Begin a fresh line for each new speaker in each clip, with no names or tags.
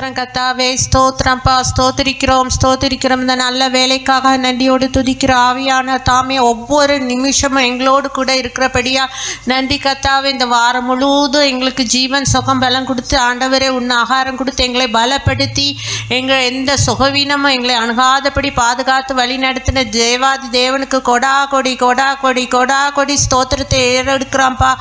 ஸ்தோத்திரம் கத்தாவே, ஸ்தோத்திரம்ப்பா, ஸ்தோத்திரிக்கிறோம் இந்த நல்ல வேலைக்காக நன்றியோடு துதிக்கிற ஆவியான தாமே ஒவ்வொரு நிமிஷமும் எங்களோடு கூட இருக்கிறபடியா நன்றி கத்தாவே. இந்த வாரம் முழுவதும் எங்களுக்கு ஜீவன் சுகம் பலம் கொடுத்து ஆண்டவரே உண்ண ஆகாரம் கொடுத்து எங்களை பலப்படுத்தி எங்கள் எந்த சுகவீனமும் எங்களை அணுகாதபடி பாதுகாத்து வழி நடத்தின தேவாதி தேவனுக்கு கொடா கொடி ஸ்தோத்திரத்தை ஏறெடுக்கிறான்ப்பா.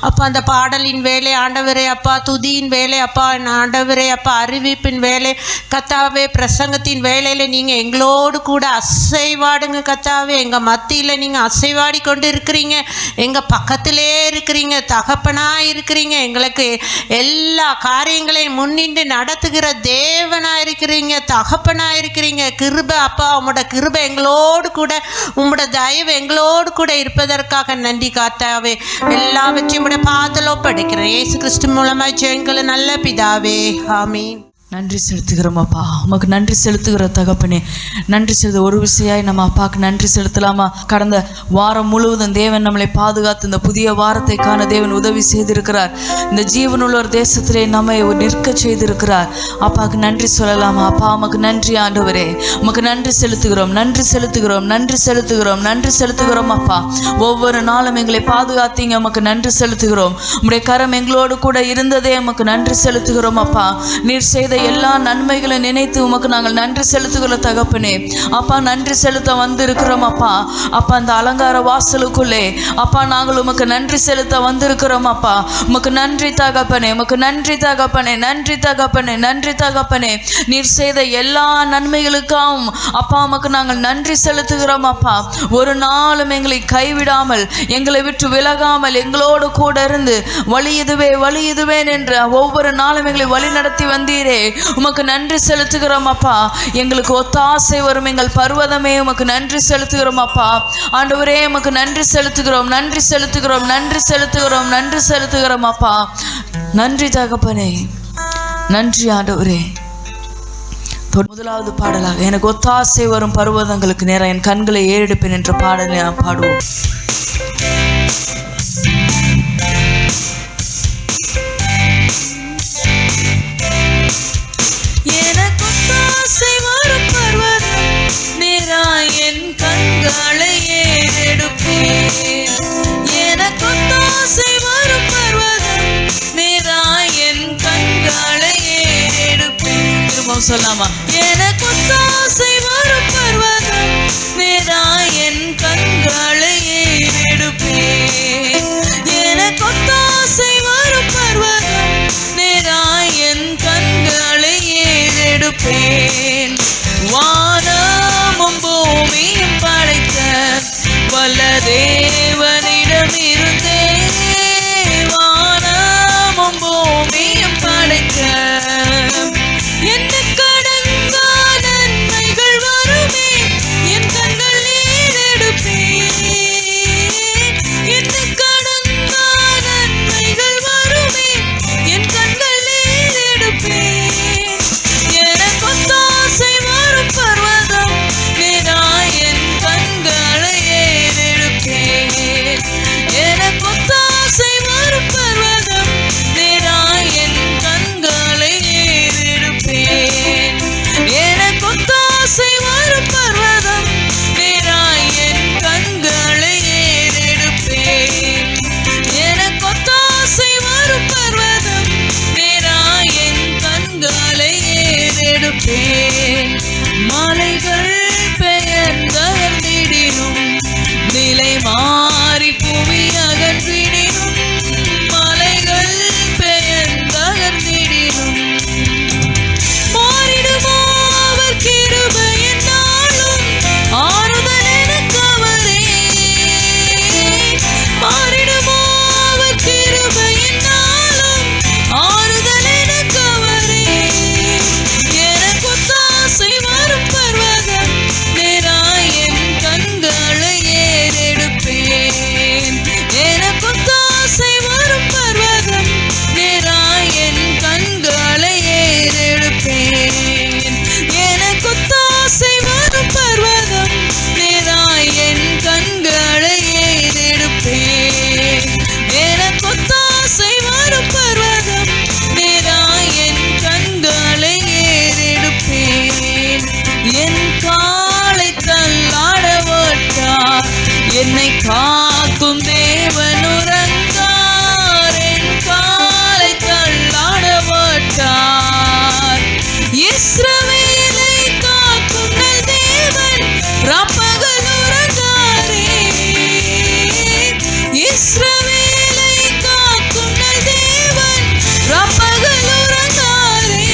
அப்பா அந்த பாடலின் வேலை ஆண்டவரே அப்பா, துதியின் வேலை அப்பா ஆண்டவரே அப்பா, அறிவிப்பின் வேலை கத்தாவே, பிரசங்கத்தின் வேலையில் நீங்கள் எங்களோடு கூட அசைவாடுங்க கத்தாவே. எங்கள் மத்தியில் நீங்கள் அசைவாடி கொண்டு இருக்கிறீங்க, எங்கள் பக்கத்திலே இருக்கிறீங்க, தகப்பனாக இருக்கிறீங்க, எங்களுக்கு எல்லா காரியங்களையும் முன்னின்று நடத்துகிற தேவனாக இருக்கிறீங்க, தகப்பனாக இருக்கிறீங்க. கிருபை அப்பா, உங்களோட கிருபை எங்களோடு கூட, உங்களோட தயவு எங்களோடு கூட இருப்பதற்காக நன்றி காத்தாவே. எல்லாவற்றையும் உடைய பாதலோ படிக்கிறேன் இயேசு கிறிஸ்து மூலமாக ஜெயங்களை நல்ல பிதாவே, ஆமீன்.
நன்றி செலுத்துகிறோம் அப்பா, உமக்கு நன்றி செலுத்துகிற தகப்பனே. நன்றி செலுத்த ஒரு விஷயம் நம்ம அப்பாவுக்கு நன்றி செலுத்தலாமா? கடந்த வாரம் முழுவதும் தேவன் நம்மளை பாதுகாத்து இந்த புதிய வாரத்தை காண தேவன் உதவி செய்திருக்கிறார். இந்த ஜீவனுள்ள தேசத்திலே நம்மை நிற்க செய்திருக்கிறார். அப்பாவுக்கு நன்றி சொல்லலாமா? அப்பா உமக்கு நன்றி ஆண்டவரே, உமக்கு நன்றி செலுத்துகிறோம் அப்பா. ஒவ்வொரு நாளும் எங்களை பாதுகாத்தீங்க, உமக்கு நன்றி செலுத்துகிறோம். உம்முடைய கரம் எங்களோடு கூட இருந்ததே, உமக்கு நன்றி செலுத்துகிறோம் அப்பா. நீர் செய்த எல்லா நன்மைகளை நினைத்து உமக்கு நாங்கள் நன்றி செலுத்துகிறோம் தகப்பனே. அப்பா நன்றி செலுத்த வந்திருக்கிறோம் அப்பா. அப்பா அந்த அலங்கார வாசலுக்குள்ளே அப்பா நாங்கள் உமக்கு நன்றி செலுத்த வந்திருக்கிறோம் அப்பா. உமக்கு நன்றி தகப்பனே, உமக்கு நன்றி தகப்பனே. நீர் செய்த எல்லா நன்மைகளுக்காகவும் அப்பா உமக்கு நாங்கள் நன்றி செலுத்துகிறோம் அப்பா. ஒரு நாளும் எங்களை கைவிடாமல், எங்களை விட்டு விலகாமல், எங்களோடு கூட இருந்து வழி இதுவேன் என்ற ஒவ்வொரு நாளும் எங்களை வழி நடத்தி வந்தீரே, உமக்கு நன்றி செலுத்துகிறோம் அப்பா. எங்களுக்கு ஒத்தாசை வரும் எங்கள் பர்வதமே, உமக்கு நன்றி செலுத்துகிறோம் அப்பா. ஆண்டவரே உமக்கு நன்றி செலுத்துகிறோம் அப்பா. நன்றி தகப்பனே, நன்றி ஆண்டவரே. முதலாவது பாடலாக எனக்கு ஒத்தாசை வரும் பர்வதங்களுக்கு நேரம் என் கண்களை ஏறெடுப்பேன் என்ற பாடலை நாம் பாடுவோம்.
என் கண்களை ஏறெடுப்பேன், எனக்கொத்தாசை வரும் பர்வதம் நேராய் என் கண்களை ஏறெடுப்பேன். திரும்பவும் சொல்லாமா? எனக்கொத்தாசை வரும் பர்வதம் நேராய் என் கண்களை ஏறெடுப்பேன், எனக்கொத்தாசை வரும் பர்வதம் நேராய் என் கண்களை ஏறெடுப்பேன். வானமும் பூமியும் படைத்த வல்ல தேவனிடம் இருந்தே, வானமும் பூமியும் படைத்த என்ன கடங்கா நன்மைகள் வருமே, என் கண்கள் ஏறெடுப்பேன். என்ன கடங்கா நன்மைகள் வருமே, என் கண்கள் ஏறெடுப்பேன். எனக்கொத்தாசை வரும் பர்வதம் நேராய் என் கண்களை ஏறெடுப்பேன், எனக்கொத்தாசை வரும் பர்வதம் நேராய் என் கண்களை என் காலை தள்ளாட மாட்டார். என்னை காக்கும் தேவன் உறங்கார். என் காலை தள்ளாட மாட்டார். இஸ்ரவேலை காக்கும் நல் தேவன் ராப்பகல் உறங்காரே. இஸ்ரவேலை காக்கும் நல் தேவன் ராப்பகல் உறங்காரே.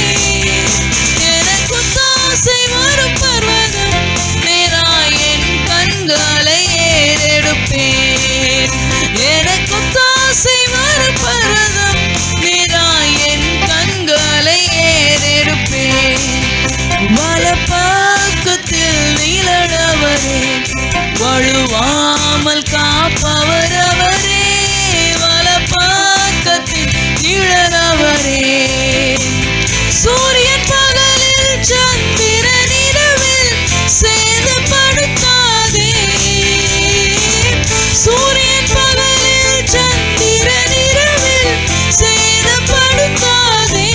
எனக்கு தாசை வரும் பர்வதம் நேராய் என் கண்களை ஏறெடுப்பேன். எனக்கு தாசை வரும் பர்வதம் நேராய் என் கண்களை ஏறெடுப்பேன். வலப்பக்கத்தில் நிழலவரே, வழுவாமல் காப்பவர் அவரே. வலப்பக்கத்தில் நிழலவரே. சூரியன் பகலில் சந்திரன் இரவில் சேதப்படுத்தாதே. சூரியன் பகலில் சந்திரன் இரவில் சேதப்படுத்தாதே.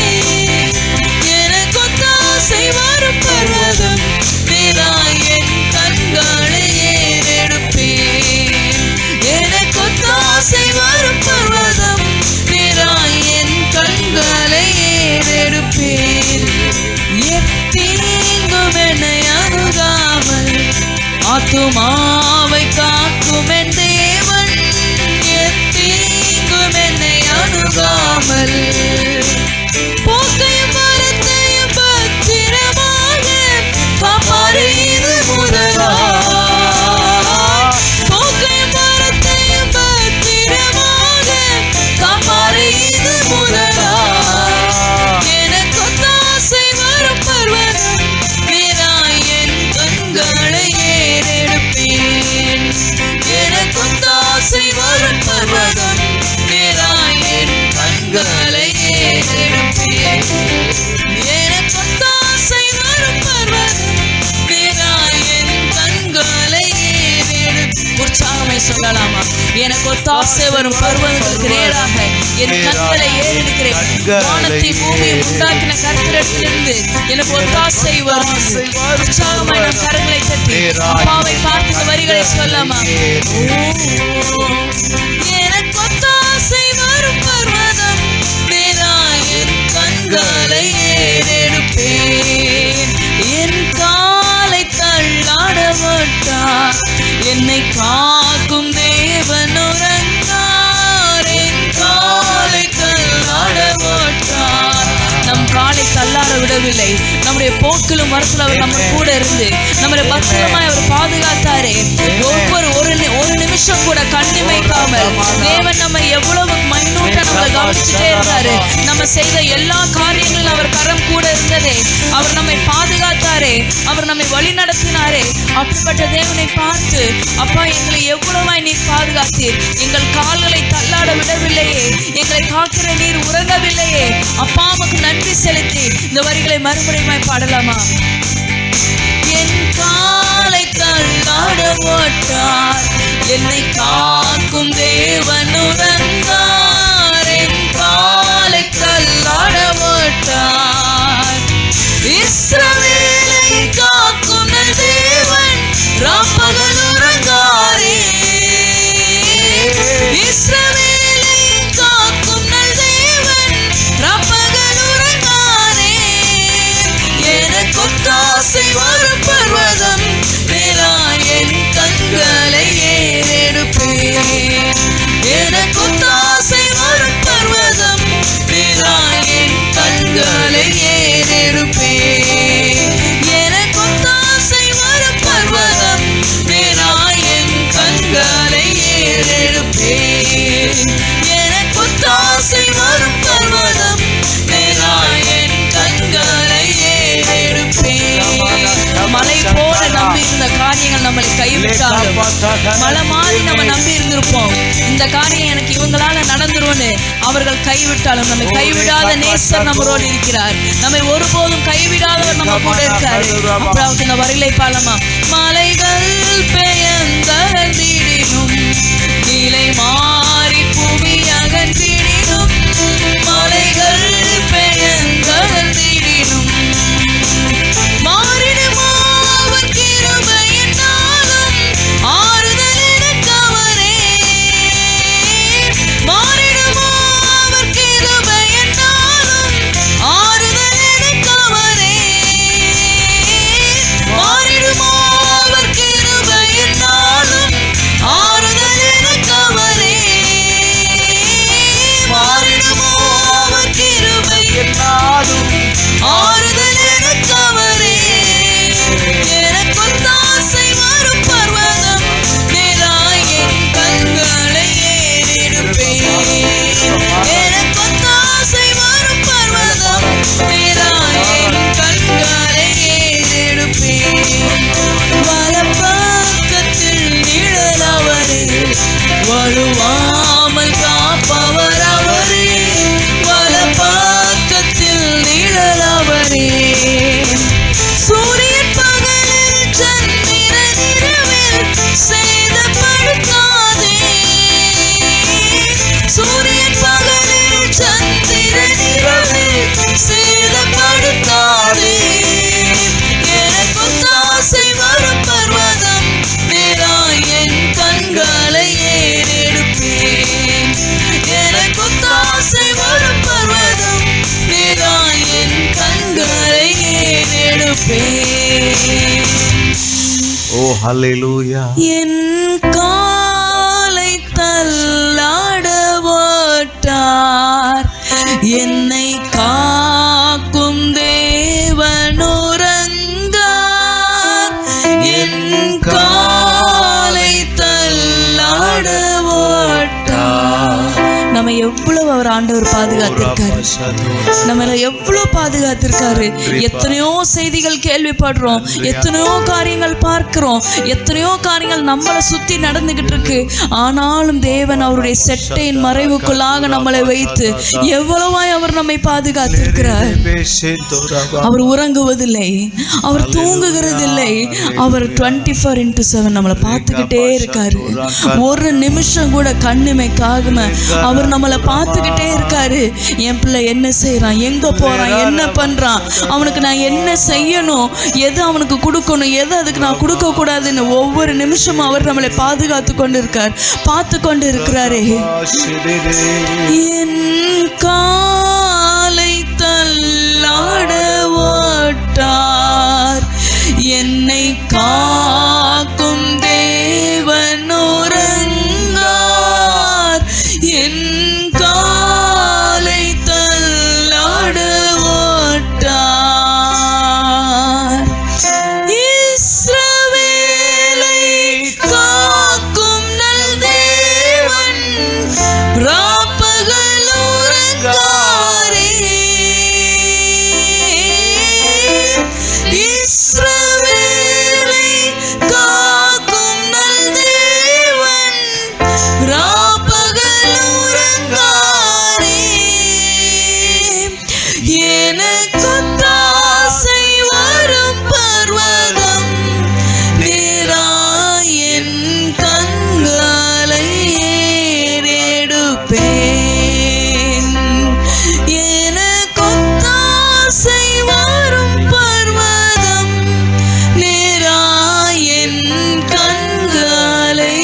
எனக்கு தாசை வரும் பர்வதம் நேராய் என் கண்களை ஏறெடுப்பேன். எனக்கு தாசை வரும் பர்வதம் நேராய் என் கண்களை ஏறெடுப்பேன். எத்தீங்கும் என்னை அணுகாமல் ஆத்துமாவை காக்கும் என் தேவன். எத்தீங்கும் என்னை அணுகாமல் போக்கையும் மரத்தையும் பத்திரமாக காப்பாரு இது முதலா. போக்கையும் மரத்தையும் பத்திரமாக காப்பாரு இது முதலா. எனக்கு தாசை வரும் பர்வதம் நேராய் என் கண்களை ஏறெடுப்பேன். எனக்கு தாசை வரும் பர்வதம் நேராய் என் கண்களை ஏறெடுப்பேன். எனக்கு தாசை வரும் பர்வதம் நேராய் என் கண்களை ஏறெடுப்பேன். உற்சாகமாய் சொல்லலாமா? எனக்கு ஒத்தாசை வரும் பர்வதங்களுக்கு நேராக என் கண்களை ஏறெடுக்கிறேன். வானத்தை பூமியை உண்டாக்கின கர்த்தரிடத்திலிருந்து எனக்கு ஒத்தாசை வரும். உற்சாகமாய் நம் கரங்களை தட்டி அப்பாவை பார்த்து இந்த வரிகளை சொல்லலாமா? எனக்கு ஒத்தாசை வரும் பர்வதம் நேராய் என் கண்களை ஏறெடுப்பேன். என் காலை தள்ளாட மாட்டார். என்னை காக்கும் தேவன் உறங்கார். என் காலை தள்ளாட மாட்டார். நம் காலை தள்ளாட விடவில்லை. நம்முடைய போக்கிலும் வரத்துல அவர் நம்ம கூட இருந்து நம்மளை பத்திரமாய் அவர் பாதுகாத்தாரே. ஒரு நிமிஷம் கூட கண்ணிமைக்காமல் தேவன் நம்ம எவ்வளவு மைனூட்டா நம்மளை கவனிச்சுட்டே இருந்தாரு. நம்ம செய்த எல்லா காரியங்களும் அவர் கரம் கூட இருந்ததே. அவர் நம்மை பாதுகாத்தாரே. அவர் நம்மை வழி நடத்தினாரே. அப்படிப்பட்ட தேவனை பார்த்து அப்பா எங்களை எவ்வளவாய் நீர் பாதுகாத்தீர். எங்கள் கால்களை தள்ளாட விடவில்லையே. எங்களை காக்கிற நீர் உறங்கவில்லையே. அப்பா உமக்கு நன்றி செலுத்தி இந்த வரிகளை மறுமுறையுமாய் பாடலாமா? என் காலை தள்ளாட மாட்டார். என்னை காக்கும் தேவன் உறங்கார். என் காலை தள்ளாட மாட்டார். இஸ்ரவேலை காக்கும் நல் தேவன் ராப்பகல் உறங்காரே. இஸ்ரவேலை காக்கும் நல் தேவன் ராப்பகல் உறங்காரே. எனக்கு தாசை வரும் பர்வதம் நேராய் என் கண்களை ஏறெடுப்பேன். எனக்கு தாசை வரும் பர்வதம் நேராய் என் கண்களை ஏறெடுப்பேன். எனக்கு தாசை வரும் பர்வதம் நேராய் என் கண்களை ஏறெடுப்பேன். எனக்கு தாசை வரும் பர்வதம் நேராய் என் கண்களை ஏறெடுப்பேன். மலை போல நம்பி இருந்த காரியங்கள் நம்மளை கைவிட்டாலும் மலை மாதிரி நம்ம நம்பி இருந்திருப்போம். இந்த காரியம் எனக்கு இவங்களால நடந்துரும்னு அவர்கள் கைவிட்டாலும் நம்மை கைவிடாத நேசர் நம்மளோடு இருக்கிறார். நம்மை ஒருபோதும் கைவிடாதவர் நம்ம கூட இருக்காரு. அப்புறம் இந்த வரிலை பாலமா? மலைகள் பெயர்ந்தடினும் நிலை மாறி புவி அகன்றிடினும். மலைகள் பெயர்ந்தடினும் மாறிடுமா
ஓ ஹல்லேலூயா.
என் காலை தள்ளாட ஓட்டார், என்னை காக்கும் தேவனுறங்கார். என் காலை தள்ளாட ஓட்டார். நம்ம எவ்வளவு அவர் ஆண்டவர் பாதுகாத்திருக்காரு, நம்மள எவ்வளவு பாதுகாத்திருக்காரு. எத்தனையோ செய்திகள் கேள்விப்படுறோம், எத்தனையோ காரியங்கள் பார்க்கிறோம், எத்தனையோ காரியங்கள் நம்மளை சுத்தி நடந்துகிட்டு இருக்கு. ஆனாலும் தேவன் அவருடைய செட்டையின் மறைவுக்குள்ளாக நம்மளை வைத்து எவ்வளவாய் அவர் நம்மை பாதுகாத்திருக்கிறார். அவர் உறங்குவதில்லை, அவர் தூங்குகிறதில்லை, அவர் 24/7 நம்மளை பார்த்துக்கிட்டே இருக்காரு. ஒரு நிமிஷம் கூட கண்ணிமைக்காம அவர் நம்மளை பார்த்துக்கிட்டே இருக்காரு. என் பிள்ளை என்ன செய்யறான், எங்க போறான், என்ன பண்றான், அவனுக்கு நான் என்ன செய்யணும், எது அவனுக்கு கொடுக்கணும், எது அதுக்கு நான் கொடுக்க கூடாதுன்னு ஒவ்வொரு நிமிஷமும் அவர் நம்மளை பாதுகாத்து கொண்டு இருக்கார், பார்த்து கொண்டு இருக்கிறாரே. என் காலை தள்ளாட ஓட்டார், என்னை காக்கும் தேவனுறங்கார். என் காலை தள்ளாட ஓட்டார். இஸ்ரவேலை காக்கும் நல் தேவன், ராப்பகல் உறங்காரே. இஸ்ரவேலை காக்கும் நல் தேவன், ராப்பகல் உறங்காரே. எனக்கொத்தாசை வரும் பர்வதம், நேராய் என் கண்களை ஏறெடுப்பேன். எனக்கொத்தாசை வரும் பர்வதம், நேராய் என் கண்களை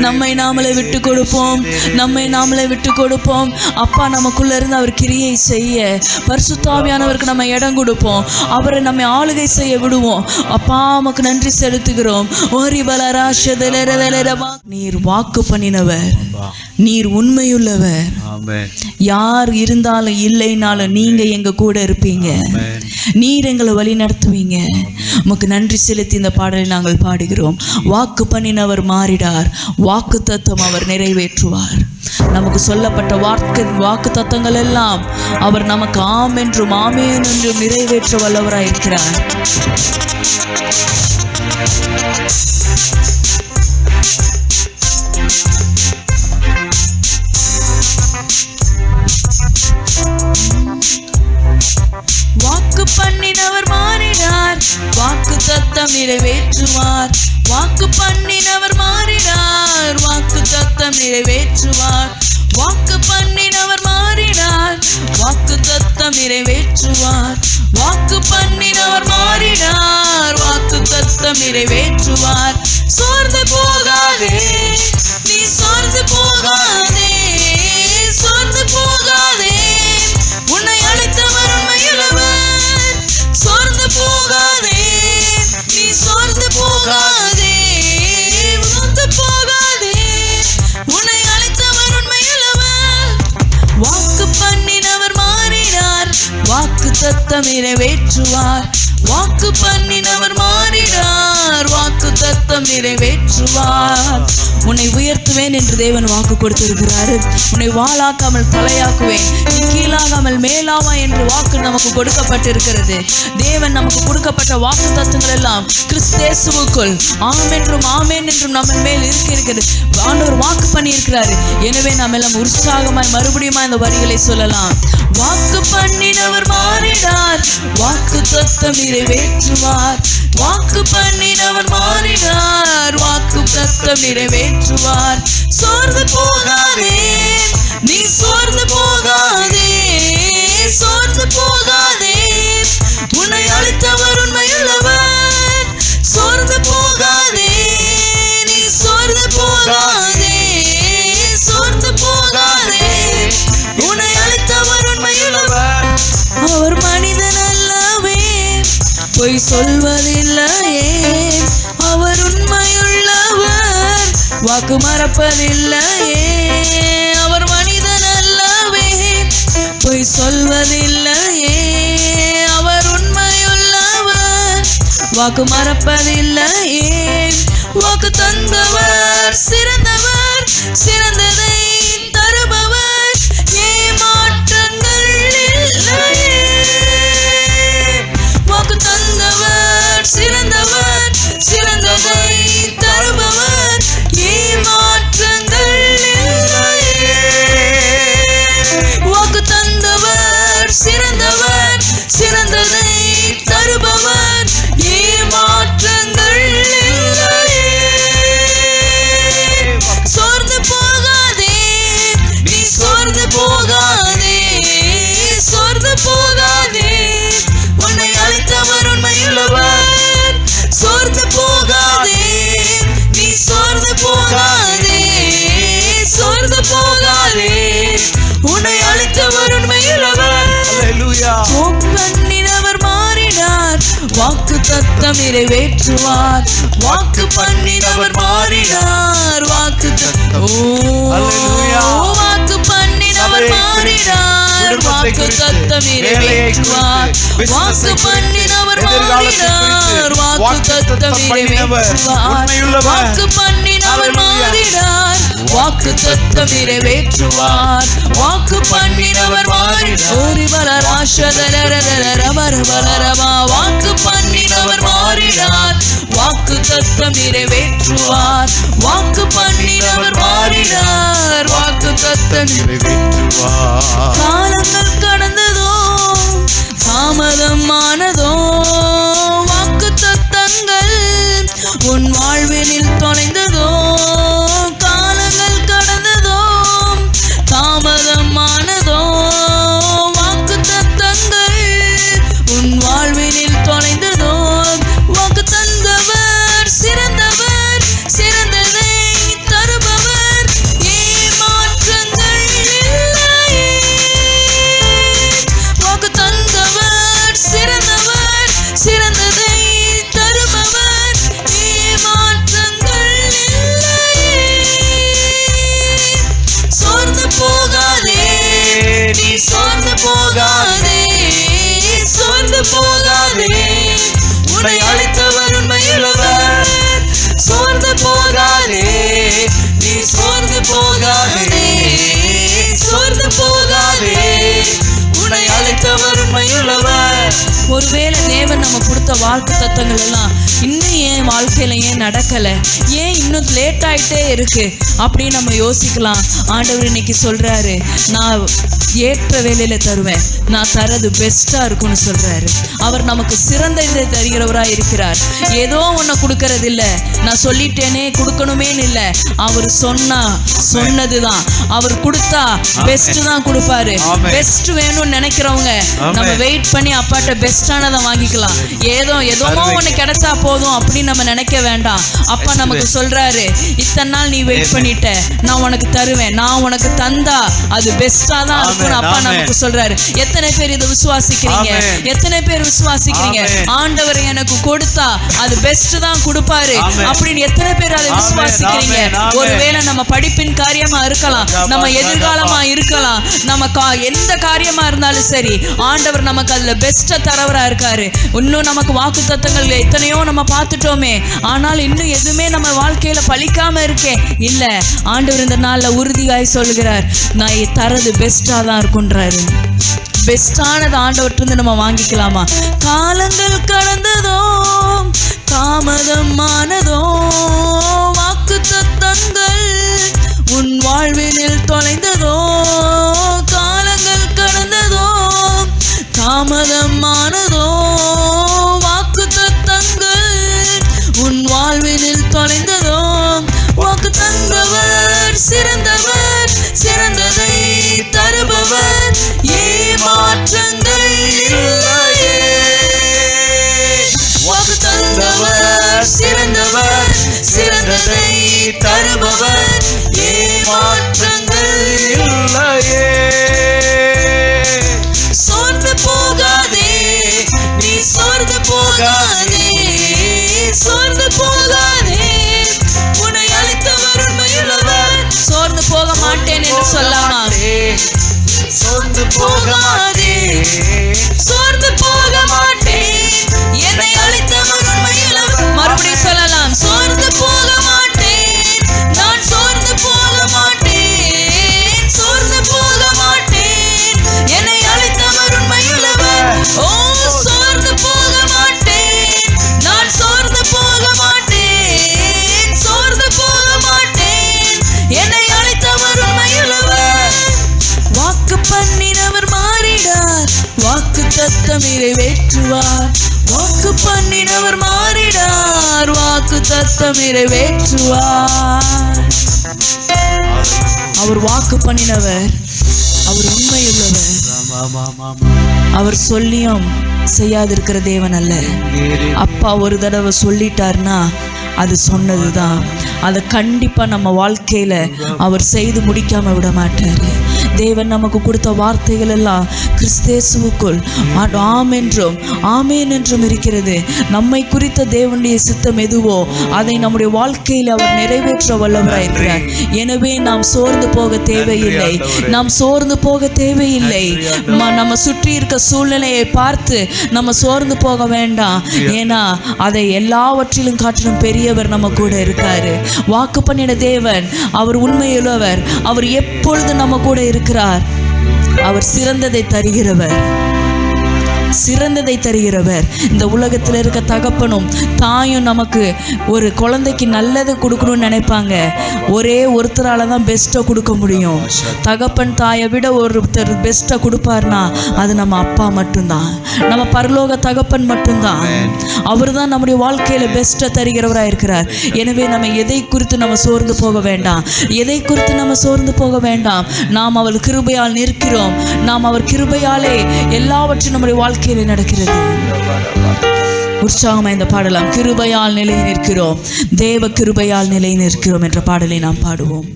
நம்மை நாமளே விட்டு கொடுப்போம், நம்மை நாமளே விட்டு கொடுப்போம். அப்பா நமக்குள்ள இருந்து அவர் கிரியை செய்ய பரிசுத்த ஆவியானவருக்கு நம்ம இடம் கொடுப்போம், அவரை நம்ம ஆளுகை செய்ய விடுவோம். அப்பா நமக்கு நன்றி செலுத்துகிறோம். நீர் வாக்கு பண்ணினவர், நீர் உண்மையுள்ளவர். யார் இருந்தாலும் இல்லைனாலும் நீங்க எங்க கூட இருப்பீங்க, நீர் எங்களை வழி நடத்துவீங்க. உமக்கு நன்றி செலுத்தி இந்த பாடலை நாங்கள் பாடுகிறோம். வாக்கு பண்ணினவர் மாறிடார், வாக்கு தத்துவம் அவர் நிறைவேற்றுவார். நமக்கு சொல்லப்பட்ட வாக்கு தத்தங்கள் எல்லாம் அவர் நமக்கு ஆம் என்றும் ஆமேன் என்றும் நிறைவேற்ற வல்லவராயிருக்கிறார். வாக்கு பண்ணினவர் மாறினார், வாக்கு தத்தம் நிறைவேற்றுவார். வாக்கு பண்ணினவர் மாறினார், வாக்கு தத்தம் நிறைவேற்றுவார். வாக்கு பண்ணினவர் மாறினார், வாக்கு தத்தம் நிறைவேற்றுவார். வாக்கு பண்ணினவர் மாறினார், வாக்கு தத்தம் நிறைவேற்றுவார். சோர்ந்து போகாதே, நீ சோர்ந்து போகாதே, சோர்ந்து போகாதே, உன்னை அழைத்தவர் உண்மையுள்ளவர். சோர்ந்து போகாதே, நீ சோர்ந்து போகாதே, சோர்ந்து போகாதே, உன்னை அழைத்தவர் உண்மையுள்ளவர். வாக்கு பண்ணினவர் மாறினார், வாக்கு தத்தம் நிறைவேற்றுவார். வாக்கு பண்ணினவர் மாறினார், வாக்கு தத்தம் நிறைவேற்றுவார். உன்னை உயர்த்துவேன் என்று தேவன் வாக்கு கொடுத்திருக்கிறாரு. உன்னை வாளாக்காமல் தலையாக்குவேன், நீ கீழாகாமல் மேலாவா என்று வாக்கு நமக்கு கொடுக்கப்பட்டிருக்கிறது. தேவன் நமக்கு கொடுக்கப்பட்ட வாக்கு தத்துவங்கள் எல்லாம் கிறிஸ்தேசுவுக்குள் ஆம் என்றும் ஆமேன் என்றும் நம்ம மேல் இருக்கிறது. ஆண்டவர் வாக்கு பண்ணி இருக்கிறாரு. எனவே நாம் எல்லாம் உற்சாகமாய் மறுபடியும் இந்த வரிகளை சொல்லலாம். வாக்கு பண்ணினவர் மாறினார், வாக்கு தத்தம் நிறைவேற்றுவார். வாக்கு பண்ணினவர் மாறினார், வாக்கு தத்தம் நிறைவேற்றுவார். சோர்ந்து போகாதே, நீ சோர்ந்து போகாதே, சோர்ந்து போகாதே, உன்னை அழைத்தவர் உண்மையுள்ளவர். சோர்ந்து போகாதே, நீ சோர்ந்து போகாதே, சோர்ந்து போகாதே, உன்னை அழைத்தவர் உண்மையுள்ளவர். பொய் சொல்வதில்லையே, அவர் உண்மையுள்ளவர், வாக்கு மறப்பதில்லையே, அவர் மனிதன் அல்லவே. பொய் சொல்வதில்லையே, அவர் உண்மையுள்ளவர், வாக்கு மறப்பதில்லையே, வாக்கு தந்தவர் சிறந்தவர், சிறந்ததை தருபவர், ஏமாற்றங்கள் இல்லையே. வாக்கு தந்தவர் சிறந்தவர், சிறந்ததை தருபவர், ஏமாற்றங்கள் இல்லையே. வாக்கு தந்தவர் சிறந்தவர், சிறந்ததை தருபவர், ஏமாற்றங்கள் இல்லையே. சோர்ந்து போகாதே, நீ சோர்ந்து போகாதே, சோர்ந்து போகாதே, உன்னை அழைத்தவர் உண்மையுள்ளவர். சோர்ந்து போகாதே, நீ சோர்ந்து போகாதே, சோர்ந்து போகாதே, உன்னை அழைத்தவர் உண்மையுள்ளவர். பண்ணினவர் மாறினார், வாக்கு தத்தம் நிறைவேற்றுவார். வாக்கு பண்ணினவர் மாறினார், வாக்கு வாக்கு பண்ணினவர் மாறினார், வாக்கு தத்தம் நிறைவேற்றுவார். வாக்கு பண்ணினவர் மாறினார், வாக்கு தத்தம் நிறைவேற்றுவார். வாக்கு பண்ணினவர் மாறினார், வாக்கு தத்தம் நிறைவேற்றுவார். வாக்கு பண்ணினவர் மாறினார், வாக்கு பண்ணினவர் மாறினார், வாக்கு தத்தம் நிறைவேற்றுவார். வாக்கு பண்ணினவர் மாறினார், வாக்கு தத்தம் நிறைவேற்றுவார். காலங்கள் கடந்ததோ, தாமதமானதோ, வாக்கு தத்தங்கள் உன் வாழ்வினில் தொலைந்ததோ. காலங்கள் கடந்ததோ, தாமதமானதோ, வாக்கு தத்தங்கள் உன் வாழ்வினில் தொலைந்ததோ. வாக்கு தந்தவர் சிறந்தவர், சிறந்ததை தருபவர், ஏமாற்றங்கள் இல்லையே. வாக்கு தந்தவர் சிறந்தவர், சிறந்ததை தருபவர், ஏமாற்றங்கள் இல்லையே. சோர்ந்து போகாதே, நீ சோர்ந்து போகாதே, சோர்ந்து போகாதே, உன்னை அழைத்தவர் உண்மையுள்ளவர். சோர்ந்து போகாதே, நீ சோர்ந்து போகாதே, சோர்ந்து போகாதே, உன்னை அழைத்தவர் உண்மையுள்ளவர். ஒருவேளை தேவன் நம்ம கொடுத்த வாக்கு தத்தங்கள் எல்லாம் இன்னும் ஏன் வாழ்க்கையில ஏன் நடக்கல, ஏன் இன்னும் லேட் ஆயிட்டே இருக்கு அப்படின்னு நம்ம யோசிக்கலாம். ஆண்டவர் இன்னைக்கு சொல்றாரு, நான் ஏற்ற வேலையில தருவேன், நான் தரது பெஸ்டா இருக்கும்னு சொல்றாரு. அவர் நமக்கு சிறந்த இதை தருகிறவரா இருக்கிறார். ஏதோ ஒன்ன கொடுக்கறது இல்ல, நான் சொல்லிட்டேனே கொடுக்கணுமேன்னு இல்ல. அவர் சொன்னதுதான், அவர் கொடுத்தா பெஸ்ட் தான் கொடுப்பாரு. பெஸ்ட் வேணும்னு நினைக்கிறவங்க நம்ம வெயிட் பண்ணி அப்பாட்ட பெஸ்டானதை வாங்கிக்கலாம். ஏதோ ஒண்ணு கிடைச்சா போதும் அப்படின்னு நம்ம நினைக்க வேண்டாம். அப்பா நமக்கு சொல்றாரு, இத்தனை நாள் நீ வெயிட் பண்ணிட்ட, நான் உனக்கு தருவேன், நான் உனக்கு தந்தா அது பெஸ்டா தான் இருக்கும்னு அப்பா நமக்கு சொல்றாரு. எத்தனை பேர் இதை விசுவாசிக்கிறீங்க? எத்தனை பேர் விசுவாசிக்கிறீங்க? ஆண்டவர் எனக்கு கொடுத்தா அது பெஸ்ட் தான் கொடுப்பாரு அப்படின்னு எத்தனை பேர் அதை விசுவாசிக்கிறீங்க? ஒருவேளை நம்ம படிப்பின் காரியமா இருக்கலாம், நம்ம எதிர்காலமா இருக்கலாம், நம்ம எந்த காரியமா இருந்தாலும் சரி, ஆண்டவர் நமக்கு அதுல பெஸ்ட தரவரா இருக்காரு. இன்னும் நமக்கு வாக்கு தத்தங்கள் எத்தனையோ நம்ம பார்த்துட்டோமே, ஆனால் இன்னும் எதுவுமே நம்ம வாழ்க்கையில பலிக்காம இருக்கே இல்ல. ஆண்டவர் இந்த நாள்ல உறுதியாய் சொல்கிறார், நான் தரது பெஸ்டா தான் இருக்குன்றாரு. பெஸ்டானது ஆண்டவர்கிட்ட நம்ம வாங்கிக்கலாமா? காலங்கள் கடந்ததோ, தாமதமானதோ, வாக்கு தத்தங்கள் உன் வாழ்வினில் தொலைந்ததோ. காலங்கள் கடந்ததோ, தாமதமானதோ, வாக்கு தத்தங்கள் உன் வாழ்வினில் தொலைந்ததோ. வாக்கு தந்தவர் சிறந்தவர், சிறந்ததை தருபவர், ஏமாற்றங்கள் இல்லையே. வாக்கு தந்தவர் சிறந்தவர், சிறந்ததை தருபவர், ஏமாற்றங்கள் இல்லையே. போகாதே, சோர்ந்து போக மாட்டேன், என்னை அழைத்தவர் உண்மையுள்ளவர். மறுபடியும் சொல்லலாம், சோர்ந்து போக மாட்டேன், நான் சோர்ந்து போக மாட்டேன், சோர்ந்து போக மாட்டேன், என்னை அழைத்தவர் உண்மையுள்ளவர். ஓ, சோர்ந்து போக மாட்டேன், நான் சோர்ந்து போக மாட்டேன், சோர்ந்து போக மாட்டேன், என்னை அழைத்தவர் உண்மையுள்ளவர். வாக்கு பண்ணினவர் மாறிடார், வாக்கு தத்தம் நிறைவேற்றுவார். வாக்கு பண்ணினவர் மாறிடார், வாக்கு தத்தம் நிறைவேற்றுவார். அவர் வாக்கு பண்ணினவர், அவர் உண்மையுள்ளவர். அவர் சொல்லியும் செய்யாதிருக்கிற தேவன் அல்ல. அப்பா ஒரு தடவை சொல்லிட்டார்னா அது சொன்னதுதான். அதை கண்டிப்பா நம்ம வாழ்க்கையில அவர் செய்து முடிக்காம விட மாட்டாரு. தேவன் நமக்கு கொடுத்த வார்த்தைகள் எல்லாம் கிறிஸ்தேசுவுக்குள் ஆம் என்றும் ஆமேன் என்றும் இருக்கிறது. நம்மை குறித்த தேவனுடைய சித்தம் எதுவோ அதை நம்முடைய வாழ்க்கையில் அவர் நிறைவேற்ற வல்லவராயிருக்கிறார். எனவே நாம் சோர்ந்து போக தேவையில்லை, நாம் சோர்ந்து போக தேவையில்லை. நம்ம சுற்றி இருக்க சூழ்நிலையை பார்த்து நம்ம சோர்ந்து போக வேண்டாம். ஏன்னா அதை எல்லாவற்றிலும் காட்டிலும் பெரியவர் நம்ம கூட இருக்காரு. வாக்கு பண்ணின தேவன் அவர் உண்மையுள்ளவர். அவர் எப்பொழுது நம்ம கூட இருக்கிறார். அவர் சிறந்ததை தருகிறவர், சிறந்ததை தருகிறவர். இந்த உலகத்தில் இருக்க தகப்பனும் தாயும் நமக்கு ஒரு குழந்தைக்கு நல்லதை கொடுக்கணும்னு நினைப்பாங்க. ஒரே ஒருத்தரால தான் பெஸ்ட்டை கொடுக்க முடியும். தகப்பன் தாயை விட ஒருத்தர் பெஸ்ட்டை கொடுப்பார்னா அது நம்ம அப்பா மட்டும்தான், நம்ம பரலோக தகப்பன் மட்டும்தான். அவர் தான் நம்முடைய வாழ்க்கையில பெஸ்ட்டை தருகிறவராக இருக்கிறார். எனவே நம்ம எதை குறித்து நம்ம சோர்ந்து போக வேண்டாம், எதை குறித்து நம்ம சோர்ந்து போக வேண்டாம். நாம் அவர் கிருபையால் நிற்கிறோம். நாம் அவர் கிருபையாலே எல்லாவற்றையும் நம்முடைய வாழ்க்கையில நடக்கிறது. உற்சாகமாக இந்த பாடலாம். கிருபையால் நிலை நிற்கிறோம், தேவ கிருபையால் நிலை நிற்கிறோம் என்ற பாடலை நாம் பாடுவோம்.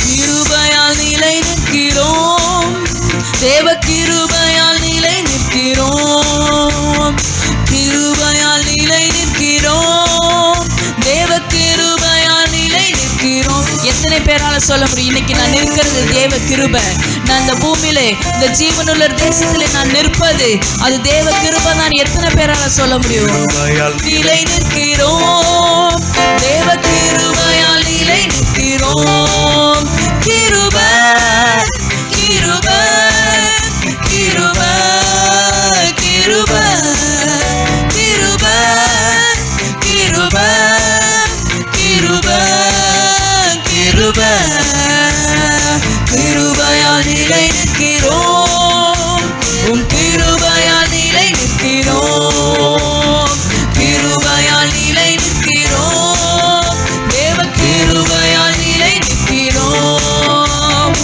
கிருபையால் நிலை நிற்கிறோம், தேவ கிருபையால் நிலை நிற்கிறோம், கிருபையால் நிலை நிற்கிறோம், தேவ கிருபையால் நிலை நிற்கிறோம். எத்தனை பேரால சொல்ல முடியும் இன்னைக்கு நான் இருக்கிறது தேவ கிருபை? நான் இந்த பூமியில இந்த ஜீவனுள்ள தேசத்திலே நான் நிற்பது அது தேவ கிருபை தான். எத்தனை பேரால சொல்ல முடியும்? நிலை நிற்கிறோம், தேவ கிருபையால் நிலை நிற்கிறோம். கிருபை கிருபை கிருபை கிருபை கிருபை கிருபை கிருபை கிருபை கிருபையால் நிலை நிற்கிறோம், உம் கிருபையால் நிலை நிற்கிறோம், கிருபையால் நிலை நிற்கிறோம், தேவ கிருபையால் நிலை நிற்கிறோம்.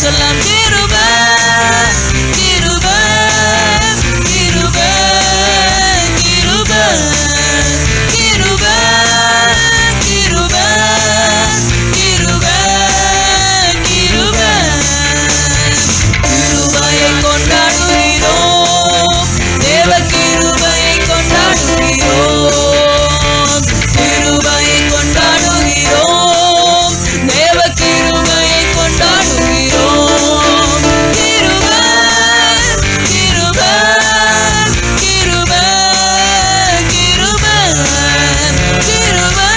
சொல்லலாம். கிருபை கிருபை கிருபை கிருபை கிருபை கிருபை கிருபை கிருபை கிருபையை கொண்டாடுகிறோம், தேவ கிருபையை கொண்டாடுகிறோம், கிருபையை கொண்டாடுகிறோம், தேவ கிருபையை கொண்டாடுகிறோம். கிருபை கிருபை கிருபை கிருபை கிருபை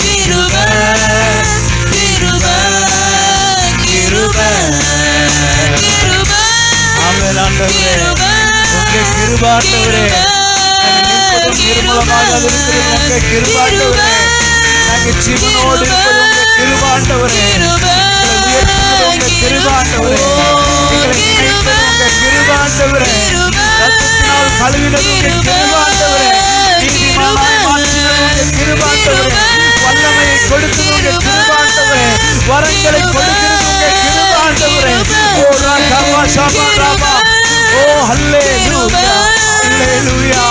கிருபை கிருபை கிருபை கிருபை.
ஆமென் ஆண்டவரே, உங்க கிருபை ஆண்டவரே, நிர்மலமாக இருக்கிறது உங்க கிருபை ஆண்டவரே, நாங்கள் ஜீவனோடு இருப்பது உங்க கிருபை ஆண்டவரே, உயர்த்துவது உங்க கிருபை ஆண்டவரே, எங்களை நினைப்பது உங்க கிருபை ஆண்டவரே, ரத்தத்தினால் கழுவினது உங்க கிருபை ஆண்டவரே, நீதிமானாய் மாற்றினது உங்க கிருபை ஆண்டவரே, வல்லமையை கொடுத்தது உங்க கிருபை ஆண்டவரே, வரங்களை கொடுக்கிறது உங்க கிருபை ஆண்டவரே. ஓ ராகவா ஷபா ராபா, ஓ ஹல்லேலூயா ஹல்லேலூயா.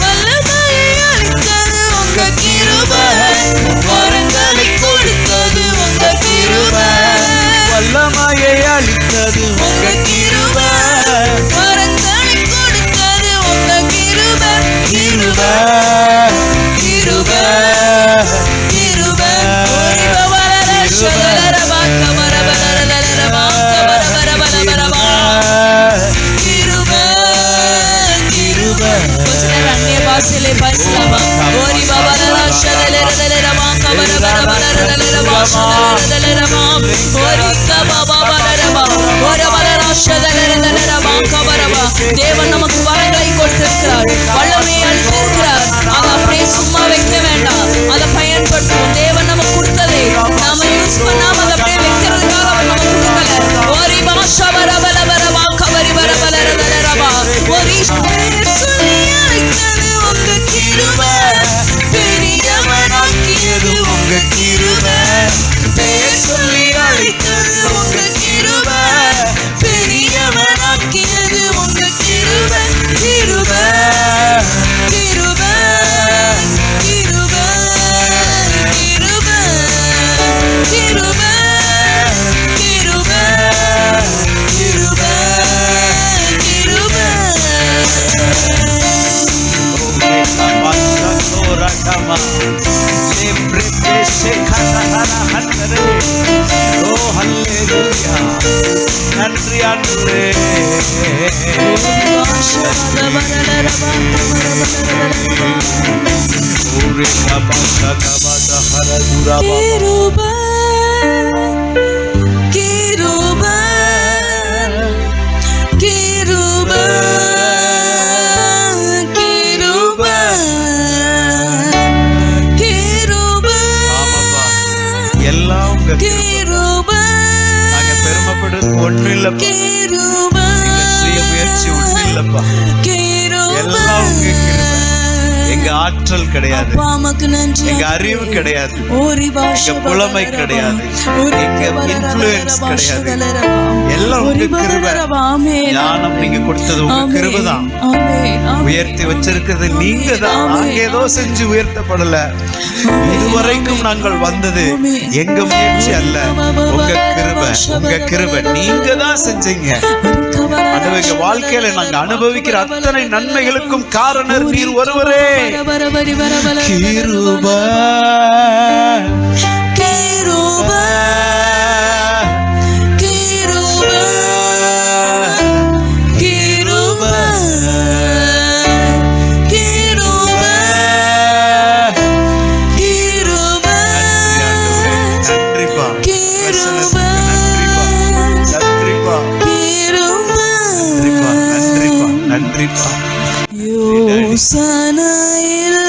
வல்லமையை அளித்தது உங்க கிருபை, வரங்களை கொடுத்தது உங்க கிருபை, கிருபை கிருபை கிருபை பாசிலே பாசலாமா ஓரி பாபாலா ஷலலரலரமா கபரபரபரலரமா ஷலலரலரமா ஓரி கபாபாபரபா ஓரபரரா ஷலலரலரமா கபரபா. தேவன் நமக்கு வரங்களை கொடுத்திருக்கிறார், வல்லமையை அளித்திருக்கிறார். அதை அப்படியே சும்மா வைக்க வேண்டாம், அதை பயன்படுத்துவோம். தேவன் நமக்கு கொடுத்ததை நாம யூஸ் பண்ணாம அதை அப்படியே வைக்கிறதுக்காக அவர் நமக்கு கொடுக்கல. ஓரி பாஷா பரபரபரமா கபரி பரபரலரலரமா ஓரி உங்க கிருபை, பெரியவனாக்கியது உங்க கிருபை, பெயர் சொல்லி அழைத்தது உங்க கிருபை, பெரியவனாக்கியது உங்க கிருபை, கிருபை கிருபை கிருபை கிருபை கிருபை கிருபை கிருபை கிருபை. நன்றி ஆண்டவரே. எல்லாம் உங்க கிருபை, நாங்க பெருமைப்படுறது ஒண்ணு இல்லப்பா, சுய முயற்சி ஒண்ணு இல்லப்பா, எல்லாம் உங்க கிருபை. எங்க ஆற்றல் கிடையாது, எங்க அறிவு கிடையாது, எங்க புலமை கிடையாது, எங்க இன்ஃப்ளூயன்ஸ் கிடையாது, எல்லாம் உங்க கிருபை. ஞானம் நீங்க கொடுத்தது உங்க கிருபை தான், உயர்த்தி வச்சிருக்கிறது நீங்க தான். நாங்க ஏதோ செஞ்சு உயர்த்தப்படல, இதுவரைக்கும் நாங்கள் வந்தது எங்க முயற்சி அல்ல, உங்க கிருபை, உங்க கிருபை நீங்க தான் செஞ்சீங்க. எங்க வாழ்க்கையில நாங்க அனுபவிக்கிற அத்தனை நன்மைகளுக்கும் காரணர் நீர் ஒருவரே. கிருபை கிருபை கிருபை கிருபை கிருபை கிருபை. நன்றிப்பா, நன்றிப்பா, நன்றிப்பா, நன்றிப்பா, நன்றிப்பா. யோசனையில்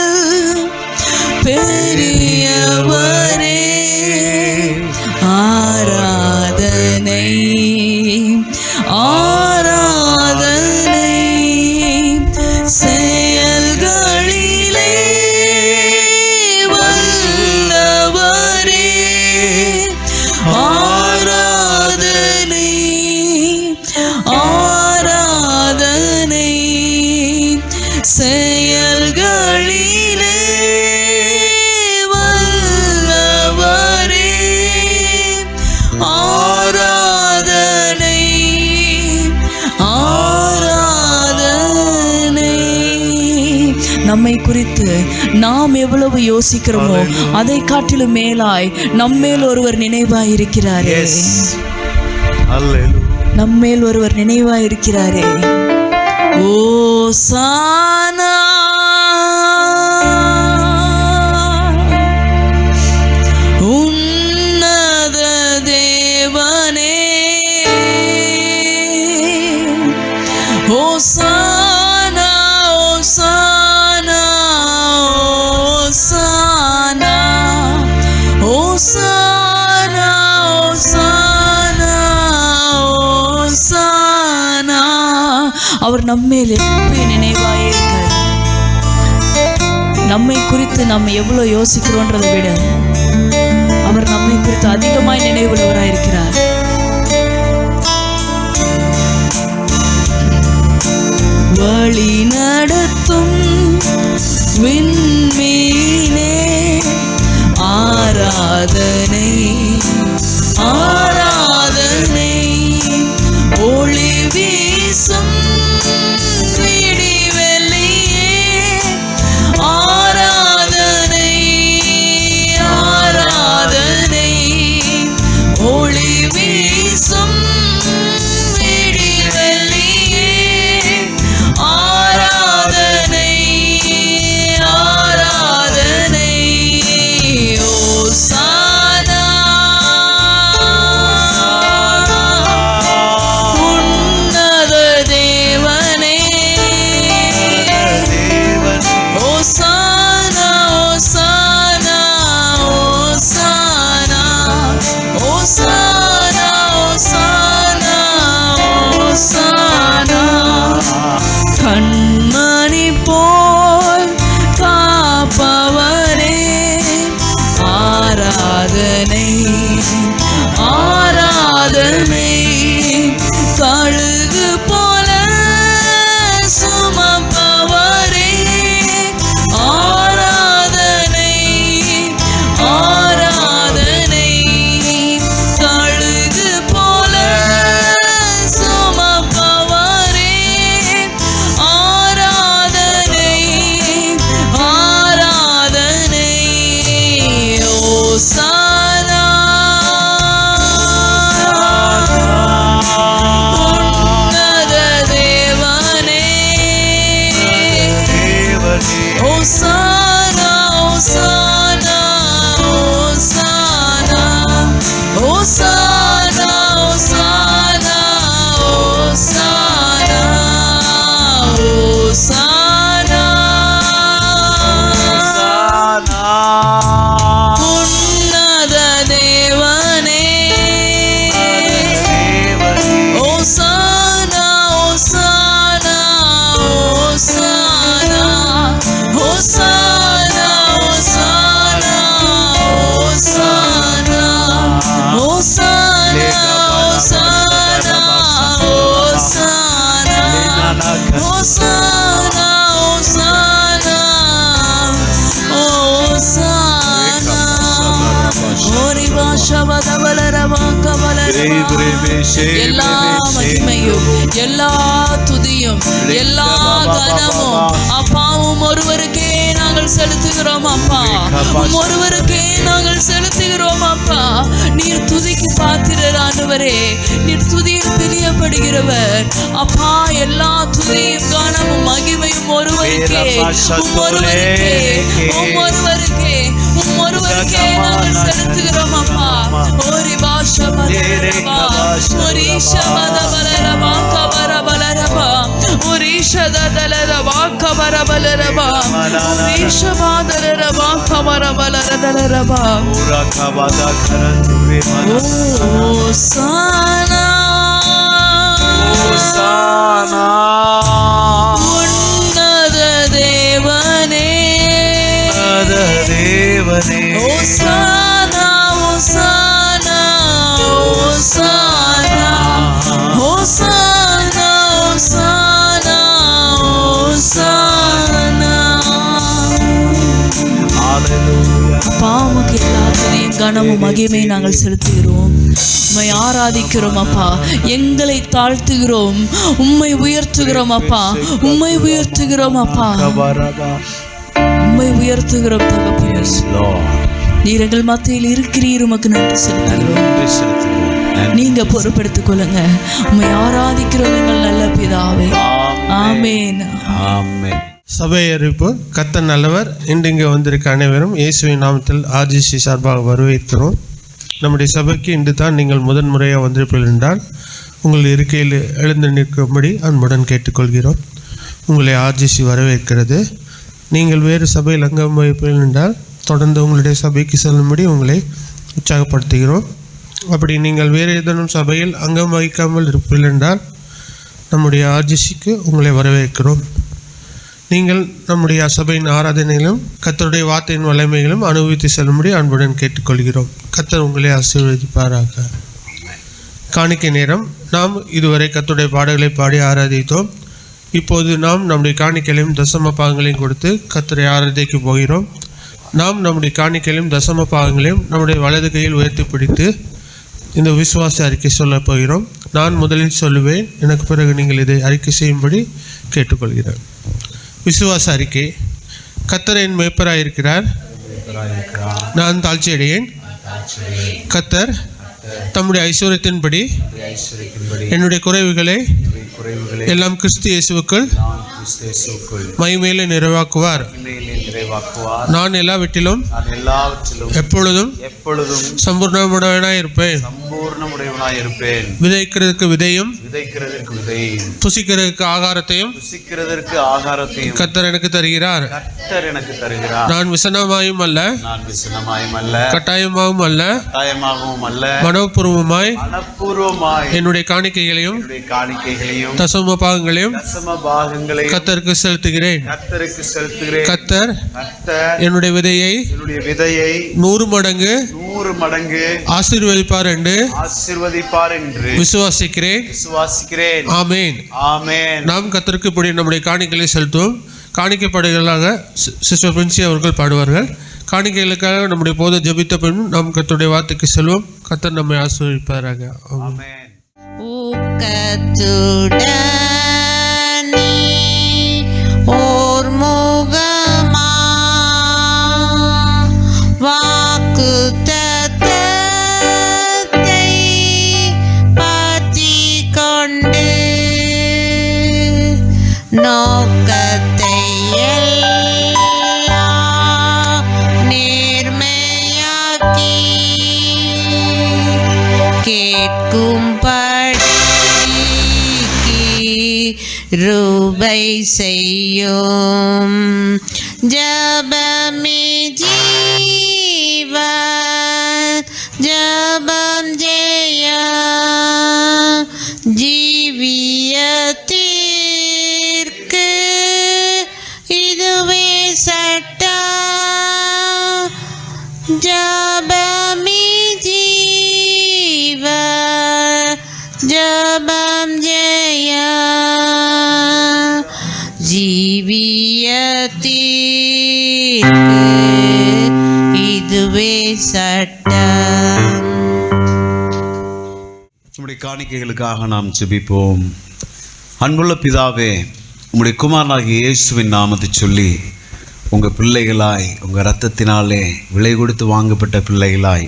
பெரியவரே
நம்மை குறித்து நாம் எவ்வளவு யோசிக்கிறோமோ அதை காட்டிலும் மேலாய் நம்மேல் ஒருவர் நினைவாய் இருக்கிறாரே. நம்மேல் ஒருவர் நினைவாய் இருக்கிறாரே. ஓசானா உன்னத தேவனே, ஓசானா ஓசானா ஓசானா ஓசானா ஓசானா ஓசானா. அவர் நம்மேல் எப்பயும் நினைவாயே இருக்கார். நம்மை குறித்து நம்ம எவ்வளவு யோசிக்கிறோன்றதை விட அவர் நம்மை குறித்து அதிகமாய் நினைவுள்ளவராய் இருக்கிறார். வழி நடத்தும் விண்மீனே ஆராதனை ஆராதனை, ஒளி வீசும் விடிவெள்ளியே ஆராதனை ஆராதனை, ஒளி வீசும் விடிவெள்ளியே ஆராதனை ஆராதனை. ஓசானா உன்னத தேவனே, ஓசானா ஓசானா ஓசானா ஓசானா ஓசானா ஓசானா. கண்மணி போல் காப்பவரே ஆராதனை ஆராதனை, கழுகு போல சுமப்பவரே ஆராதனை ஆராதனை, கழுகு போல சுமப்பவரே ஆராதனை ஆராதனை. ஓசானா உன்னத தேவனே, ஓசானா ஓசானா ஓசானா ஓசானா ஓசானா ஓசானா ஓசானா. உன்னத தேவனே, ஓசானா ஓசானா ஓசானா ஓசானா ஓசானா ஓசானா ஓசானா ஓசானா ஓசானா ஓசானா ஓசானா ஓசானா. ஓரி பாஷா பதபலரவா கபலரவா. எல்லா மகிமையும் எல்லா துதியும் எல்லா கனமும் அப்பாவும் ஒருவருக்கே நாங்கள் செலுத்துகிறோம் அப்பா. ஒருவருக்கே நாங்கள் செலுத்துகிறோம் அப்பா. நீர் துதிக்கு பாத்திரர் ஆண்டவரே, நீர் துதியில் பிரியப்படுகிறவர் அப்பா. எல்லா துதியும் கனமும் மகிமையும் ஒருவருக்கே ஒருவருக்கே ஒருவருக்கே ஒருவருக்கே நாங்கள் செலுத்துகிறோம் அப்பா. ஓரி பாஷா பலரவா ஓரிஷா பதபலரவா கபரபலரவா ஓரிஷா தலரவா கபரபலரவா ஓரிஷா பாதலரவா கபரபலரதலரவா. ஓசானா
ஓசானா
உன்னத தேவனே,
தேவனே
ஓசானா ஓசானா ஓசானா ஓசானா ஓசானா ஓசானா. அப்பா உமக்கு எல்லாத்தையும் கனமும் மகிமை நாங்கள் செலுத்துகிறோம். உம்மை ஆராதிக்கிறோம் அப்பா. எங்களை தாழ்த்துகிறோம், உம்மை உயர்த்துகிறோம் அப்பா. உம்மை உயர்த்துகிறோம் அப்பா. உம்மை உயர்த்துகிறோம் தகப்பனே.
Yes, Lord.
நீர் எங்கள் மத்தியில் இருக்கிறீர், உமக்கு நன்றி செலுத்துகிறோம்.
நன்றி செலுத்துகிறோம்.
நீங்க பொறுப்படுத்திக் கொள்ளுங்க. உம்மை ஆராதிக்கிறோம் எங்கள் நல்ல பிதாவே. ஆமென்.
ஆமென்.
சபை அறிவிப்பு. கர்த்தர் நல்லவர். இன்று இங்கே வந்திருக்க அனைவரும் இயேசுவின் நாமத்தில் ஆர்ஜிசி சார்பாக வரவேற்கிறோம். நம்முடைய சபைக்கு இன்று தான் நீங்கள் முதன்முறையாக வந்திருப்பீர்கள் என்றால் உங்கள் இருக்கையில் எழுந்து நிற்கும்படி அன்புடன் கேட்டுக்கொள்கிறோம். உங்களை ஆர்ஜிசி வரவேற்கிறது. நீங்கள் வேறு சபையில் அங்கம் வகிப்பீர்கள் என்றால் தொடர்ந்து உங்களுடைய சபைக்கு செல்லும்படி உங்களை உற்சாகப்படுத்துகிறோம். அப்படி நீங்கள் வேறு ஏதேனும் சபையில் அங்கம் வகிக்காமல் இருப்பீர்கள் என்றால் நம்முடைய ஆர்ஜிசிக்கு உங்களை வரவேற்கிறோம். நீங்கள் நம்முடைய சபையின் ஆராதனையிலும் கர்த்தருடைய வார்த்தையின் வல்லமைகளும் அனுபவித்து செல்லும்படி அன்புடன் கேட்டுக்கொள்கிறோம். கர்த்தர் உங்களை ஆசீர்வதிப்பாராக. காணிக்கை நேரம். நாம் இதுவரை கர்த்தருடைய பாடல்களை பாடி ஆராதித்தோம். இப்போது நாம் நம்முடைய காணிக்கைகளையும் தசம பாகங்களையும் கொடுத்து கர்த்தரை ஆராதிக்க போகிறோம். நாம் நம்முடைய காணிக்கைகளையும் தசம பாகங்களையும் நம்முடைய வலது கையில் உயர்த்தி பிடித்து இந்த விசுவாச அறிக்கை சொல்லப் போகிறோம். நான் முதலில் சொல்லுவேன், எனக்கு பிறகு நீங்கள் இதை அறிக்கை செய்யும்படி கேட்டுக்கொள்கிறேன். விசுவாச அறிக்கை. கர்த்தர் என் மேய்ப்பராய் இருக்கிறார், நான் தாழ்ச்சியடையேன். கர்த்தர் தம்முடைய ஐஸ்வர்யத்தின்படி என்னுடைய குறைவுகளை எல்லாம் கிறிஸ்து இயேசுவுக்குள் மகிமையிலே நிறைவாக்குவார். நான் எல்லாவற்றிலும் எப்பொழுதும் சம்பூர்ணமுடையவனாய் இருப்பேன். விதைக்கிறதுக்கு விதையும் புசிக்கிறதுக்கு ஆகாரத்தையும் கர்த்தர் எனக்கு தருகிறார். நான் விசனமாயும் அல்ல, கட்டாயமாகவும் அல்ல, மனப்பூர்வமாய் என்னுடைய காணிக்கைகளையும் தசம பாகங்களையும் கர்த்தருக்கு செலுத்துகிறேன். கர்த்தர் என்னுடைய விதையை 100 மடங்கு ஆசீர்வதிப்பார் என்று விசுவாசிக்கிறேன். ஆமென். நாம் கர்த்தருக்கு இப்படி நம்முடைய காணிக்கைகளை செலுத்துவோம். காணிக்கை பாடல்களாக சிஸ்டர் பிரின்சி அவர்கள் பாடுவார்கள். காணிக்கைகளுக்காக நம்முடைய போதை ஜெபித்த பின் நாம் கர்த்தருடைய வார்த்தைக்கு செல்வோம். கர்த்தர் நம்மை ஆசீர்வதிப்பாராக. ஆமென்.
ஓர் முகமா வாக்குத்தத்தத்தை பற்றிக் கொண்டு நோக்கத்தை எல்லாம் நேர்மையாக்கி கேட்கும்படி ரூபை செய்யும். ஜபமே ஜீவன், ஜபம் ஜெய, ஜீவியத்திற்கு இதுவே சட்டம். ஜபமே ஜீவன், ஜபம் ஜெய, ஜீவியத்திற்கு இதுவே சட்டம்.
உம்முடைய காணிக்கைகளுக்காக நாம் ஜெபிப்போம். அன்புள்ள பிதாவே, உம்முடைய குமாரனாகிய இயேசுவின் நாமத்தை சொல்லி உங்கள் பிள்ளைகளாய், உங்கள் இரத்தத்தினாலே விலை கொடுத்து வாங்கப்பட்ட பிள்ளைகளாய்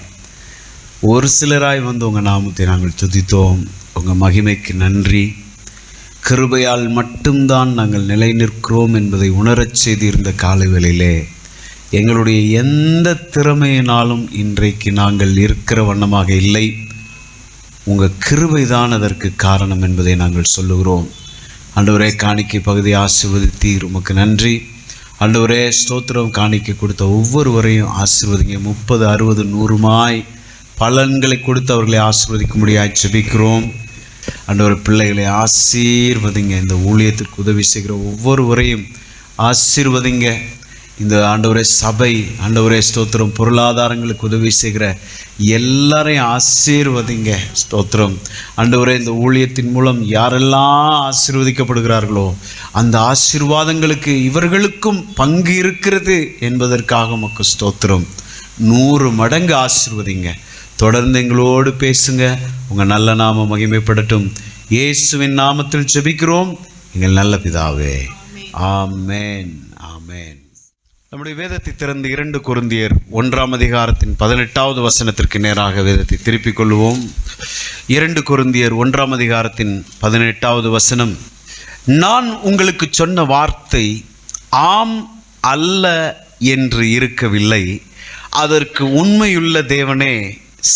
ஒரு சிலராய் வந்து உங்கள் நாமத்தை நாங்கள் துதித்தோம். உங்கள் மகிமைக்கு நன்றி. கிருபையால் மட்டும்தான் நாங்கள் நிலை நிற்கிறோம் என்பதை உணரச் செய்திருந்த காலவேளையிலே எங்களுடைய எந்த திறமையினாலும் இன்றைக்கு நாங்கள் இருக்கிற வண்ணமாக இல்லை. உங்கள் கிருபைதான் அதற்கு காரணம் என்பதை நாங்கள் சொல்லுகிறோம். ஆண்டவரே, காணிக்கை பகுதியை ஆசீர்வதித்தீர், உமக்கு நன்றி. ஆண்டவரே, ஸ்தோத்திரம். காணிக்கை கொடுத்த ஒவ்வொருவரையும் ஆசீர்வதிங்க. 30, 60, 100 பலன்களை கொடுத்து அவர்களை ஆசீர்வதிக்க முடியாது ஜெபிக்கிறோம். ஆண்டவரே, பிள்ளைகளை ஆசீர்வதிங்க. இந்த ஊழியத்திற்கு உதவி செய்கிற ஒவ்வொருவரையும் ஆசீர்வதிங்க. இந்த ஆண்டவரே சபை, ஆண்டவரே ஸ்தோத்திரம், பொருளாதாரங்களுக்கு உதவி செய்கிற எல்லாரையும் ஆசீர்வதிங்க. ஸ்தோத்திரம். ஆண்டவரே, இந்த ஊழியத்தின் மூலம் யாரெல்லாம் ஆசீர்வதிக்கப்படுகிறார்களோ அந்த ஆசீர்வாதங்களுக்கு இவர்களுக்கும் பங்கு இருக்கிறது என்பதற்காக உமக்கு ஸ்தோத்திரம். 100 மடங்கு ஆசீர்வதிங்க. தொடர்ந்து எங்களோடு பேசுங்க. உங்கள் நல்ல நாமம் மகிமைப்படட்டும். இயேசுவின் நாமத்தில் ஜெபிக்கிறோம் எங்கள் நல்ல பிதாவே. ஆமென். ஆமென். நம்முடைய வேதத்தை திறந்து 2 கொரிந்தியர் 1ஆம் அதிகாரத்தின் 18வது வசனத்திற்கு நேராக வேதத்தை திருப்பிக் கொள்வோம். 2 கொரிந்தியர் 1ஆம் அதிகாரத்தின் 18வது வசனம். நான் உங்களுக்கு சொன்ன வார்த்தை ஆம் அல்ல என்று இருக்கவில்லை, அதற்கு உண்மையுள்ள தேவனே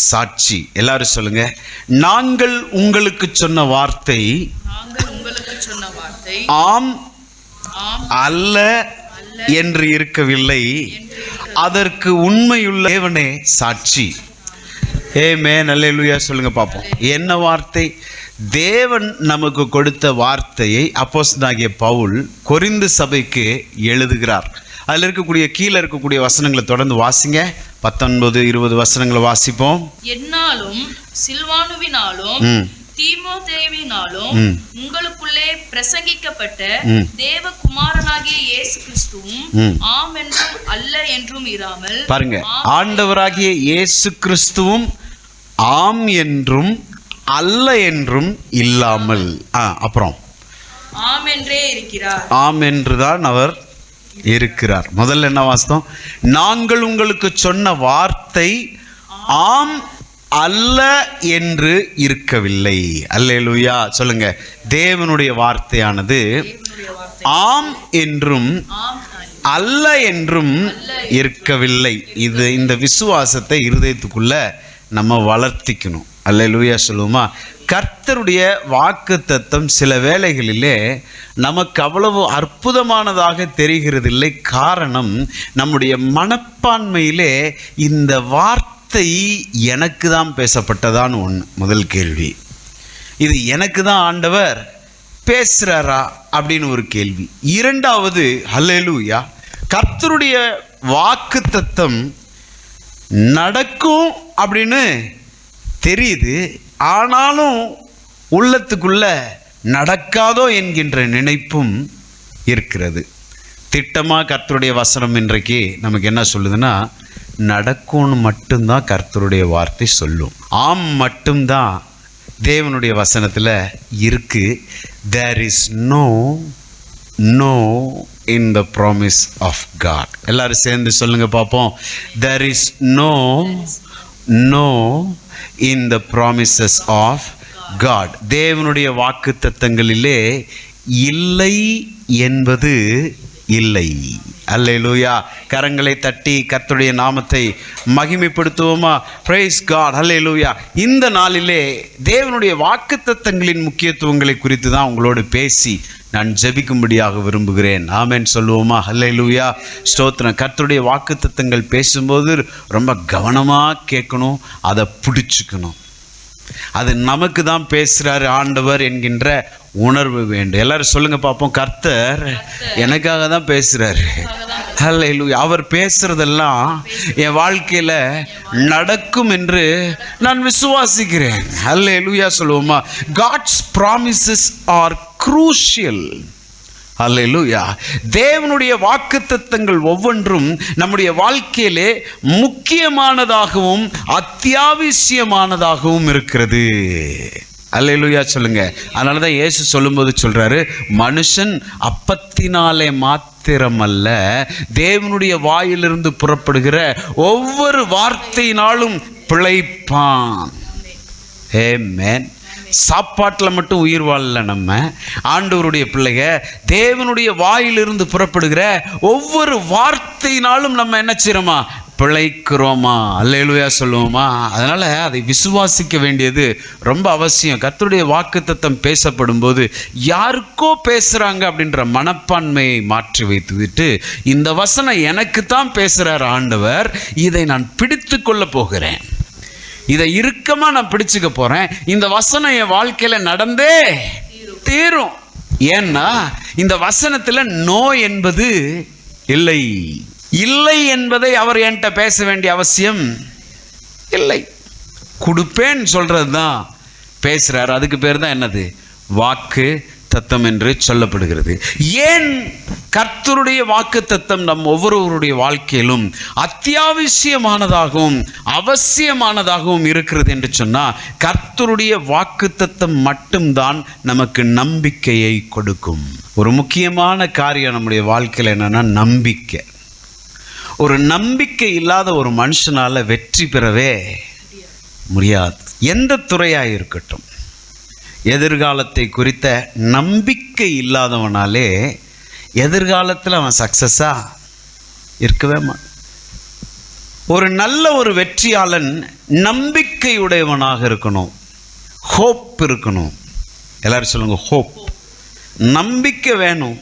சாட்சி. எல்லாரும் சொல்லுங்க, நாங்கள் உங்களுக்கு சொன்ன வார்த்தை ஆம் அல்ல என்று இருக்கவில்லை, அதற்கு உண்மையுள்ள தேவனே சாட்சி. ஆமென், அல்லேலூயா சொல்லுங்க பார்ப்போம். என்ன வார்த்தை? தேவன் நமக்கு கொடுத்த வார்த்தையை அப்போஸ்தலனாகிய பவுல் கொரிந்து சபைக்கு எழுதுகிறார். அதில் இருக்கக்கூடிய கீழே இருக்கக்கூடிய வசனங்களை தொடர்ந்து வாசிங்க. 19-20 வசனங்களை வாசிப்போம்.
என்னாலும் சில்வானுவினாலும் தீமோத்தேயுவினாலும் உங்களுக்குள்ளே பிரசங்கிக்கப்பட்ட தேவகுமாரனாகிய இயேசு கிறிஸ்துவும் ஆம் என்றும் அல்ல என்றும் இராமல்,
பாருங்க, ஆண்டவராகிய இயேசு கிறிஸ்துவும் ஆம் என்றும் அல்ல என்றும் இல்லாமல், அப்புறம்
ஆம் என்றே இருக்கிறார்.
ஆம் என்றுதான் அவர் இருக்கிறார். முதல்ல என்ன வாசித்தோம்? நாங்கள் உங்களுக்கு சொன்ன வார்த்தை ஆம் அல்ல என்று இருக்கவில்லை. அல்லேலூயா சொல்லுங்க. தேவனுடைய வார்த்தையானது ஆம் என்றும் அல்ல என்றும் இருக்கவில்லை. இந்த விசுவாசத்தை இருதயத்துக்குள்ள நம்ம வளர்த்திக்கணும். அல்லேலூயா சொல்லுவோமா? கர்த்தருடைய வாக்குத்தத்தம் சில வேளைகளிலே நமக்கு அவ்வளவு அற்புதமானதாக தெரிகிறதில்லை. காரணம், நம்முடைய மனப்பான்மையிலே இந்த வார்த்தை எனக்கு தான் பேசப்பட்டதான் ஒன்று. முதல் கேள்வி, இது எனக்கு தான் ஆண்டவர் பேசுறாரா அப்படின்னு ஒரு கேள்வி. இரண்டாவது, அல்லேலூயா, கர்த்தருடைய வாக்குத்தத்தம் நடக்கும் அப்படின்னு தெரியுது, ஆனாலும் உள்ளத்துக்குள்ள நடக்காதோ என்கின்ற நினைப்பும் இருக்கிறது. திட்டமாக கர்த்தருடைய வசனம் இன்றைக்கு நமக்கு என்ன சொல்லுதுன்னா, நடக்கும்னு மட்டும்தான் கர்த்தருடைய வார்த்தை சொல்லும். ஆம் மட்டும்தான் தேவனுடைய வசனத்தில் இருக்கு. There is no in the promise of God. எல்லாரும் சேர்ந்து சொல்லுங்க பார்ப்போம். There is no in the promises of God. தேவனுடைய வாக்குத்தத்தங்களிலே இல்லை என்பது இல்லை. அல்லேலூயா. கரங்களை தட்டி கர்த்தருடைய நாமத்தை மகிமைப்படுத்துவோமா? Price God. அல்லேலூயா. இந்த நாளிலே தேவனுடைய வாக்குத்தத்தங்களின் முக்கியத்துவங்களை குறித்து தான் உங்களோடு பேசி நான் ஜெபிக்கும்படியாக விரும்புகிறேன். ஆமென் சொல்லுவோமா? அல்லேலூயா. ஸ்தோத்திரம். கர்த்தருடைய வாக்குத்தத்தங்கள் பேசும்போது ரொம்ப கவனமாக கேட்கணும், அதை பிடிச்சிக்கணும். அது நமக்கு தான் பேசுகிறாரு ஆண்டவர் என்கின்ற உணர்வு வேண்டும். எல்லாரும் சொல்லுங்க பார்ப்போம். கர்த்தர் எனக்காக தான் பேசுகிறாரு. அல்லேலூயா. அவர் பேசுறதெல்லாம் என் வாழ்க்கையில் நடக்கும் என்று நான் விசுவாசிக்கிறேன். அல்லேலூயா சொல்லுவோமா? God's promises are crucial. அல்லேலூயா. தேவனுடைய வாக்குத்தத்தங்கள் ஒவ்வொன்றும் நம்முடைய வாழ்க்கையிலே முக்கியமானதாகவும் அத்தியாவசியமானதாகவும் இருக்கிறது. அல்லேலூயா சொல்லுங்க. அதனால தான் இயேசு சொல்லும்போது சொல்றாரு, மனுஷன் அப்பத்தினாலே மாத்திரமல்ல, தேவனுடைய வாயிலிருந்து புறப்படுகிற ஒவ்வொரு வார்த்தையினாலும் பிழைப்பான். ஆமென். சாப்பாட்டில் மட்டும் உயிர் வாழல. நம்ம ஆண்டவருடைய பிள்ளைக, தேவனுடைய வாயிலிருந்து புறப்படுகிற ஒவ்வொரு வார்த்தையினாலும் நம்ம என்ன செய்யறோமா? பிழைக்கிறோமா? அல்லேலூயா சொல்லுவோமா? அதனால் அதை விசுவாசிக்க வேண்டியது ரொம்ப அவசியம். கர்த்தருடைய வாக்குத்தத்தம் பேசப்படும் போது யாருக்கோ பேசுகிறாங்க அப்படின்ற மனப்பான்மையை மாற்றி வைத்துவிட்டு, இந்த வசனம் எனக்கு தான் பேசுகிறார் ஆண்டவர், இதை நான் பிடித்து கொள்ள போகிறேன், இதை இறுக்கமாக நான் பிடிச்சுக்க போகிறேன், இந்த வசனம் என் வாழ்க்கையில் நடந்தே தீரும். ஏன்னா இந்த வசனத்தில் நோ என்பது இல்லை. இல்லை என்பதை அவர் என்கிட்ட பேச வேண்டிய அவசியம் இல்லை. கொடுப்பேன்னு சொல்கிறது தான் பேசுகிறார். அதுக்கு பேர் தான் என்னது? வாக்கு தத்தம் என்று சொல்லப்படுகிறது. ஏன் கர்த்தருடைய வாக்கு தத்தம் நம் ஒவ்வொருவருடைய வாழ்க்கையிலும் அத்தியாவசியமானதாகவும் அவசியமானதாகவும் இருக்கிறது என்று சொன்னால், கர்த்தருடைய வாக்கு தத்தம் மட்டும்தான் நமக்கு நம்பிக்கையை கொடுக்கும். ஒரு முக்கியமான காரியம் நம்முடைய வாழ்க்கையில் என்னன்னா நம்பிக்கை.
ஒரு நம்பிக்கை இல்லாத ஒரு மனுஷனால் வெற்றி பெறவே முடியாது. எந்த துறையாக இருக்கட்டும், எதிர்காலத்தை குறித்த நம்பிக்கை இல்லாதவனாலே எதிர்காலத்தில் அவன் சக்ஸஸாக இருக்கவே மாட்டான். ஒரு நல்ல ஒரு வெற்றியாளன் நம்பிக்கையுடையவனாக இருக்கணும். ஹோப் இருக்கணும். எல்லாரும் சொல்லுங்க, ஹோப். நம்பிக்கை வேணும்.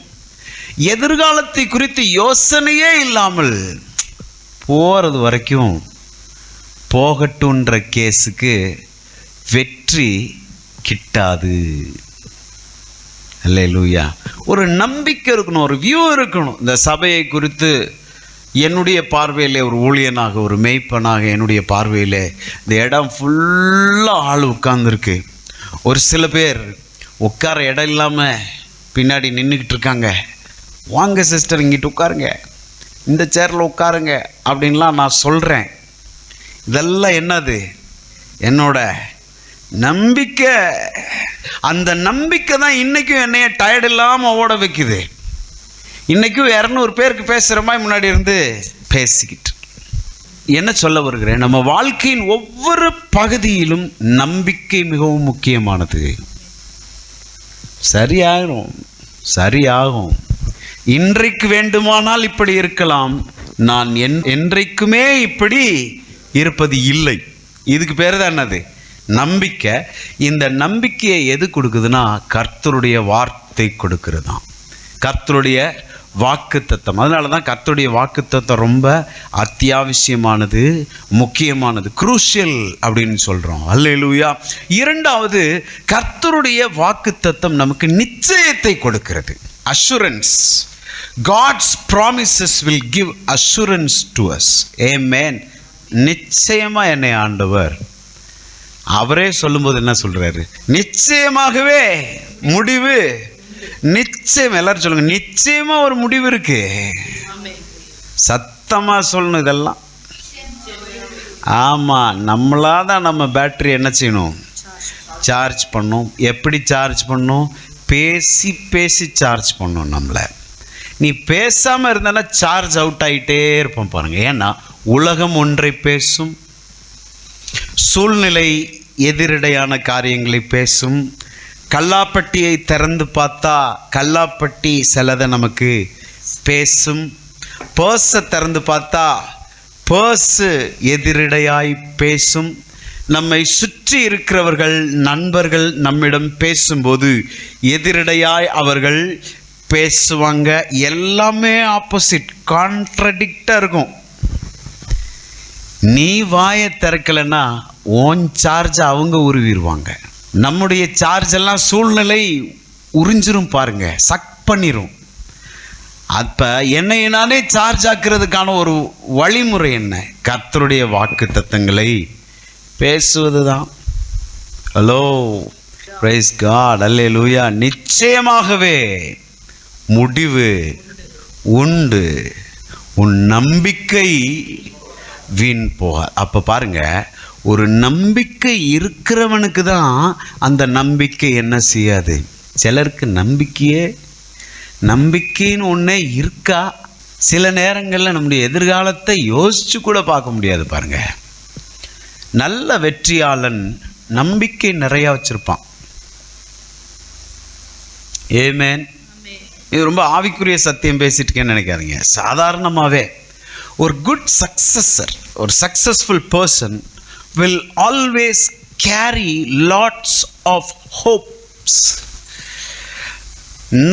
எதிர்காலத்தை குறித்து யோசனையே இல்லாமல் போகிறது வரைக்கும் போகட்டுன்ற கேஸுக்கு வெற்றி கிட்டாது. அல்லேலூயா. ஒரு நம்பிக்கை இருக்கணும், ஒரு வியூ இருக்கணும். இந்த சபையை குறித்து என்னுடைய பார்வையில் ஒரு ஊழியனாக, ஒரு மேய்ப்பனாக என்னுடைய பார்வையில் இந்த இடம் ஃபுல்லாக ஆள் உட்கார்ந்துருக்கு. ஒரு சில பேர் உட்கார இடம் இல்லாமல் பின்னாடி நின்றுக்கிட்டு இருக்காங்க. வாங்க சிஸ்டர், இங்கிட்டு உட்காருங்க, இந்த சேரில் உட்காருங்க அப்படின்லாம் நான் சொல்கிறேன். இதெல்லாம் என்னது? என்னோட நம்பிக்கை. அந்த நம்பிக்கை தான் இன்றைக்கும் என்னைய டயர்ட் இல்லாமல் ஓட வைக்குது. இன்றைக்கும் 200 பேருக்கு பேசுகிற மாதிரி முன்னாடி இருந்து பேசிக்கிட்டு. என்ன சொல்ல வருகிறேன்? நம்ம வாழ்க்கையின் ஒவ்வொரு பகுதியிலும் நம்பிக்கை மிகவும் முக்கியமானது. சரியாகும். இன்றைக்கு வேண்டுமானால் இப்படி இருக்கலாம், நான் என்றைக்குமே இப்படி இருப்பது இல்லை. இதுக்கு பேர் தான் என்னது? நம்பிக்கை. இந்த நம்பிக்கையை எது கொடுக்குதுன்னா கர்த்தருடைய வார்த்தை கொடுக்கிறது தான், கர்த்தருடைய வாக்குத்தத்தம். அதனால தான் கர்த்தருடைய வாக்குத்தத்தம் ரொம்ப அத்தியாவசியமானது, முக்கியமானது, குரூஷியல் அப்படின்னு சொல்கிறோம். அல்லேலூயா. இரண்டாவது, கர்த்தருடைய வாக்குத்தத்தம் நமக்கு நிச்சயத்தை கொடுக்கிறது. Assurance. God's promises will give assurance to us. Amen. நிச்சயமா என்னை ஆண்டவர் அவரே சொல்லும்போது என்ன சொல்றாரு? நிச்சயமாகவே முடிவு நிச்சயம். எல்லாரும் சொல்லுங்க, நிச்சயமா ஒரு முடிவு இருக்கு. சத்தமா சொல்லணும் இதெல்லாம். ஆமா, நம்மளாதான் நம்ம பேட்டரி என்ன செய்யணும்? சார்ஜ் பண்ணும். எப்படி சார்ஜ் பண்ணும்? பேசி பேசி சார்ஜ் பண்ணும். நம்மளை நீ பேசாமல் இருந்தனா சார்ஜ் அவுட் ஆகிட்டே இருப்போம் பாருங்க. ஏன்னா உலகம் ஒன்றை பேசும், சூழ்நிலை எதிரடையான காரியங்களை பேசும். கல்லாப்பட்டியை திறந்து பார்த்தா கல்லாப்பட்டி சிலதை நமக்கு பேசும். பர்ஸை திறந்து பார்த்தா பர்ஸு எதிரடையாய் பேசும். நம்மை சுற்றி இருக்கிறவர்கள், நண்பர்கள் நம்மிடம் பேசும்போது எதிரடையாய் அவர்கள் பேசுவாங்க. எல்லாமே ஆப்போசிட், கான்ட்ரடிக்டாக இருக்கும். நீ வாயை திறக்கலைன்னா ஓன் சார்ஜை அவங்க உருவிடுவாங்க. நம்முடைய சார்ஜ் எல்லாம் சூழ்நிலை உறிஞ்சிரும் பாருங்க, சக் பண்ணிரும். அப்போ என்னை நானே சார்ஜ் ஆக்குறதுக்கான ஒரு வழிமுறை என்ன? கர்த்தருடைய வாக்கு தத்தங்களை பேசுவது தான். ஹலோ, பிரைஸ் காட், அல்லேலூயா. நிச்சயமாகவே முடிவு உண்டு, உன் நம்பிக்கை வீண் போக. அப்போ பாருங்க, ஒரு நம்பிக்கை இருக்கிறவனுக்கு தான் அந்த நம்பிக்கை என்ன செய்யாது. சிலருக்கு நம்பிக்கைன்னு ஒன்றே இருக்கா. சில நேரங்களில் நம்முடைய எதிர்காலத்தை யோசிச்சு கூட பார்க்க முடியாது பாருங்க. நல்ல வெற்றியாளன் நம்பிக்கை நிறையா வச்சிருப்பான். ஆமென். இது ரொம்ப ஆவிக்குரிய சத்தியம் பேசிட்டு இருக்கேன்னு நினைக்காதீங்க. சாதாரணமாகவே ஒரு குட் சக்சஸர், ஒரு successful person will always carry lots of hopes.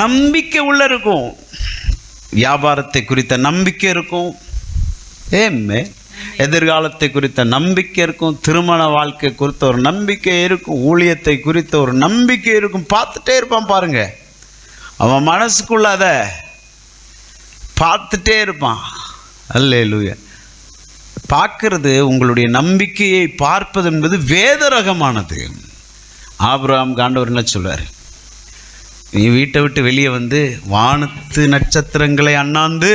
நம்பிக்கை உள்ள இருக்கும். வியாபாரத்தை குறித்த நம்பிக்கை இருக்கும். எதிர்காலத்தை குறித்த நம்பிக்கை இருக்கும். திருமண வாழ்க்கை குறித்த ஒரு நம்பிக்கை இருக்கும். ஊழியத்தை குறித்த ஒரு நம்பிக்கை இருக்கும். பார்த்துட்டே இருப்பான் பாருங்க. அவன் மனசுக்குள்ள அதை பார்த்துட்டே இருப்பான். அல்லேலூயா. பார்க்கிறது, உங்களுடைய நம்பிக்கையை பார்ப்பது என்பது வேத ரகமானது. ஆபிரகாம் ஆண்டவர் என்ன சொல்றார்? நீ வீட்டை விட்டு வெளியே வந்து வானத்து நட்சத்திரங்களை அண்ணாந்து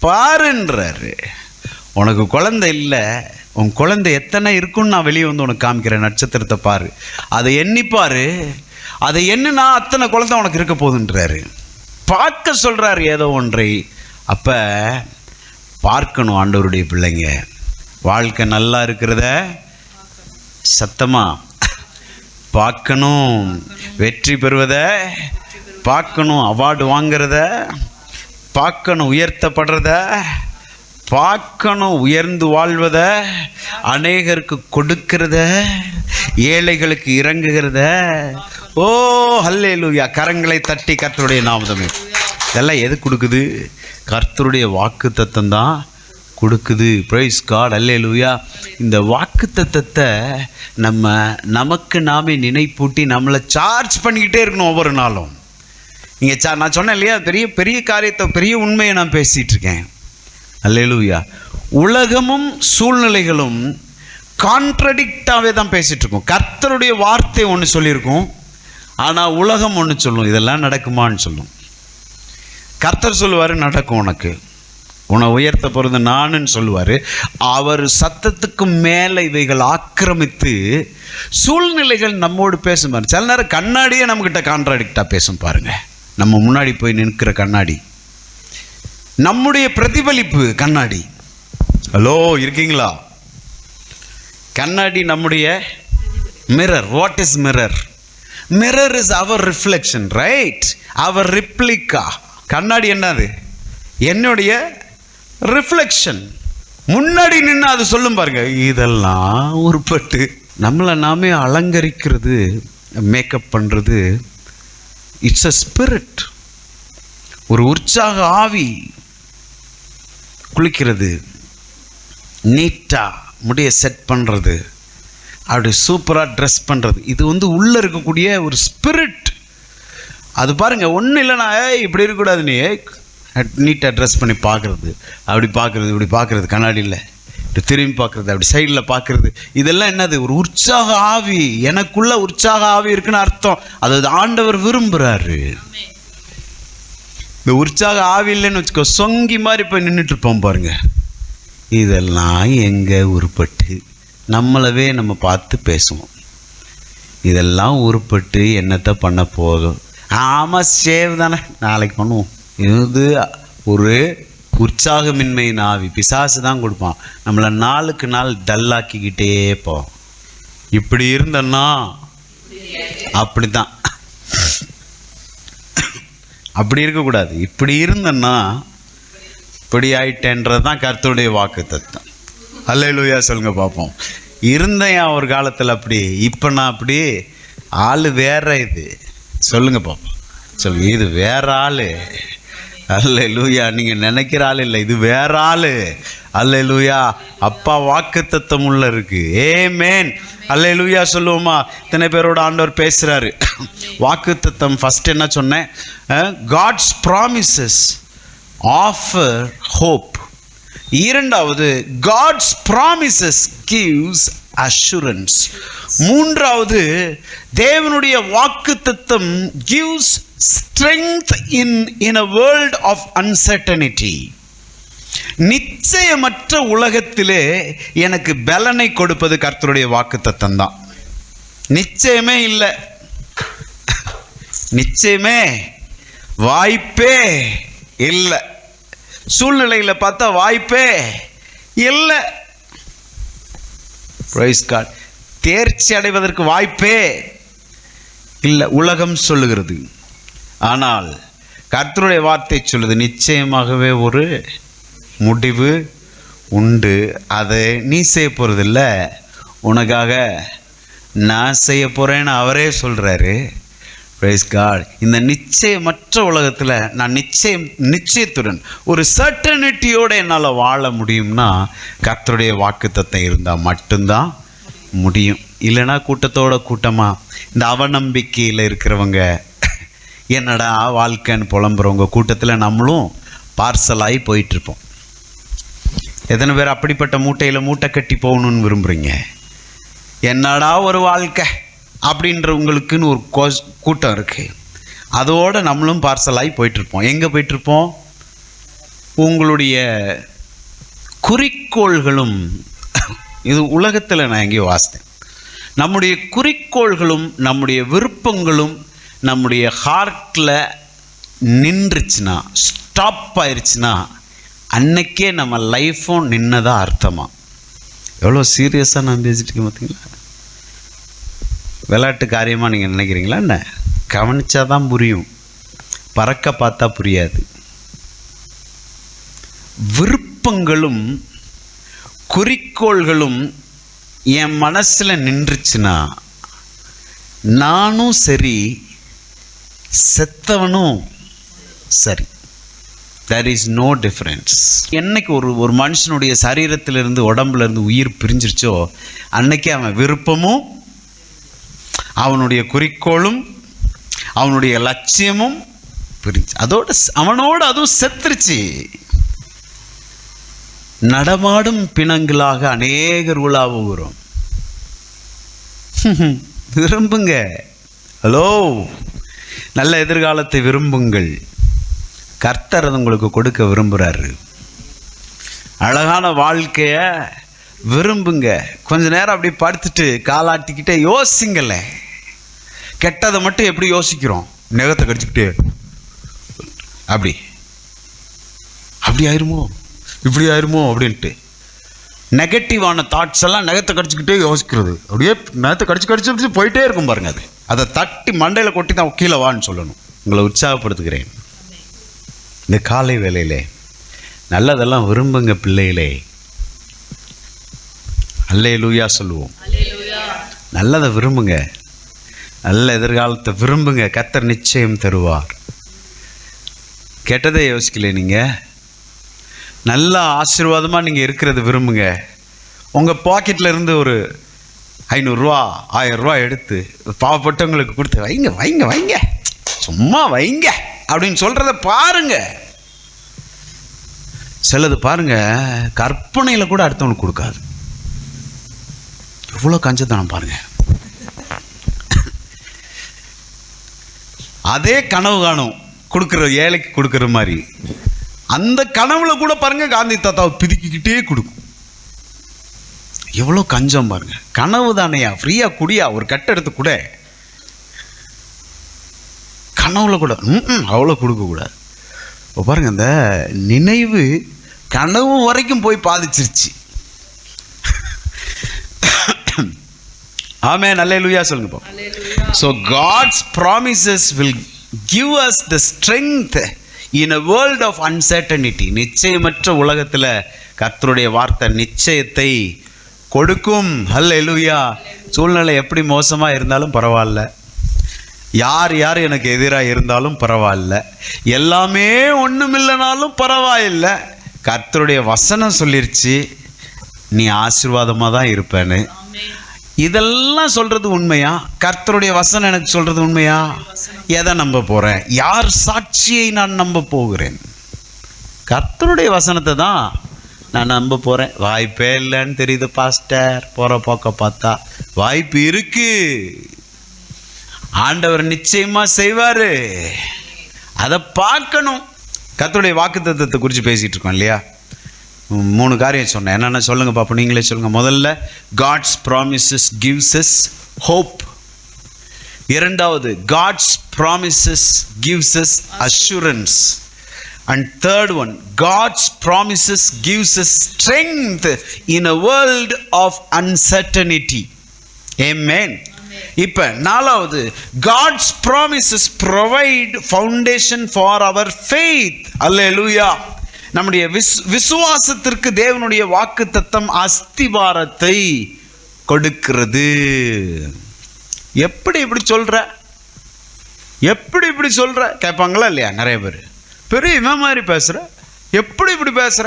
பாருன்றாரு. உனக்கு குழந்தை இல்லை, உன் குழந்தை எத்தனை இருக்குன்னு நான் வெளியே வந்து உனக்கு காமிக்கிறேன். நட்சத்திரத்தை பாரு, அதை எண்ணிப்பாரு, அதை எண்ணுனா அத்தனை குழந்தை உனக்கு இருக்க போகுதுன்றாரு. பார்க்க சொல்றாரு ஏதோ ஒன்றை. அப்போ பார்க்கணும். ஆண்டவருடைய பிள்ளைங்க வாழ்க்கை நல்லா இருக்கிறத சத்தமா பார்க்கணும், வெற்றி பெறுவதை பார்க்கணும், அவார்டு வாங்கிறத பார்க்கணும், உயர்த்தப்படுறத பார்க்கணும், உயர்ந்து வாழ்வத, அநேகருக்கு கொடுக்கிறத, ஏழைகளுக்கு இறங்குகிறத. ஓ ஹல்லேலூயா! கரங்களை தட்டி கர்த்தருடைய நாமமே. இதெல்லாம் எது கொடுக்குது? கர்த்தருடைய வாக்கு தத்தம் தான் கொடுக்குது. பிரைஸ் காட், ஹல்லேலூயா! இந்த வாக்கு தத்தத்தை நமக்கு நாமே நினைப்பூட்டி நம்மளை சார்ஜ் பண்ணிக்கிட்டே இருக்கணும் ஒவ்வொரு நாளும். நீங்கள் நான் சொன்னேன் இல்லையா, பெரிய பெரிய காரியத்தை, பெரிய உண்மையை நான் பேசிகிட்டு இருக்கேன். அல்லேலூயா! உலகமும் சூழ்நிலைகளும் கான்ட்ரடிக்டாகவே தான் பேசிகிட்டு இருக்கோம். கர்த்தருடைய வார்த்தை ஒன்று சொல்லியிருக்கோம், ஆனால் உலகம் ஒன்று சொல்லும், இதெல்லாம் நடக்குமான்னு சொல்லும். கர்த்தர் சொல்லுவார், நடக்கும், உன்னை உயர்த்த போகிறது நானுன்னு சொல்லுவார். அவர் சத்தத்துக்கு மேலே இவைகள் ஆக்கிரமித்து சூழ்நிலைகள் நம்மோடு பேசும் பாருங்க. சில நேரம் கண்ணாடியே நம்மக்கிட்ட கான்ட்ராடிக்டாக பேசும் பாருங்க. நம்ம முன்னாடி போய் நிற்கிற கண்ணாடி, நம்முடைய பிரதிபலிப்பு கண்ணாடி. ஹலோ, இருக்கீங்களா? கண்ணாடி நம்முடைய mirror. What is mirror? Mirror is our reflection, right? Our replica. கண்ணாடி என்னது? என்னுடைய ரிஃப்ளெக்ஷன். முன்னாடி நின்று அது சொல்லும் பாருங்க. இதெல்லாம் உருப்பட்டு நம்மளை நாமே அலங்கரிக்கிறது, மேக்கப் பண்ணுறது, இட்ஸ் அ ஸ்பிரிட். ஒரு உற்சாக ஆவி. குளிக்கிறது, நீட்டாக முடியை செட் பண்ணுறது, அப்படி சூப்பராக ட்ரெஸ் பண்ணுறது, இது உள்ளே இருக்கக்கூடிய ஒரு ஸ்பிரிட். அது பாருங்கள், ஒன்றும் இல்லைனா இப்படி இருக்கக்கூடாது, நீ நீட்டாக ட்ரெஸ் பண்ணி பார்க்குறது, அப்படி பார்க்குறது, இப்படி பார்க்குறது, கண்ணாடியில் இப்படி திரும்பி பார்க்குறது, அப்படி சைடில் பார்க்குறது, இதெல்லாம் என்னது? ஒரு உற்சாக ஆவி. எனக்குள்ள உற்சாக ஆவி இருக்குன்னு அர்த்தம். அது ஆண்டவர் விரும்புகிறாரு. இந்த உற்சாக ஆவி இல்லைன்னு வச்சுக்கோ, சொங்கி மாதிரி போய் நின்றுட்டு இருப்போம் பாருங்க. இதெல்லாம் எங்கே உருப்பட்டு நம்மளவே நம்ம பார்த்து பேசுவோம். இதெல்லாம் உருப்பட்டு என்னத்தை பண்ண போதும்? ஆமாம், சேவ் தானே, நாளைக்கு பண்ணுவோம். இது ஒரு உற்சாகமின்மையின் ஆவி. பிசாசு தான் கொடுப்பான். நம்மளை நாளுக்கு நாள் டல்லாக்கிக்கிட்டே போவோம். இப்படி இருந்தோன்னா அப்படி தான், அப்படி இருக்கக்கூடாது. இப்படி இருந்தேன்னா இப்படி ஆயிட்டேன்றது தான் கர்த்தருடைய வாக்கு தத்தம். அல்லேலூயா சொல்லுங்க பார்ப்போம். இருந்தேன் ஒரு காலத்தில் அப்படி, இப்போ நான் அப்படி. ஆள் வேற. இது சொல்லுங்க பார்ப்போம். சொல்லுங்க, இது வேற ஆள். அல்லேலூயா! நீங்கள் நினைக்கிற ஆள் இல்லை, இது வேற ஆள். அல்லேலூயா! அப்பா வாக்கு தத்தம் உள்ள இருக்கு. ஆமென். அல்லேலூயா சொல்லுவோமா? இத்தனை பேரோட ஆண்டவர் பேசுகிறாரு. வாக்கு தத்தம் ஃபஸ்ட் என்ன சொன்னேன்? God's promises offer hope. இரண்டாவது, காட்ஸ் ப்ராமிசஸ் கிவ்ஸ் அஷூரன்ஸ். மூன்றாவது, தேவனுடைய வாக்கு தத்தம் gives strength in a world of uncertainty. நிச்சயமற்ற உலகத்திலே எனக்கு பலனை கொடுப்பது கர்த்தருடைய வாக்கு தத்தம் தான். நிச்சயமே இல்லை, நிச்சயமே வாய்ப்பே இல்லை. சூழ்நிலையில் பார்த்தா வாய்ப்பே இல்லை. Praise God. தேர்ச்சி அடைவதற்கு வாய்ப்பே இல்லை, உலகம் சொல்லுகிறது. ஆனால் கர்த்தருடைய வார்த்தை சொல்லுது, நிச்சயமாகவே ஒரு முடிவு உண்டு. அதை நீ செய்ய போகிறதில்ல, உனக்காக நான் செய்ய போகிறேன்னு அவரே சொல்கிறாரு. Praise God. இந்த நிச்சயமற்ற உலகத்தில் நான் நிச்சயத்துடன் ஒரு சர்டனிட்டியோடு என்னால் வாழ முடியும்னா கர்த்தருடைய வாக்குத்தத்தம் இருந்தால் மட்டும்தான் முடியும். இல்லைன்னா கூட்டத்தோட கூட்டமாக இந்த அவநம்பிக்கையில் இருக்கிறவங்க, என்னடா வாழ்க்கைன்னு புலம்புறவங்க கூட்டத்தில் நம்மளும் பார்சலாகி போயிட்டுருப்போம். எத்தனை பேர் அப்படிப்பட்ட மூட்டை கட்டி போகணுன்னு விரும்புகிறீங்க? என்னடா ஒரு வாழ்க்கை அப்படின்றவங்களுக்குன்னு ஒரு கூட்டம் இருக்குது. அதோடு நம்மளும் பார்சலாகி போயிட்டுருப்போம். எங்கே போயிட்டுருப்போம்? உங்களுடைய குறிக்கோள்களும், இது உலகத்தில் நான் எங்கேயோ வாசித்தேன், நம்முடைய குறிக்கோள்களும் நம்முடைய விருப்பங்களும் நம்முடைய ஹார்ட்டில் நின்றுச்சுன்னா, ஸ்டாப் ஆயிடுச்சுன்னா அன்னைக்கே நம்ம லைஃப்பும் நின்னதா அர்த்தமா. எவ்வளோ சீரியஸாக நான் பேசிட்டு இருக்கேன் பார்த்தீங்களா? விளையாட்டு காரியமாக நீங்கள் நினைக்கிறீங்களா? என்ன கவனிச்சாதான் புரியும், பறக்க பார்த்தா புரியாது. விருப்பங்களும் குறிக்கோள்களும் என் மனசில் நின்றுச்சுன்னா நானும் சரி, செத்தவனும் சரி. there is no difference. என்னைக்கு ஒரு மனுஷனுடைய சரீரத்திலிருந்து உடம்புலேருந்து உயிர் பிரிஞ்சிருச்சோ அன்னைக்கு அவன் விருப்பமும் அவனுடைய குறிக்கோளும் அவனுடைய லட்சியமும் பிரிஞ்சு அவனோடு அதுவும் செத்துருச்சு. நடமாடும் பிணங்களாக அநேகர் உலாவுகிறோம். விரும்புங்க. ஹலோ, நல்ல எதிர்காலத்தை விரும்புங்கள். கர்த்தர் அது உங்களுக்கு கொடுக்க விரும்புகிறாரு. அழகான வாழ்க்கைய விரும்புங்க. கொஞ்ச நேரம் அப்படி படுத்துட்டு காலாட்டிக்கிட்டே யோசிங்கல்ல. கெட்டதை மட்டும் எப்படி யோசிக்கிறோம்? நெகத்தை கடிச்சுக்கிட்டே அப்படி ஆயிருமோ, இப்படி ஆயிருமோ அப்படின்ட்டு நெகட்டிவான தாட்ஸ் எல்லாம் நெகத்தை கடிச்சுக்கிட்டே யோசிக்கிறது. அப்படியே நெகத்தை கடிச்சு போயிட்டே இருக்கும் பாருங்க. அதை தட்டி மண்டையில் கொட்டி தான் கீழே வான்னு சொல்லணும். உங்களை உற்சாகப்படுத்துகிறேன். இந்த காலை வேளையிலே நல்லதெல்லாம் விரும்புங்க பிள்ளைகளே. அல்லேலூயா சொல்லுவோம். நல்லதை விரும்புங்க, நல்ல எதிர்காலத்தை விரும்புங்க. கர்த்தர் நிச்சயம் தருவார். கெட்டதை யோசிக்கல. நீங்கள் நல்ல ஆசீர்வாதமாக நீங்கள் இருக்கிறது விரும்புங்க. உங்கள் பாக்கெட்டில் இருந்து ஒரு 500 ரூபா 1000 ரூபா எடுத்து பாவப்பட்டவங்களுக்கு கொடுத்து வைங்க வைங்க வைங்க, சும்மா வைங்க அப்படின்னு சொல்கிறத பாருங்க. சிலது பாருங்க கற்பனையில் கூட அடுத்தவனுக்கு கொடுக்காது. எவ்வளோ கஞ்சத்தனம் பாருங்க. அதே கனவு காணும் கொடுக்குற ஏழைக்கு கொடுக்குற மாதிரி. அந்த கனவுல கூட பாருங்க காந்தி தாத்தாவை பிதுக்கிக்கிட்டே கொடுக்கும். எவ்வளோ கஞ்சம் பாருங்க. கனவு தானையா, ஃப்ரீயா குடியா, ஒரு கட்டை எடுத்து கூட. கனவுல கூட அவ்வளோ கொடுக்கக்கூடாது. இப்போ பாருங்க, இந்த நினைவு கனவு வரைக்கும் போய் பாதிச்சிருச்சு. ஆமென், அல்லேலூயா சொல்லுங்க. So God's promises will give us the strength in a world of uncertainty. நிச்சயமற்ற உலகத்தில் கர்த்தருடைய வார்த்தை நிச்சயத்தை கொடுக்கும். அல்லேலூயா. சூழ்நிலை எப்படி மோசமாக இருந்தாலும் பரவாயில்ல, யார் யார் எனக்கு எதிராக இருந்தாலும் பரவாயில்ல, எல்லாமே ஒன்றுமில்லைனாலும் பரவாயில்லை, கர்த்தருடைய வசனம் சொல்லிருச்சு நீ ஆசீர்வாதமாக தான் இருப்பேன்னு. இதெல்லாம் சொல்றது உண்மையா? கர்த்தருடைய வசனம் எனக்கு சொல்றது உண்மையா? எதை நம்ப போறேன்? யார் சாட்சியை நான் நம்ப போகிறேன்? கர்த்தருடைய வசனத்தை தான் நான் நம்ப போறேன். வாய்ப்பே இல்லைன்னு தெரியுது பாஸ்டர், போற போக்க பார்த்தா வாய்ப்பு இருக்கு. ஆண்டவர் நிச்சயமா செய்வாரு, அதை பார்க்கணும். கர்த்தருடைய வாக்குத்தத்தத்தை குறித்து பேசிட்டு இருக்கோம் இல்லையா? 3 காரியம் சொன்னேன். என்னென்ன சொல்லுங்க பாப்போம், நீங்களே சொல்லுங்க. முதல்ல, God's promises gives us hope. இரண்டாவது, God's promises gives us assurance. And third one, God's promises gives us strength in a world of uncertainty. Amen. இப்ப நாலாவது, God's promises provide foundation for our faith. Hallelujah. நம்முடைய விசுவாசத்திற்கு தேவனுடைய வாக்குத்தத்தம் அஸ்திவாரத்தை கொடுக்கிறது. எப்படி இப்படி சொல்ற, எப்படி இப்படி சொல்ற கேட்பாங்களா இல்லையா? நிறைய பேர் பெரிய இவன் மாதிரி பேசுற, எப்படி இப்படி பேசுற?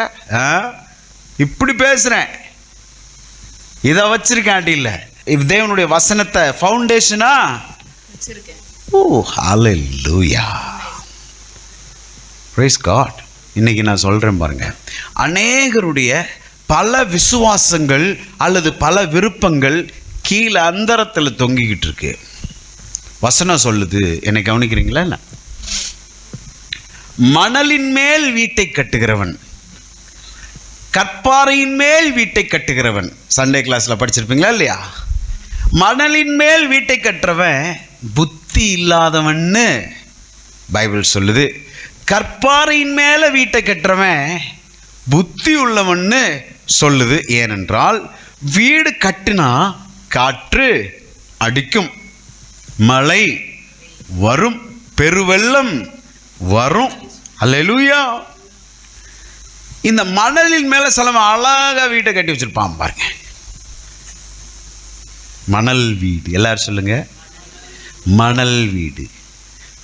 இப்படி பேசுறேன், இதை வச்சிருக்கேன் அடி இல்லை. தேவனுடைய வசனத்தை ஃபவுண்டேஷனா வச்சிருக்கேன். ஓ ஹல்லேலூயா, பிரைஸ் காட். இன்னைக்கு நான் சொல்றேன் பாருங்க, அநேகருடைய பல விசுவாசங்கள் அல்லது பல விருப்பங்கள் கீழே அந்தரத்தில் தொங்கிக்கிட்டு இருக்கு. வசனம் சொல்லுது, என்னை கவனிக்கிறீங்களா? இல்லை, மணலின் மேல் வீட்டை கட்டுகிறவன், கற்பாறையின் மேல் வீட்டை கட்டுகிறவன். சண்டே கிளாஸ்ல படிச்சிருப்பீங்களா இல்லையா? மணலின் மேல் வீட்டை கட்டுறவன் புத்தி இல்லாதவன்னு பைபிள் சொல்லுது. கற்பாறையின் மேல வீட்டை கட்டுறவன் புத்தி உள்ளவன்னு சொல்லுது. ஏனென்றால் வீடு கட்டினா காற்று அடிக்கும், மழை வரும், பெருவெள்ளம் வரும். அல்லேலூயா. இந்த மணலின் மேல சிலவன் அழகா வீட்டை கட்டி வச்சிருப்பான் பாருங்க, மணல் வீடு. எல்லாரும் சொல்லுங்க, மணல் வீடு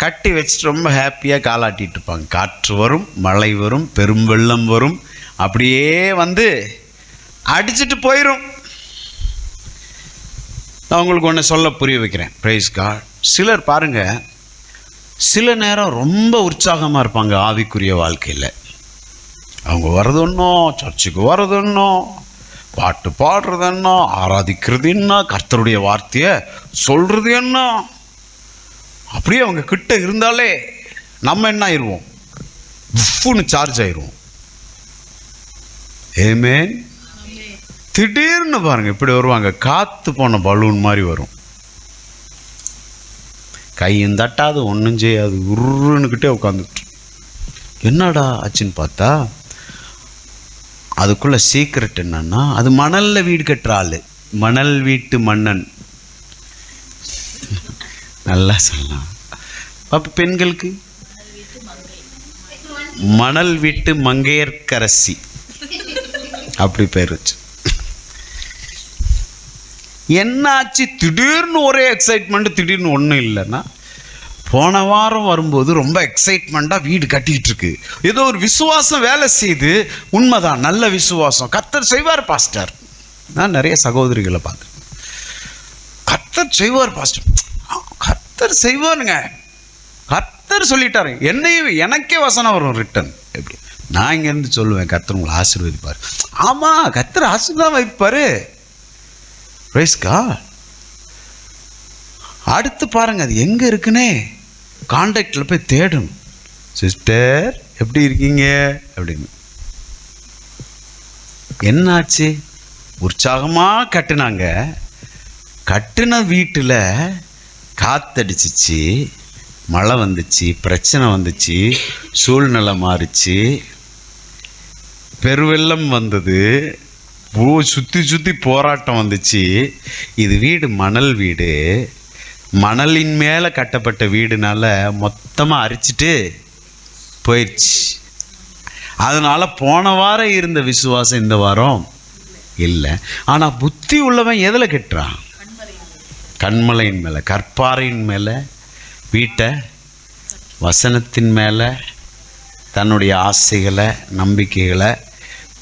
கட்டி வச்சுட்டு ரொம்ப ஹாப்பியாக காலாட்டிட்டு இருப்பாங்க. காற்று வரும், மழை வரும், பெரும் வெள்ளம் வரும், அப்படியே வந்து அடிச்சுட்டு போயிடும். நான் உங்களுக்கு ஒன்று சொல்ல புரிய வைக்கிறேன். Praise God. சிலர் பாருங்க, சில நேரம் ரொம்ப உற்சாகமாக இருப்பாங்க ஆவிக்குரிய வாழ்க்கையில். அவங்க வர்றது ஒன்றும், சர்ச்சுக்கு வர்றது ஒன்றும், பாட்டு பாடுறது என்ன, ஆராதிக்கிறது என்ன, கர்த்தருடைய வார்த்தையை சொல்கிறது என்ன, அப்படியே அவங்க கிட்ட இருந்தாலே நம்ம என்ன ஆயிடுவோம், உஃப்னு சார்ஜ் ஆயிடுவோம். ஆமென். திடீர்னு பாருங்க இப்படி வருவாங்க, காத்து போன பலூன் மாதிரி வரும். கையும் தட்டாது, ஒன்றும் செய்யாது, உருன்னுக்கிட்டே உட்காந்துட்டு. என்னடா ஆச்சுன்னு பார்த்தா அதுக்குள்ள சீக்ரெட் என்னன்னா, அது மணல்ல வீடு கட்டுற ஆளு, மணல் வீட்டு மன்னன். நல்லா சொல்லலாம். அப்ப பெண்களுக்கு மணல் வீட்டு மங்கையர்க்கரசி அப்படி பேர் வச்சு. என்னாச்சு திடீர்னு ஒரே எக்ஸைட்மெண்ட், திடீர்னு ஒன்றும் இல்லைன்னா, போன வாரம் வரும்போது ரொம்ப எக்ஸைட்மெண்ட்டாக வீடு கட்டிக்கிட்டு இருக்கு, ஏதோ ஒரு விசுவாசம் வேலை செய்து. உண்மைதான், நல்ல விசுவாசம், கர்த்தர் செய்வார் பாஸ்டர். நான் நிறைய சகோதரிகளை பார்க்குறேன், கர்த்தர் செய்வார் பாஸ்டர், கர்த்தர் செய்வாருங்க, கர்த்தர் சொல்லிட்டாரு. என்னையும் எனக்கே வசனம் வரும் ரிட்டன். எப்படி நான் இங்கேருந்து சொல்லுவேன், கர்த்தர் உங்களை ஆசீர்வதிப்பார். ஆமாம், கர்த்தர் ஆசீர்வாதம் வைப்பார். Praise God. அடுத்து பாருங்க, அது எங்கே இருக்குன்னே கான்டாக்டில் போய் தேடணும். சிஸ்டர் எப்படி இருக்கீங்க அப்படின்னு. என்னாச்சு, உற்சாகமாக கட்டுனாங்க, கட்டுன வீட்டில் காத்தடிச்சிச்சு, மழை வந்துச்சு, பிரச்சனை வந்துச்சு, சூழ்நிலை மாறிச்சு, பெருவெள்ளம் வந்தது, சுற்றி சுற்றி போராட்டம் வந்துச்சு. இது வீடு மணல் வீடு, மணலின் மேலே கட்டப்பட்ட வீடுனால மொத்தமாக அரிச்சிட்டு போயிடுச்சு. அதனால் போன வாரம் இருந்த விசுவாசம் இந்த வாரம் இல்லை. ஆனால் புத்தி உள்ளவன் எதில் கட்டுறான்? கண்மலையின் மேலே, கற்பாறையின் மேலே, வீட்டை வசனத்தின் மேலே தன்னுடைய ஆசைகளை நம்பிக்கைகளை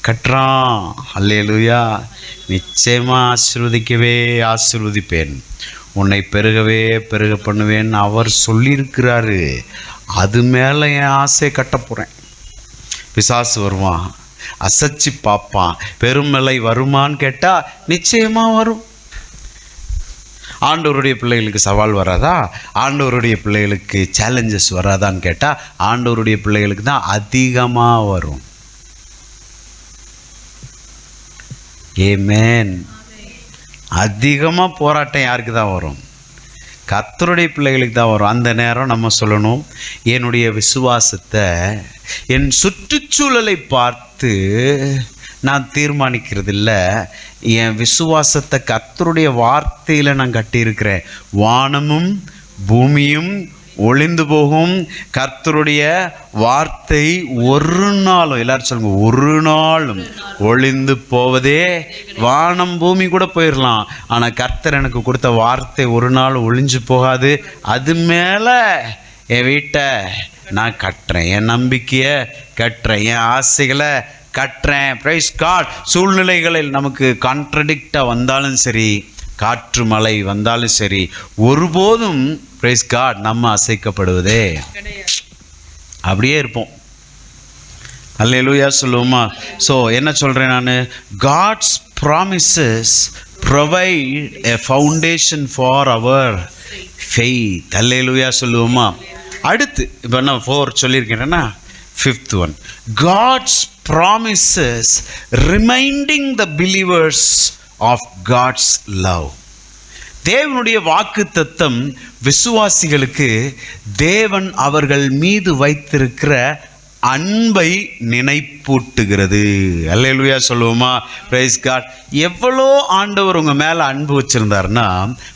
கட்டுறான். அல்லேலூயா. நிச்சயமாக ஆசீர்வதிக்கவே ஆசீர்வதிப்பேன், உன்னை பெருகவே பெருக பண்ணுவேன்னு அவர் சொல்லியிருக்கிறாரு. அது மேலே என் ஆசையை கட்ட போகிறேன். பிசாசு வருவான், அசைச்சு பார்ப்பான், பெருமலை வருமான்னு கேட்டால் நிச்சயமாக வரும். ஆண்டவருடைய பிள்ளைகளுக்கு சவால் வராதா? ஆண்டவருடைய பிள்ளைகளுக்கு சேலஞ்சஸ் வராதான்னு கேட்டால் ஆண்டவருடைய பிள்ளைகளுக்கு தான் அதிகமாக வரும். ஆமென். அதிகமாக போராட்டம் யாருக்கு தான் வரும்? கர்த்தருடைய பிள்ளைகளுக்கு தான் வரும். அந்த நேரம் நம்ம சொல்லணும், என்னுடைய விசுவாசத்தை என் சுற்றுச்சூழலை பார்த்து நான் தீர்மானிக்கிறது இல்லை, என் விசுவாசத்தை கர்த்தருடைய வார்த்தையில் நான் கட்டியிருக்கிறேன். வானமும் பூமியும் ஒளிந்து போகும், கர்த்தருடைய வார்த்தை ஒரு நாளும், எல்லாரும் சொல்லுங்க, ஒரு நாளும் ஒளிந்து போவதே. வானம் பூமி கூட போயிடலாம், ஆனால் கர்த்தர் எனக்கு கொடுத்த வார்த்தை ஒரு நாள் ஒளிஞ்சு போகாது. அது மேலே என் வீட்டை நான் கட்டுறேன், என் நம்பிக்கையை கட்டுறேன், என் ஆசைகளை கட்டுறேன். Praise God. சூழ்நிலைகளில் நமக்கு கான்ட்ரடிக்டாக வந்தாலும் சரி, காற்று மழை வந்தாலும் சரி, ஒருபோதும் பிரைஸ் காட் நம்ம அசைக்கப்படுவதே அப்படியே இருப்போம். அல்லேலூயா சொல்லுவோமா? ஸோ என்ன சொல்கிறேன் நான், God's promises provide a foundation for our faith. Alleluia சொல்லுவோமா? அடுத்து இப்போ நான் 4 சொல்லியிருக்கேன்னா, 5th one, God's promises reminding the believers of God's love. தேவனுடைய வாக்குத்தத்தம் விசுவாசிகளுக்கு தேவன் அவர்கள் மீது வைத்திருக்கிற அன்பை நினைப்பூட்டுகிறது. அல்லேலூயா சொல்லுவோமா? Praise God. எவ்வளோ ஆண்டவர் உங்கள் மேலே அன்பு வச்சுருந்தாருன்னா,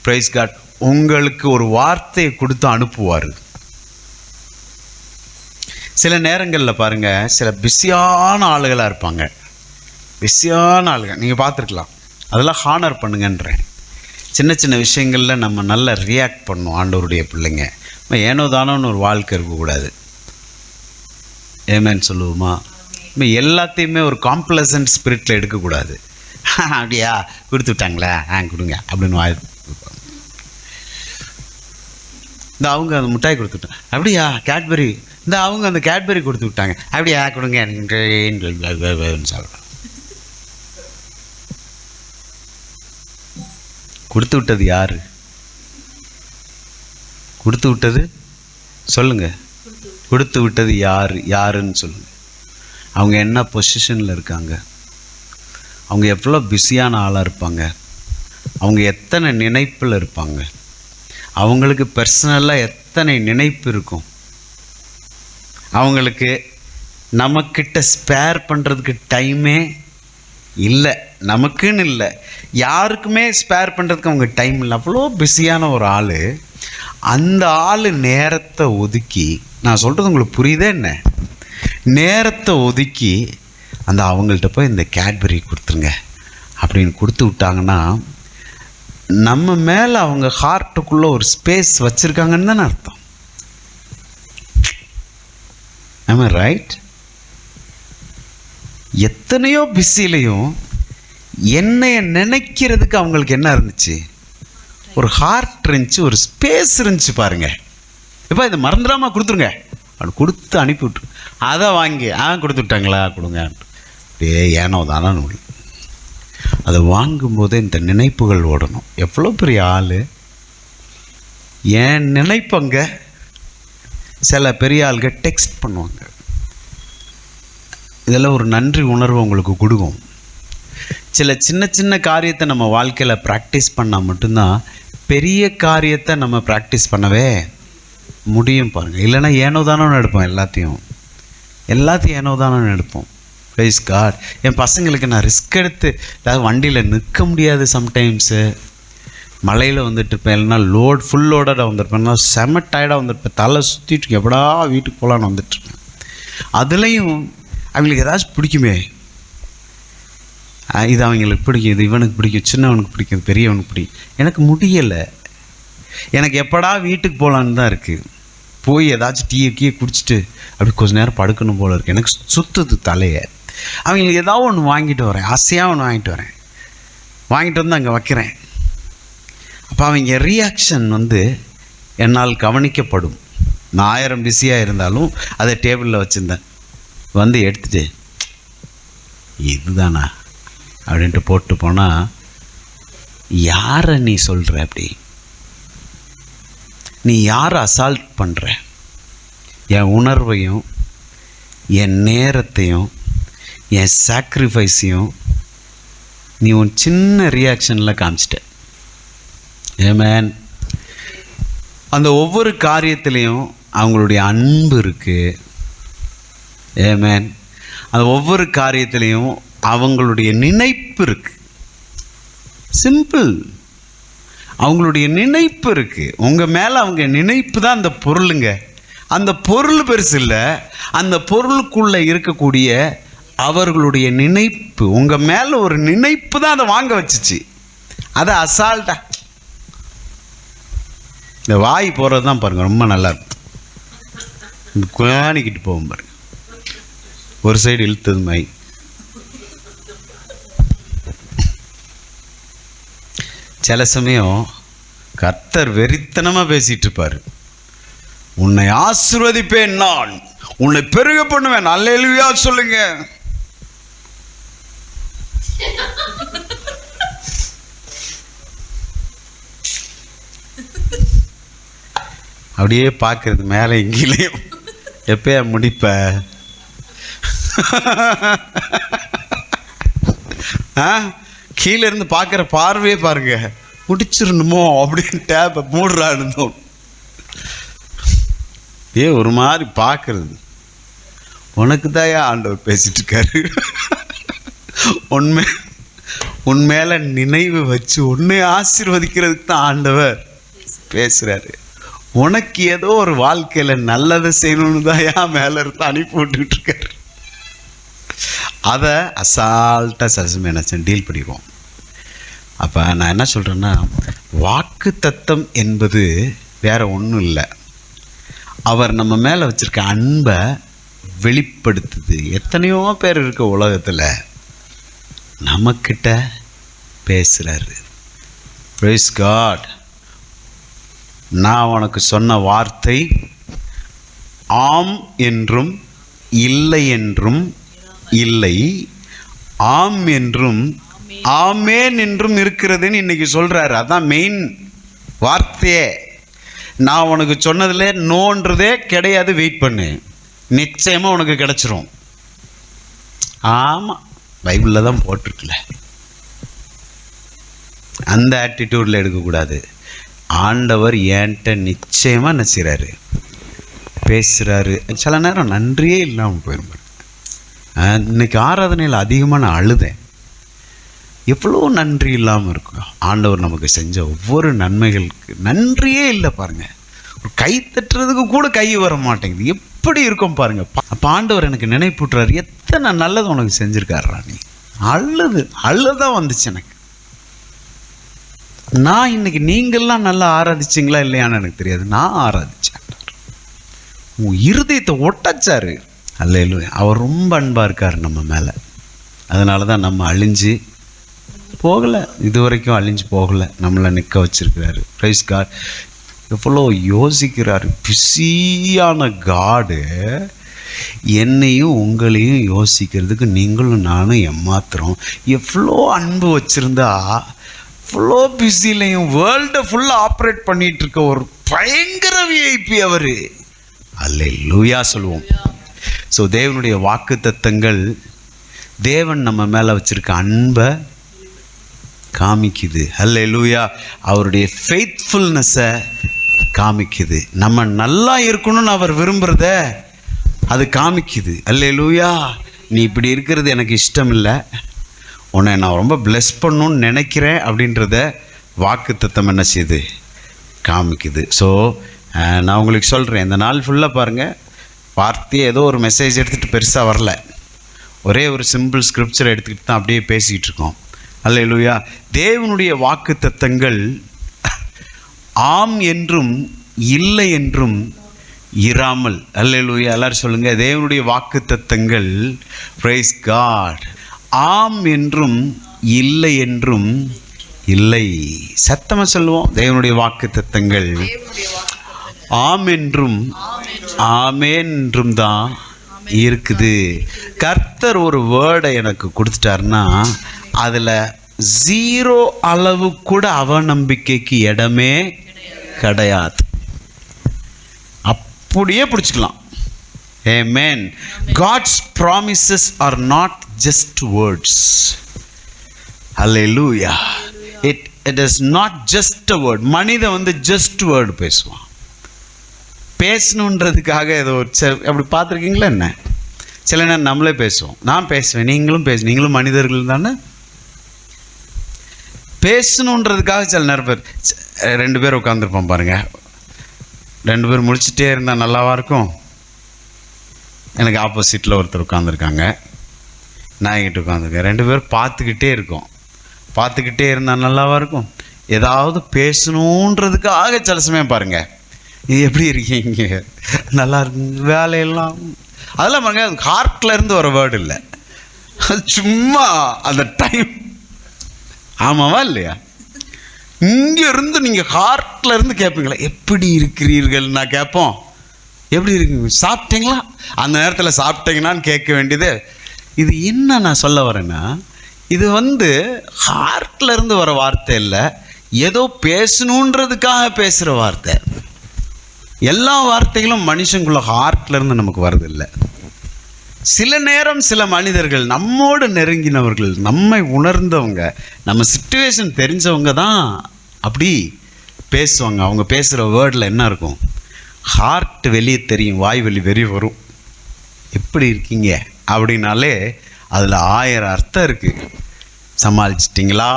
பிரைஸ் காட், உங்களுக்கு ஒரு வார்த்தையை கொடுத்து அனுப்புவார். சில நேரங்களில் பாருங்கள், சில பிஸியான ஆளுகளாக இருப்பாங்க. பிஸியான ஆளுகள் நீங்கள் பார்த்துருக்கலாம். அதெல்லாம் ஹானர் பண்ணுங்கன்றேன். சின்ன சின்ன விஷயங்களில் நம்ம நல்லா ரியாக்ட் பண்ணணும். ஆண்டவருடைய பிள்ளைங்க ஏனோ தானோன்னு ஒரு வாழ்க்கை இருக்கக்கூடாது. ஏமேன்னு சொல்லுவோமா? எல்லாத்தையுமே ஒரு காம்ப்ளசன்ட் ஸ்பிரிட்டில் எடுக்கக்கூடாது. அப்படியா கொடுத்து விட்டாங்களே, கொடுங்க அப்படின்னு இந்த அவங்க அந்த மிட்டாய் கொடுத்து விட்டாங்க. அப்படியா கேட்பரி, இந்த அவங்க அந்த கேட்பரி கொடுத்து விட்டாங்க. அப்படியா கொடுங்க சொல்கிறேன். கொடுத்து விட்டது யாரு? கொடுத்து விட்டது சொல்லுங்க. கொடுத்து விட்டது யாருன்னு சொல்லுங்க. அவங்க என்ன பொசிஷனில் இருக்காங்க? அவங்க எவ்வளோ பிஸியான ஆளாக இருப்பாங்க? அவங்க எத்தனை நினைப்பில் இருப்பாங்க? அவங்களுக்கு பர்சனலாக எத்தனை நினைப்பு இருக்கும்? அவங்களுக்கு நம்மக்கிட்ட ஸ்பேர் பண்ணுறதுக்கு டைமே இல்லை. நமக்குன்னு இல்லை, யாருக்குமே ஸ்பேர் பண்ணுறதுக்கு அவங்க டைம் இல்லை. அவ்வளோ பிஸியான ஒரு ஆள். அந்த ஆள் நேரத்தை ஒதுக்கி, நான் சொல்கிறது உங்களுக்கு புரியுதே என்ன? நேரத்தை ஒதுக்கி அந்த அவங்கள்ட்ட போய் இந்த கேட்பரி கொடுத்துருங்க அப்படின்னு கொடுத்து விட்டாங்கன்னா, நம்ம மேலே அவங்க ஹார்ட்டுக்குள்ளே ஒரு ஸ்பேஸ் வச்சுருக்காங்கன்னு தானே அர்த்தம். ஆமாம், ரைட்? எத்தனையோ பிஸிலையும் என்னைய நினைக்கிறதுக்கு அவங்களுக்கு என்ன இருந்துச்சு? ஒரு ஹார்ட் இருந்துச்சு, ஒரு ஸ்பேஸ் இருந்துச்சு. பாருங்க, இப்போ இதை மறந்துடாமல் கொடுத்துருங்க அப்படி கொடுத்து அனுப்பிவிட்டு, அதை வாங்கி கொடுத்து விட்டாங்களா கொடுங்க ஏனோ தானே நூல். அதை வாங்கும்போதே இந்த நினைப்புகள் ஓடணும். எவ்வளோ பெரிய ஆள் என் நினைப்பங்க. சில பெரிய ஆளுங்க டெக்ஸ்ட் பண்ணுவாங்க. இதெல்லாம் ஒரு நன்றி உணர்வு உங்களுக்கு கொடுக்கும். சில சின்ன சின்ன காரியத்தை நம்ம வாழ்க்கையில் ப்ராக்டிஸ் பண்ணால் மட்டும்தான் பெரிய காரியத்தை நம்ம ப்ராக்டிஸ் பண்ணவே முடியும். பாருங்கள், இல்லைன்னா ஏனோ தானோ எடுப்போம். எல்லாத்தையும் ஏனோ தானோ எடுப்போம். Price God. என் பசங்களுக்கு நான் ரிஸ்க் எடுத்து, அதாவது வண்டியில் நிற்க முடியாது. சம்டைம்ஸு மலையில் வந்துட்டுருப்பேன், இல்லைன்னா ஃபுல் லோடாக வந்திருப்பேன், செம டயர்டாக வந்திருப்பேன், தலை சுற்றிட்டு எப்படா வீட்டுக்கு போகலான்னு வந்துட்டுருப்பேன். அதுலேயும் அவங்களுக்கு ஏதாச்சும் பிடிக்குமே, இது அவங்களுக்கு பிடிக்கும், இது இவனுக்கு பிடிக்கும், சின்னவனுக்கு பிடிக்கும், பெரியவனுக்கு பிடிக்கும். எனக்கு முடியலை. எனக்கு எப்படா வீட்டுக்கு போகலான்னு தான் இருக்குது. போய் ஏதாச்சும் டீயை குடிச்சிட்டு அப்படி கொஞ்சம் நேரம் படுக்கணும் போல் இருக்குது. எனக்கு சுற்றுது தலையை. அவங்களுக்கு ஏதாவது ஒன்று வாங்கிட்டு வரேன், ஆசையாக ஒன்று வாங்கிட்டு வந்து அங்கே வைக்கிறேன். அப்போ அவங்க ரியாக்ஷன் என்னால் கவனிக்கப்படும். நான் 1000 பிஸியாக இருந்தாலும் அதை டேபிளில் வச்சுருந்தேன். வந்து எடுத்துட்டு இதுதானா அப்படின்ட்டு போட்டு போனால், யாரை நீ சொல்கிற? அப்படி நீ யாரை அசால்ட் பண்ணுற? என் உணர்வையும் என் நேரத்தையும் என் சாக்ரிஃபைஸையும் நீ உன் சின்ன ரியாக்ஷனில் காமிச்சிட்ட. ஆமென். அந்த ஒவ்வொரு காரியத்திலையும் அவங்களுடைய அன்பு இருக்குது. ஆமென். அந்த ஒவ்வொரு காரியத்திலையும் அவங்களுடைய நினைப்பு இருக்குது. சிம்பிள். அவங்களுடைய நினைப்பு இருக்குது. உங்கள் மேலே அவங்க நினைப்பு தான் அந்த பொருளுங்க. அந்த பொருள் பெருசு இல்லை, அந்த பொருளுக்குள்ளே இருக்கக்கூடிய அவர்களுடைய நினைப்பு. உங்கள் மேலே ஒரு நினைப்பு தான் அதை வாங்க வச்சிச்சு. அதை அசால்ட்டா இந்த வாய் போகிறது தான் பாருங்கள் ரொம்ப நல்லா இருக்கும். இந்த குயானிக்கிட்டு போகும் பாருங்க, ஒரு சைடு இழுத்தது மை. சில சமயம் கர்த்தர் வெறித்தனமாக பேசிகிட்டு இருப்பார். உன்னை ஆசீர்வதிப்பேன், நான் உன்னை பெருக பண்ணுவேன். அல்லேலூயா சொல்லுங்க. அப்படியே பார்க்கறது மேலே எங்கேயும் எப்பயா முடிப்ப? கீழே இருந்து பார்க்குற பார்வையே பாருங்க, முடிச்சிடணுமோ அப்படின்னு டேப்பை மூடுறா இருந்தோம். ஒரு மாதிரி பார்க்கறது. உனக்கு தான் ஆண்டவர் பேசிட்டு இருக்காரு. உன் மேல நினைவு வச்சு உன்னை ஆசீர்வதிக்கிறதுக்கு தான் ஆண்டவர் பேசுறாரு. உனக்கு ஏதோ ஒரு வாழ்க்கையில நல்லதை செய்யணும்னு தான் மேல இருந்து அனுப்பி விட்டுட்டு இருக்காரு. அதை அசால்ட்டா சசமே நினைச்சேன் டீல் பண்ணிடுவோம். அப்போ நான் என்ன சொல்கிறேன்னா, வாக்கு தத்தம் என்பது வேற ஒன்றும் இல்லை, அவர் நம்ம மேலே வச்சுருக்க அன்பை வெளிப்படுத்துது. எத்தனையோ பேர் இருக்க உலகத்தில் நம்மக்கிட்ட பேசுகிறாரு. Praise God. நான் உனக்கு சொன்ன வார்த்தை ஆம் என்றும் இல்லை என்றும் இல்லை, ஆம் என்றும் ஆமேன் என்றும் இருக்கிறதுன்னு இன்னைக்கு சொல்றாரு. அதான் மெயின் வார்த்தையே. நான் உனக்கு சொன்னதுல நோன்றதே கிடையாது. வெயிட் பண்ணு, நிச்சயமா உனக்கு கிடைச்சிரும். ஆமா, பைபிள்ல தான் போட்டிருக்கல. அந்த ஆட்டிடியூட்ல எடுக்கக்கூடாது. ஆண்டவர் என்கிட்ட நிச்சயமா என்ன செய்றாரு, பேசுறாரு. சில நேரம் நன்றியே இல்லாமல் போயிருப்பாரு. இன்னைக்கு ஆராதனையில் அதிகமாக நான் அழுதேன். எவ்வளோ நன்றி இல்லாமல் இருக்கும். ஆண்டவர் நமக்கு செஞ்ச ஒவ்வொரு நன்மைகளுக்கு நன்றியே இல்லை பாருங்க. ஒரு கை தட்டுறதுக்கு கூட கை வர மாட்டேங்குது. எப்படி இருக்கும் பாருங்க. அப்போ ஆண்டவர் எனக்கு நினைப்பூட்டுறாரு, எத்தனை நல்லது உனக்கு செஞ்சிருக்காரா. நீ அழுதான் வந்துச்சு எனக்கு. நான் இன்னைக்கு நீங்கள்லாம் நல்லா ஆராதிச்சிங்களா இல்லையான்னு எனக்கு தெரியாது. நான் ஆராதிச்சேன். உன் இருதயத்தை ஒட்டச்சாரு. அல்லேலூயா. அவர் ரொம்ப அன்பாக இருக்கார் நம்ம மேலே. அதனால தான் நம்ம அழிஞ்சு போகலை, இது வரைக்கும் அழிஞ்சு போகலை, நம்மளை நிற்க வச்சிருக்கிறாரு. Praise God. எவ்வளோ யோசிக்கிறாரு. பிஸியான காடு என்னையும் உங்களையும் யோசிக்கிறதுக்கு நீங்களும் நானும் ஏமாத்திரம். எவ்வளோ அன்பு வச்சுருந்தா இவ்வளோ பிஸிலையும் வேர்ல்டை ஃபுல்லாக ஆப்ரேட் பண்ணிகிட்டு இருக்க ஒரு பயங்கர விஐபி அவர். அல்லேலூயா சொல்லுவோம். ஸோ தேவனுடைய வாக்கு தத்தங்கள் தேவன் நம்ம மேலே வச்சிருக்க அன்பை காமிக்குது. அல்லேலூயா. அவருடைய ஃபெய்த்ஃபுல்னஸை காமிக்குது. நம்ம நல்லா இருக்கணும்னு அவர் விரும்புகிறத அது காமிக்குது. அல்லேலூயா. நீ இப்படி இருக்கிறது எனக்கு இஷ்டம் இல்லை, உன்னை நான் ரொம்ப பிளெஸ் பண்ணணும்னு நினைக்கிறேன் அப்படின்றத வாக்கு தத்தம் என்ன செய்யுது, காமிக்குது. ஸோ நான் உங்களுக்கு சொல்கிறேன், இந்த நாள் ஃபுல்லாக பாருங்கள், வார்த்தையை ஏதோ ஒரு மெசேஜ் எடுத்துகிட்டு பெருசாக வரல, ஒரே ஒரு சிம்பிள் ஸ்கிரிப்சரை எடுத்துக்கிட்டு தான் அப்படியே பேசிக்கிட்டு இருக்கோம். அல்லேலூயா. தேவனுடைய வாக்கு தத்தங்கள் ஆம் என்றும் இல்லை என்றும் இராமல். அல்லேலூயா. எல்லாரும் சொல்லுங்கள், தேவனுடைய வாக்கு தத்தங்கள் பிரைஸ் காட் ஆம் என்றும் இல்லை என்றும் இல்லை. சத்தமாக சொல்லுவோம். தேவனுடைய வாக்கு தத்தங்கள் ஆம் என்றும் ஆமேன் என்றும் தான் இருக்குது. கர்த்தர் ஒரு வேர்டை எனக்கு கொடுத்துட்டாருன்னா அதில் 0 அளவு கூட அவநம்பிக்கைக்கு இடமே கிடையாது. அப்படியே பிடிச்சிக்கலாம். Amen. God's promises are not just words. Hallelujah. It is not just a word. மனிதன் just word பேசுவான். பேசணுன்றதுக்காக ஏதோ அப்படி பார்த்துருக்கீங்களா என்ன? சில நேரம் நம்மளே பேசுவோம். நான் பேசுவேன், நீங்களும் மனிதர்கள் தானே. பேசணுன்றதுக்காக சில நேரம் பேர் 2 பேர் உட்காந்துருப்போம் பாருங்க. 2 பேர் முடிச்சுட்டே இருந்தால் நல்லாவா இருக்கும்? எனக்கு ஆப்போசிட்டில் ஒருத்தர் உட்காந்துருக்காங்க, நான் என்கிட்ட உட்காந்துருக்கேன். 2 பேர் பார்த்துக்கிட்டே இருந்தால் நல்லாவா இருக்கும்? ஏதாவது பேசணுன்றதுக்காக சில சமயம் பாருங்க, இது எப்படி இருக்கீங்க, நல்லா இருக்குங்க, வேலையெல்லாம் அதெல்லாம் பாருங்க. அது ஹார்ட்ல இருந்து வர வேர்டு இல்லை, சும்மா அந்த டைம். ஆமாவா இல்லையா? இங்க இருந்து நீங்க ஹார்ட்ல இருந்து கேட்பீங்களா, எப்படி இருக்கிறீர்கள்? நான் கேட்போம், எப்படி இருக்கீங்க, சாப்பிட்டீங்களா? அந்த நேரத்தில் சாப்பிட்டீங்கன்னான்னு கேட்க வேண்டியது. இது என்ன நான் சொல்ல வரேன்னா, இது ஹார்ட்ல இருந்து வர வார்த்தை இல்லை, ஏதோ பேசணுன்றதுக்காக பேசுகிற வார்த்தை. எல்லா வார்த்தைகளும் மனுஷங்குள்ள ஹார்ட்ல இருந்து நமக்கு வரதில்லை. சில நேரம் சில மனிதர்கள், நம்மோடு நெருங்கினவர்கள், நம்மை உணர்ந்தவங்க, நம்ம சிச்சுவேஷன் தெரிஞ்சவங்க தான் அப்படி பேசுவாங்க. அவங்க பேசுகிற வேர்டில் என்ன இருக்கும்? ஹார்ட் வெளியே தெரியும், வாய் வெளியே வரும். எப்படி இருக்கீங்க அப்படின்னாலே அதில் 1000 அர்த்தம் இருக்குது. சமாளிச்சிட்டிங்களா,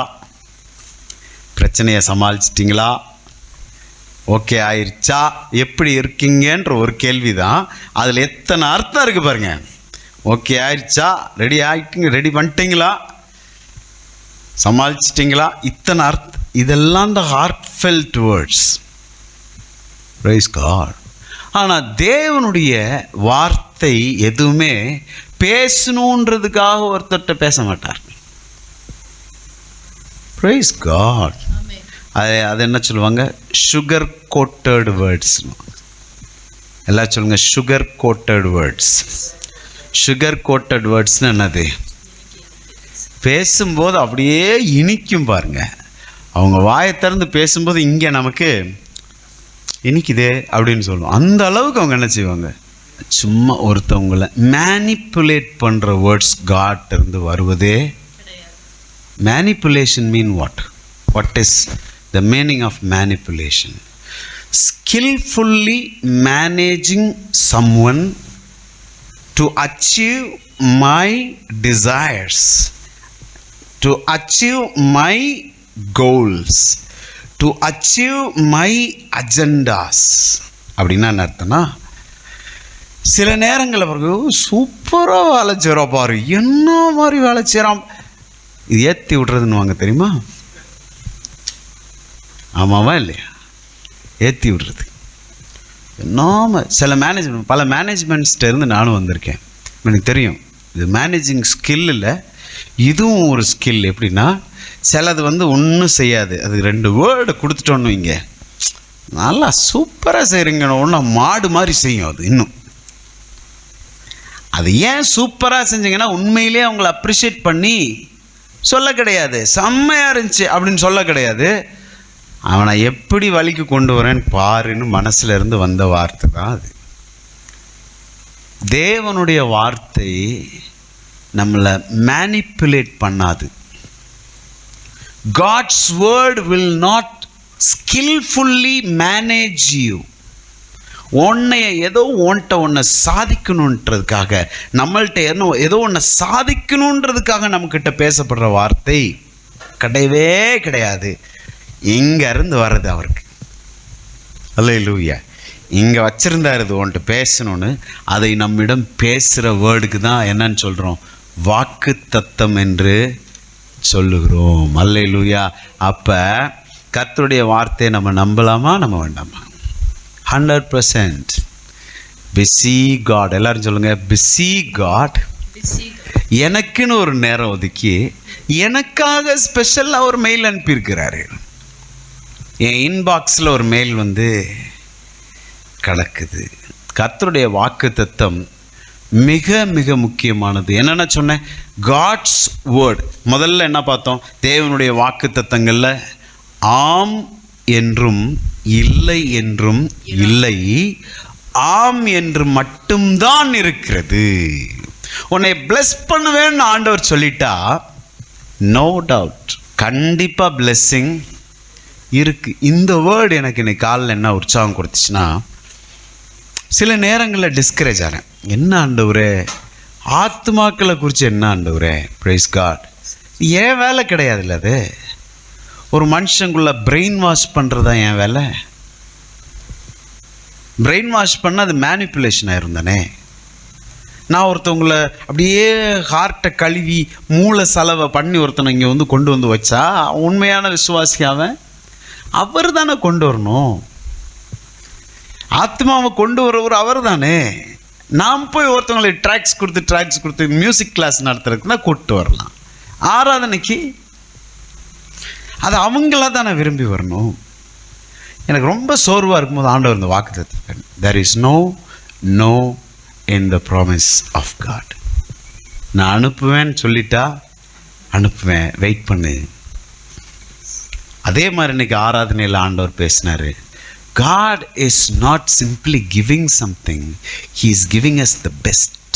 பிரச்சனையை சமாளிச்சிட்டிங்களா, ஓகே ஆயிடுச்சா, எப்படி இருக்கீங்கன்ற ஒரு கேள்வி தான். அதில் எத்தனை அர்த்தம் இருக்குது பாருங்க. ஓகே ஆயிடுச்சா, ரெடி ஆகிட்டீங்க, ரெடி பண்ணிட்டீங்களா, சமாளிச்சிட்டிங்களா, இத்தனை அர்த்தம். இதெல்லாம் the heartfelt words. Praise God. ஆனால் தேவனுடைய வார்த்தை எதுவுமே பேசணுன்றதுக்காக ஒருத்தர்கிட்ட பேச மாட்டார். Praise God. அது என்ன சொல்லுவாங்க? Sugar coated words. எல்லாம் சொல்லுங்க, sugar coated words. Sugar coated வேர்ட்ஸ்னு என்னது? பேசும்போது அப்படியே இனிக்கும் பாருங்க. அவங்க வாயை திறந்து பேசும்போது இங்கே நமக்கு இனிக்குதே அப்படின்னு சொல்லுவோம். அந்த அளவுக்கு அவங்க என்ன செய்வாங்க? சும்மா ஒருத்தவங்களை மேனிப்புலேட் பண்ணுற வேர்ட்ஸ் காட் இருந்து வருவதே. Manipulation mean what? What is the meaning of manipulation? skillfully managing someone to achieve my desires, to achieve my goals, to achieve my agendas. அப்படின்னா என்ன அர்த்தம்னா, சில நேரங்களில் பிறகு சூப்பராக வேலை செய்கிறோம் பாரு, என்ன மாதிரி வேலை செய்கிறான், இது ஏற்றி விட்றதுன்னு வாங்க தெரியுமா? ஆமாவா இல்லையா? ஏற்றி விடுறது. என்னாம சில பல மேனேஜ்மெண்ட்ஸ்கிட்ட இருந்து நானும் வந்திருக்கேன். எனக்கு தெரியும் இது மேனேஜிங் ஸ்கில் இல்லை, இதுவும் ஒரு ஸ்கில். எப்படின்னா, சிலது ஒன்றும் செய்யாது, அது 2 வேர்டு கொடுத்துட்டோன்னு இங்கே நல்லா சூப்பராக செய்கிறீங்க, ஒன்றா மாடு மாதிரி செய்யும். அது இன்னும் அது ஏன் சூப்பராக செஞ்சீங்கன்னா, உண்மையிலே அவங்கள அப்ரிஷியேட் பண்ணி சொல்ல கிடையாது, செம்மையாக இருந்துச்சு அப்படின்னு சொல்ல கிடையாது, அவனை எப்படி வழிக்கு கொண்டு வரேன்னு பாருன்னு மனசுல இருந்து வந்த வார்த்தை தான் அது. தேவனுடைய வார்த்தை நம்மளை மேனிப்புலேட் பண்ணாது. God's word will not skillfully manage you. ஒன்றை சாதிக்கணுன்றதுக்காக, நம்மள்கிட்ட ஏதோ ஒன்றை சாதிக்கணுன்றதுக்காக நம்மக்கிட்ட பேசப்படுற வார்த்தை கிடையவே கிடையாது. இங்கேருந்து வர்றது அவருக்கு. அல்லேலூயா. இங்கே வச்சுருந்தார் இது ஒன்ட்டு பேசணும்னு, அதை நம்மிடம் பேசுகிற வேர்டுக்கு தான் என்னன்னு சொல்கிறோம்? வாக்கு தத்தம் என்று சொல்லுகிறோம். அல்லேலூயா. அப்போ கர்த்தருடைய வார்த்தையை நம்ம நம்பலாமா, நம்ம வேண்டாமா? 100% பிஸி காட். எல்லாரும் சொல்லுங்க, பிஸி காட். எனக்குன்னு ஒரு நேரம் ஒதுக்கி எனக்காக ஸ்பெஷலாக ஒரு மெயில் அனுப்பியிருக்கிறாரு. என் இன்பாக்ஸில் ஒரு மெயில் கிடக்குது. கர்த்தருடைய வாக்கு தத்தம் மிக மிக முக்கியமானது. என்னென்ன சொன்னேன்? God's word. முதல்ல என்ன பார்த்தோம்? தேவனுடைய வாக்கு தத்தங்களில் ஆம் என்றும் இல்லை என்றும் இல்லை, ஆம் என்று மட்டும்தான் இருக்கிறது. உன்னை பிளஸ் பண்ணுவேன்னு ஆண்டவர் சொல்லிட்டா, நோ டவுட் கண்டிப்பாக பிளெஸ்ஸிங் இருக்குது. இந்த வேர்டு எனக்கு இன்னைக்கு காலில் என்ன உற்சாகம் கொடுத்துச்சுன்னா, சில நேரங்களில் டிஸ்கரேஜ் ஆகிறேன். என்ன ஆண்டவரே, ஆத்மாக்களை குறித்து என்ன ஆண்டவரே? Praise God. ஏன் வேலை கிடையாதுல்ல அது. ஒரு மனுஷங்குள்ள பிரெயின் வாஷ் பண்ணுறது தான் என் வேலை. பிரெயின் வாஷ் பண்ணால் அது மேனிப்புலேஷன் ஆயிரும் தானே. நான் ஒருத்தவங்களை அப்படியே ஹார்ட்டை கழுவி மூளை செலவை பண்ணி ஒருத்தனை இங்கே கொண்டு வந்து வச்சா உண்மையான விசுவாசியாவை அவர் தானே கொண்டு வரணும். ஆத்மாவை கொண்டு வரவர் அவர் தானே. நாம் போய் ஒருத்தவங்களை ட்ராக்ஸ் கொடுத்து மியூசிக் கிளாஸ் நடத்துறதுக்குன்னா கூப்பிட்டு வரலாம். ஆராதனைக்கு அது அவங்களா தானே விரும்பி வரணும். எனக்கு ரொம்ப சோர்வாக இருக்கும்போது ஆண்டவர் இந்த வாக்குத்தத்தம், there is no in the promise of God. நான் அனுப்புவேன்னு சொல்லிட்டா அனுப்புவேன், வெயிட் பண்ணு. அதே மாதிரி இன்னைக்கு ஆராதனையில் ஆண்டவர் பேசினார். God is not simply giving something, He is giving us the best.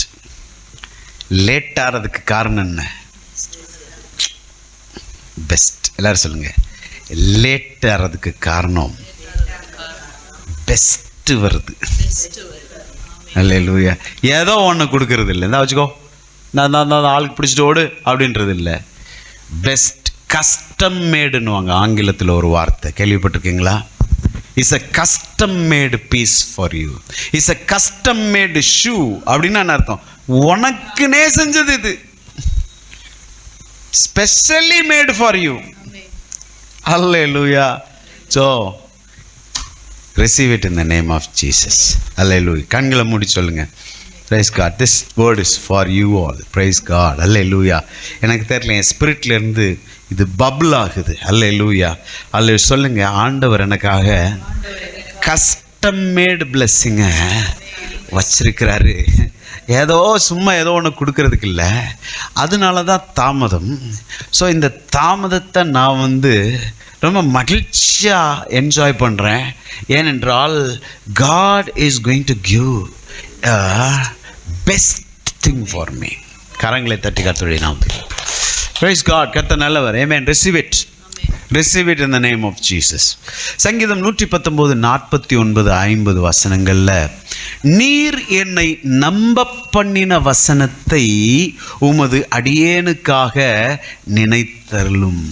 Late ஆகிறதுக்கு காரணம் என்ன? பெஸ்ட். எல்லாரும் சொல்லுங்க, லேட் ஆகிறதுக்கு காரணம் பெஸ்ட் வருது. அல்லேலூயா. ஏதோ ஒன்று கொடுக்கறது இல்லை, இந்த வச்சுக்கோ, நான் ஆளுக்கு பிடிச்சிட்டு ஓடு அப்படின்றது இல்லை. பெஸ்ட் கஸ்டம் மேடுன்னுவாங்க ஆங்கிலத்தில் ஒரு வார்த்தை, கேள்விப்பட்டிருக்கீங்களா? Is a custom made piece for you, is a custom made shoe. அப்படின்னா என்ன அர்த்தம்? உனக்குனே செஞ்சது இது, ஸ்பெஷலி மேடு ஃபார் யூ. அல்லேலூயா. So receive it in the name of Jesus. Hallelujah. கண்களை மூடி சொல்லுங்க, praise God, this word is for you all. Praise God. Hallelujah. எனக்கு தெரியல, என் ஸ்பிரிட்ல இருந்து இது பபிள் ஆகுது. Hallelujah. அல்ல சொல்லுங்க, ஆண்டவர் எனக்காக கஸ்டம் மேட் பிளெஸ்ஸிங்க வச்சிருக்கிறாரு. ஏதோ சும்மா ஏதோ ஒன்று கொடுக்கறதுக்கு இல்லை, அதனால தான் தாமதம். ஸோ இந்த தாமதத்தை நான் ரொம்ப மகிழ்ச்சியாக என்ஜாய் பண்ணுறேன். ஏனென்றால் God is going to give a best thing for me. கரங்களை தட்டி கர்த்தருடைய நாமத்தில் praise God. கர்த்தர் நல்லவர். Amen. Receive it. Receive it in the name of Jesus. சங்கீதம் 119:49-50 வசனங்களில், நீர் என்னை நம்ப பண்ணின வசனத்தை உமது அடியேனுக்காக நினைத்தருளும்.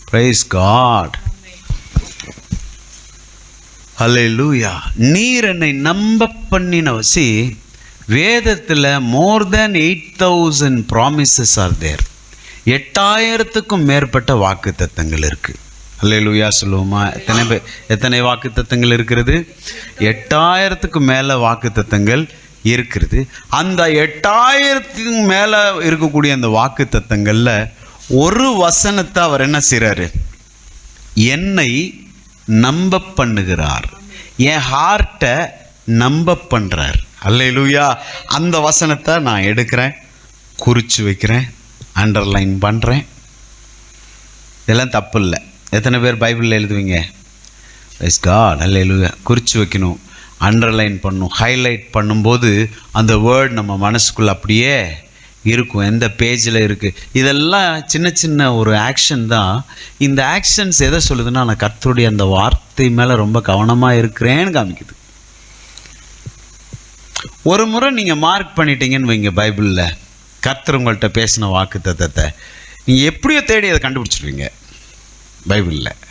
Praise God. Hallelujah. நீர் என்னை நம்ப பண்ணின வசி. வேதத்தில் more than 8,000 promises are there. 8,000க்கும் மேற்பட்ட வாக்கு தத்தங்கள் இருக்கு. அல்லேலூயா சொல்லுவோமா? எத்தனை வாக்கு தத்தங்கள் இருக்கிறது? 8,000க்கு மேலே வாக்கு தத்தங்கள் இருக்கிறது. அந்த 8,000க்கு மேலே இருக்கக்கூடிய அந்த வாக்கு தத்தங்களில் ஒரு வசனத்தை அவர் என்ன செய்கிறாரு? என்னை நம்ப பண்ணுகிறார், என் ஹார்ட்டை நம்ப பண்ணுறார். அல்லேலூயா. அந்த வசனத்தை நான் எடுக்கிறேன், குறித்து வைக்கிறேன், அண்டர்லைன் பண்ணுறேன். இதெல்லாம் தப்பு இல்லை. எத்தனை பேர் பைபிளில் எழுதுவீங்க? Praise God. அல்லேலூயா. குறித்து வைக்கணும், அண்டர்லைன் பண்ணணும். ஹைலைட் பண்ணும்போது அந்த வேர்ட் நம்ம மனசுக்குள்ளே அப்படியே இருக்கும், எந்த பேஜில் இருக்குது. இதெல்லாம் சின்ன சின்ன ஒரு ஆக்ஷன் தான். இந்த ஆக்ஷன்ஸ் எதை சொல்லுதுன்னா, நான் கர்த்தருடைய அந்த வார்த்தை மேலே ரொம்ப கவனமாக இருக்கிறேன்னு காமிக்குது. ஒரு முறை நீங்கள் மார்க் பண்ணிட்டீங்கன்னு வைங்க, பைபிளில் கர்த்தர் உங்கள்கிட்ட பேசின வாக்கு தத்தத்தை நீங்கள் எப்படியோ தேடி அதை கண்டுபிடிச்சிருவீங்க. பைபிளில்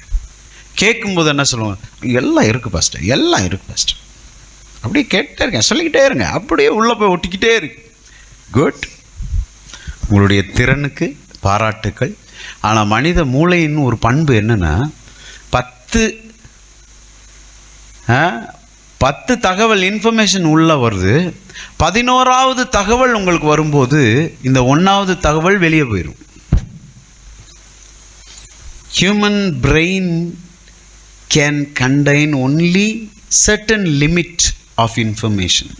கேட்கும்போது என்ன சொல்லுவாங்க? எல்லாம் இருக்குது பாஸ்டர், எல்லாம் இருக்குது பாஸ்டர். அப்படியே கேட்டே இருக்கேன், சொல்லிக்கிட்டே இருங்க, அப்படியே உள்ளே போய் ஒட்டிக்கிட்டே இருக்கு. குட். உங்களுடைய திறனுக்கு பாராட்டுக்கள். ஆனால் மனித மூளையின் ஒரு பண்பு என்னென்னா, 10 தகவல் இன்ஃபர்மேஷன் உள்ளே வருது. 11வது தகவல் உங்களுக்கு வரும்போது இந்த 1வது தகவல் வெளியே போயிடும். Human brain can contain only certain limit of information.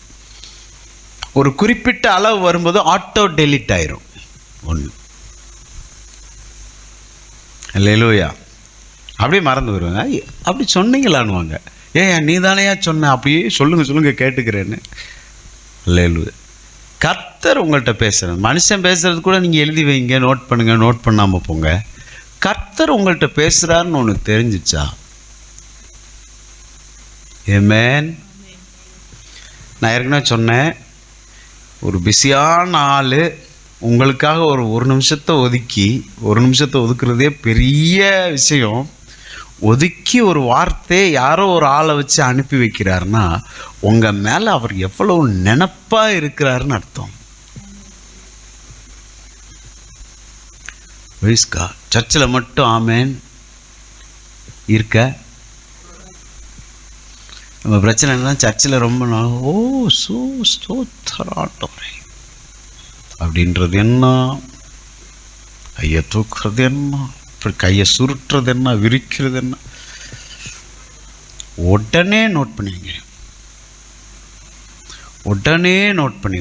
ஒரு குறிப்பிட்ட அளவு வரும்போது ஆட்டோ டெலிட் ஆயிரும். ஒன்று அல்லேலூயா. அப்படியே மறந்து வருவாங்க. அப்படி சொன்னீங்களான்னுவாங்க. ஏன் நீ தானையா சொன்ன? அப்படியே சொல்லுங்கள் கேட்டுக்கிறேன்னு. அல்லேலூயா. கர்த்தர் உங்கள்கிட்ட பேசுகிறேன். மனுஷன் பேசுகிறது கூட நீங்கள் எழுதி வைங்க, நோட் பண்ணுங்கள், நோட் பண்ணாமல் போங்க. கர்த்தர் உங்கள்கிட்ட பேசுகிறாருன்னு உனக்கு தெரிஞ்சிச்சா? ஆமென். நான் ஏற்கனவே சொன்னேன், ஒரு பிஸியான ஆள் உங்களுக்காக ஒரு நிமிஷத்தை ஒதுக்குறதே பெரிய விஷயம். ஒதுக்கி ஒரு வார்த்தையை யாரோ ஒரு ஆளை வச்சு அனுப்பி வைக்கிறாருன்னா உங்கள் மேலே அவர் எவ்வளவு நினைப்பாக இருக்கிறாருன்னு அர்த்தம். சர்ச்சில் மட்டும் ஆமேன் இருக்க. நம்ம பிரச்சனை என்னன்னா, சர்ச்சில் ரொம்ப நாள் ஸ்தோத்திராண்டவரே அப்படின்றது என்ன, கையை தூக்குறது என்ன, இப்படி கையை சுருட்டுறது என்ன, விரிக்கிறது என்ன, உடனே நோட் பண்ணி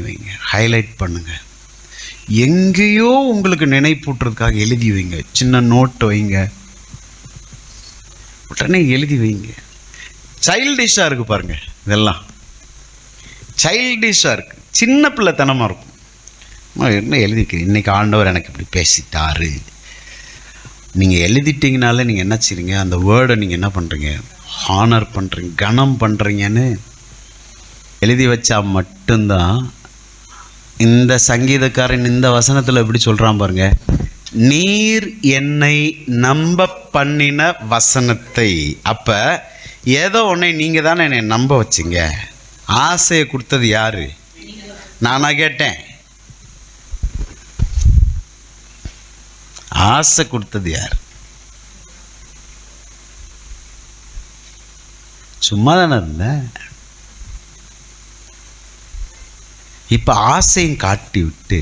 வைங்க, ஹைலைட் பண்ணுங்க. எங்கேயோ உங்களுக்கு நினைப்பூட்டுறதுக்காக எழுதி வைங்க. சின்ன நோட்டு வைங்க, உடனே எழுதி வைங்க. சைல்டிஷாக இருக்குது பாருங்க, இதெல்லாம் சைல்டிஷாக இருக்குது, சின்ன பிள்ளைத்தனமாக இருக்கும். என்ன எழுதிக்கிறேன், இன்றைக்கி ஆண்டவர் எனக்கு இப்படி பேசிட்டாரு. நீங்கள் எழுதிட்டிங்கனால நீங்கள் என்ன செய்றீங்க, அந்த வேர்டை நீங்கள் என்ன பண்ணுறீங்க, ஹானர் பண்ணுறீங்க, கனம் பண்ணுறீங்கன்னு எழுதி வச்சா மட்டும்தான். இந்த சங்கீதக்காரன் இந்த வசனத்தில் எப்படி சொல்கிறான் பாருங்க, நீர் என்னை நம்ப பண்ணின வசனத்தை. அப்போ ஏதோ ஒன்றை நீங்கள் தானே என்னை நம்ப வச்சிங்க. ஆசையை கொடுத்தது யாரு? நானா கேட்டேன்? ஆசை கொடுத்தது யார்? சும்மா தானே இருந்தேன். இப்போ ஆசையும் காட்டி விட்டு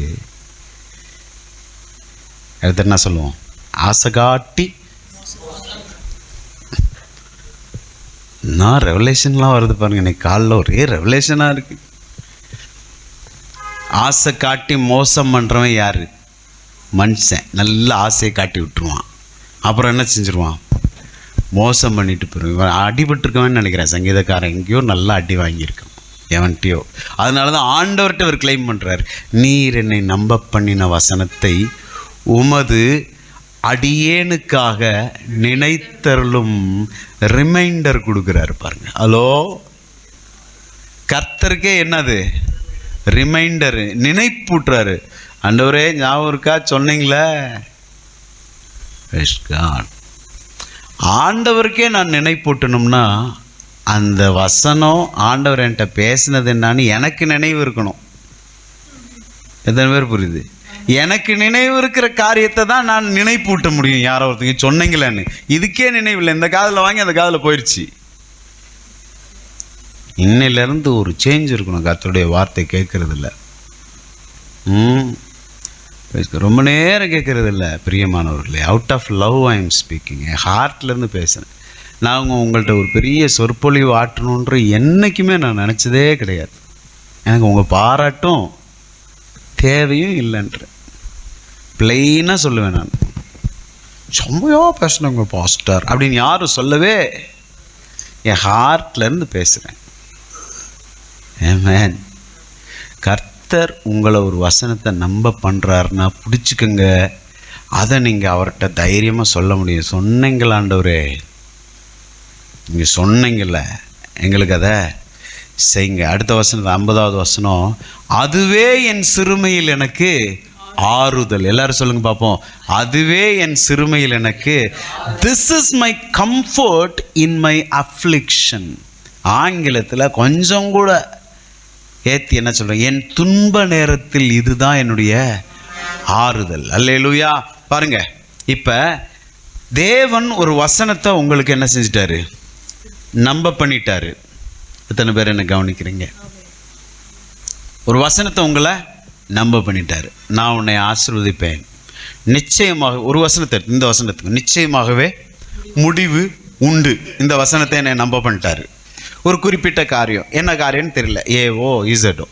அடுத்து என்ன சொல்லுவோம்? ஆசை காட்டி. நான் ரெவலேஷன்லாம் வருது பாருங்க, இன்னைக்கு காலைல ஒரே ரெவலேஷனாக இருக்கு. ஆசை காட்டி மோசம் பண்ணுறவன் யார்? மனுஷன். நல்ல ஆசையை காட்டி விட்டுருவான், அப்புறம் என்ன செஞ்சிருவான்? மோசம் பண்ணிட்டு போயிடுவான். அடிபட்டுருக்கவன்னு நினைக்கிறேன் சங்கீதக்காரன், எங்கேயோ நல்லா அடி வாங்கியிருக்கான் எவன்ட்டியோ. அதனால தான் ஆண்டவர்கிட்ட அவர் கிளைம் பண்ணுறார், நீர் என்னை நம்ப பண்ணின வசனத்தை உமது அடியேனுக்காக நினைத்தருளும். ரிமைண்டர் கொடுக்குறாரு பாருங்க. ஹலோ, கர்த்தருக்கே என்னது ரிமைண்டரு, நினைப்பூட்டுறாரு. ஆண்டவரே ஞாபகம் இருக்கா சொன்னீங்களே. ஆண்டவருக்கே நான் நினைப்பூட்டணும்னா அந்த வசனம் ஆண்டவர் என்கிட்ட பேசினது என்னான்னு எனக்கு நினைவு இருக்கணும். எத்தனை பேர் புரியுது? எனக்கு நினைவு இருக்கிற காரியத்தை தான் நான் நினைப்பூட்ட முடியும். யாரோ ஒருத்தங்க சொன்னீங்களேன்னு, இதுக்கே நினைவில்லை, இந்த காதில் வாங்கி அந்த காதில் போயிடுச்சு. இன்னிலிருந்து ஒரு சேஞ்ச் இருக்கணும் கர்த்தருடைய வார்த்தை கேட்கறதில்ல. ரொம்ப நேரம் கேட்கறது இல்லை பிரியமானவர்களே. Out of love I am speaking. என் ஹார்ட்லேருந்து பேசுகிறேன். நாங்கள் உங்கள்கிட்ட ஒரு பெரிய சொற்பொழிவு ஆட்டணுன்ற என்றைக்குமே நான் நினச்சதே கிடையாது. எனக்கு உங்கள் பாராட்டும் தேவையும் இல்லைன்ற பிளெயினாக சொல்லுவேன். நான் செம்மையா பேசினவங்க பாஸ்டர் அப்படின்னு யாரும் சொல்லவே, என் ஹார்ட்லேருந்து பேசுகிறேன். ஆமென். கர்த்தர் உங்களை ஒரு வசனத்தை நம்ப பண்ணுறாருன்னா பிடிச்சிக்கங்க. அதை நீங்கள் அவர்கிட்ட தைரியமாக சொல்ல முடியும். சொன்னீங்களா ஆண்டவரே, நீங்கள் சொன்னீங்கல்ல, எங்களுக்கு அதை செய்யுங்க. அடுத்த வசனம் 50வது வசனம், அதுவே என் சிறுமையில் எனக்கு ஆறுதல். எல்லாரும் சொல்லுங்க பார்ப்போம். அதுவே என் சிறுமையில் எனக்கு, this is my comfort in my affliction. ஆங்கிலத்தில் கொஞ்சம் கூட ஏற்றி என்ன சொல்கிறேன், என் துன்ப நேரத்தில் இதுதான் என்னுடைய ஆறுதல். அல்லேலூயா. பாருங்க, இப்போ தேவன் ஒரு வசனத்தை உங்களுக்கு என்ன செஞ்சிட்டாரு, நம்ப பண்ணிட்டாரு. எத்தனை பேர் என்ன கவனிக்கிறீங்க? ஒரு வசனத்தை உங்களை நம்ப பண்ணிட்டாரு. நான் உன்னை ஆசீர்வதிப்பேன் நிச்சயமாக. ஒரு வசனத்தை, இந்த வசனத்துக்கு நிச்சயமாகவே முடிவு உண்டு. இந்த வசனத்தை என்னை நம்ப பண்ணிட்டாரு. ஒரு குறிப்பிட்ட காரியம், என்ன காரியம்னு தெரியல, ஏவோ இசடோ,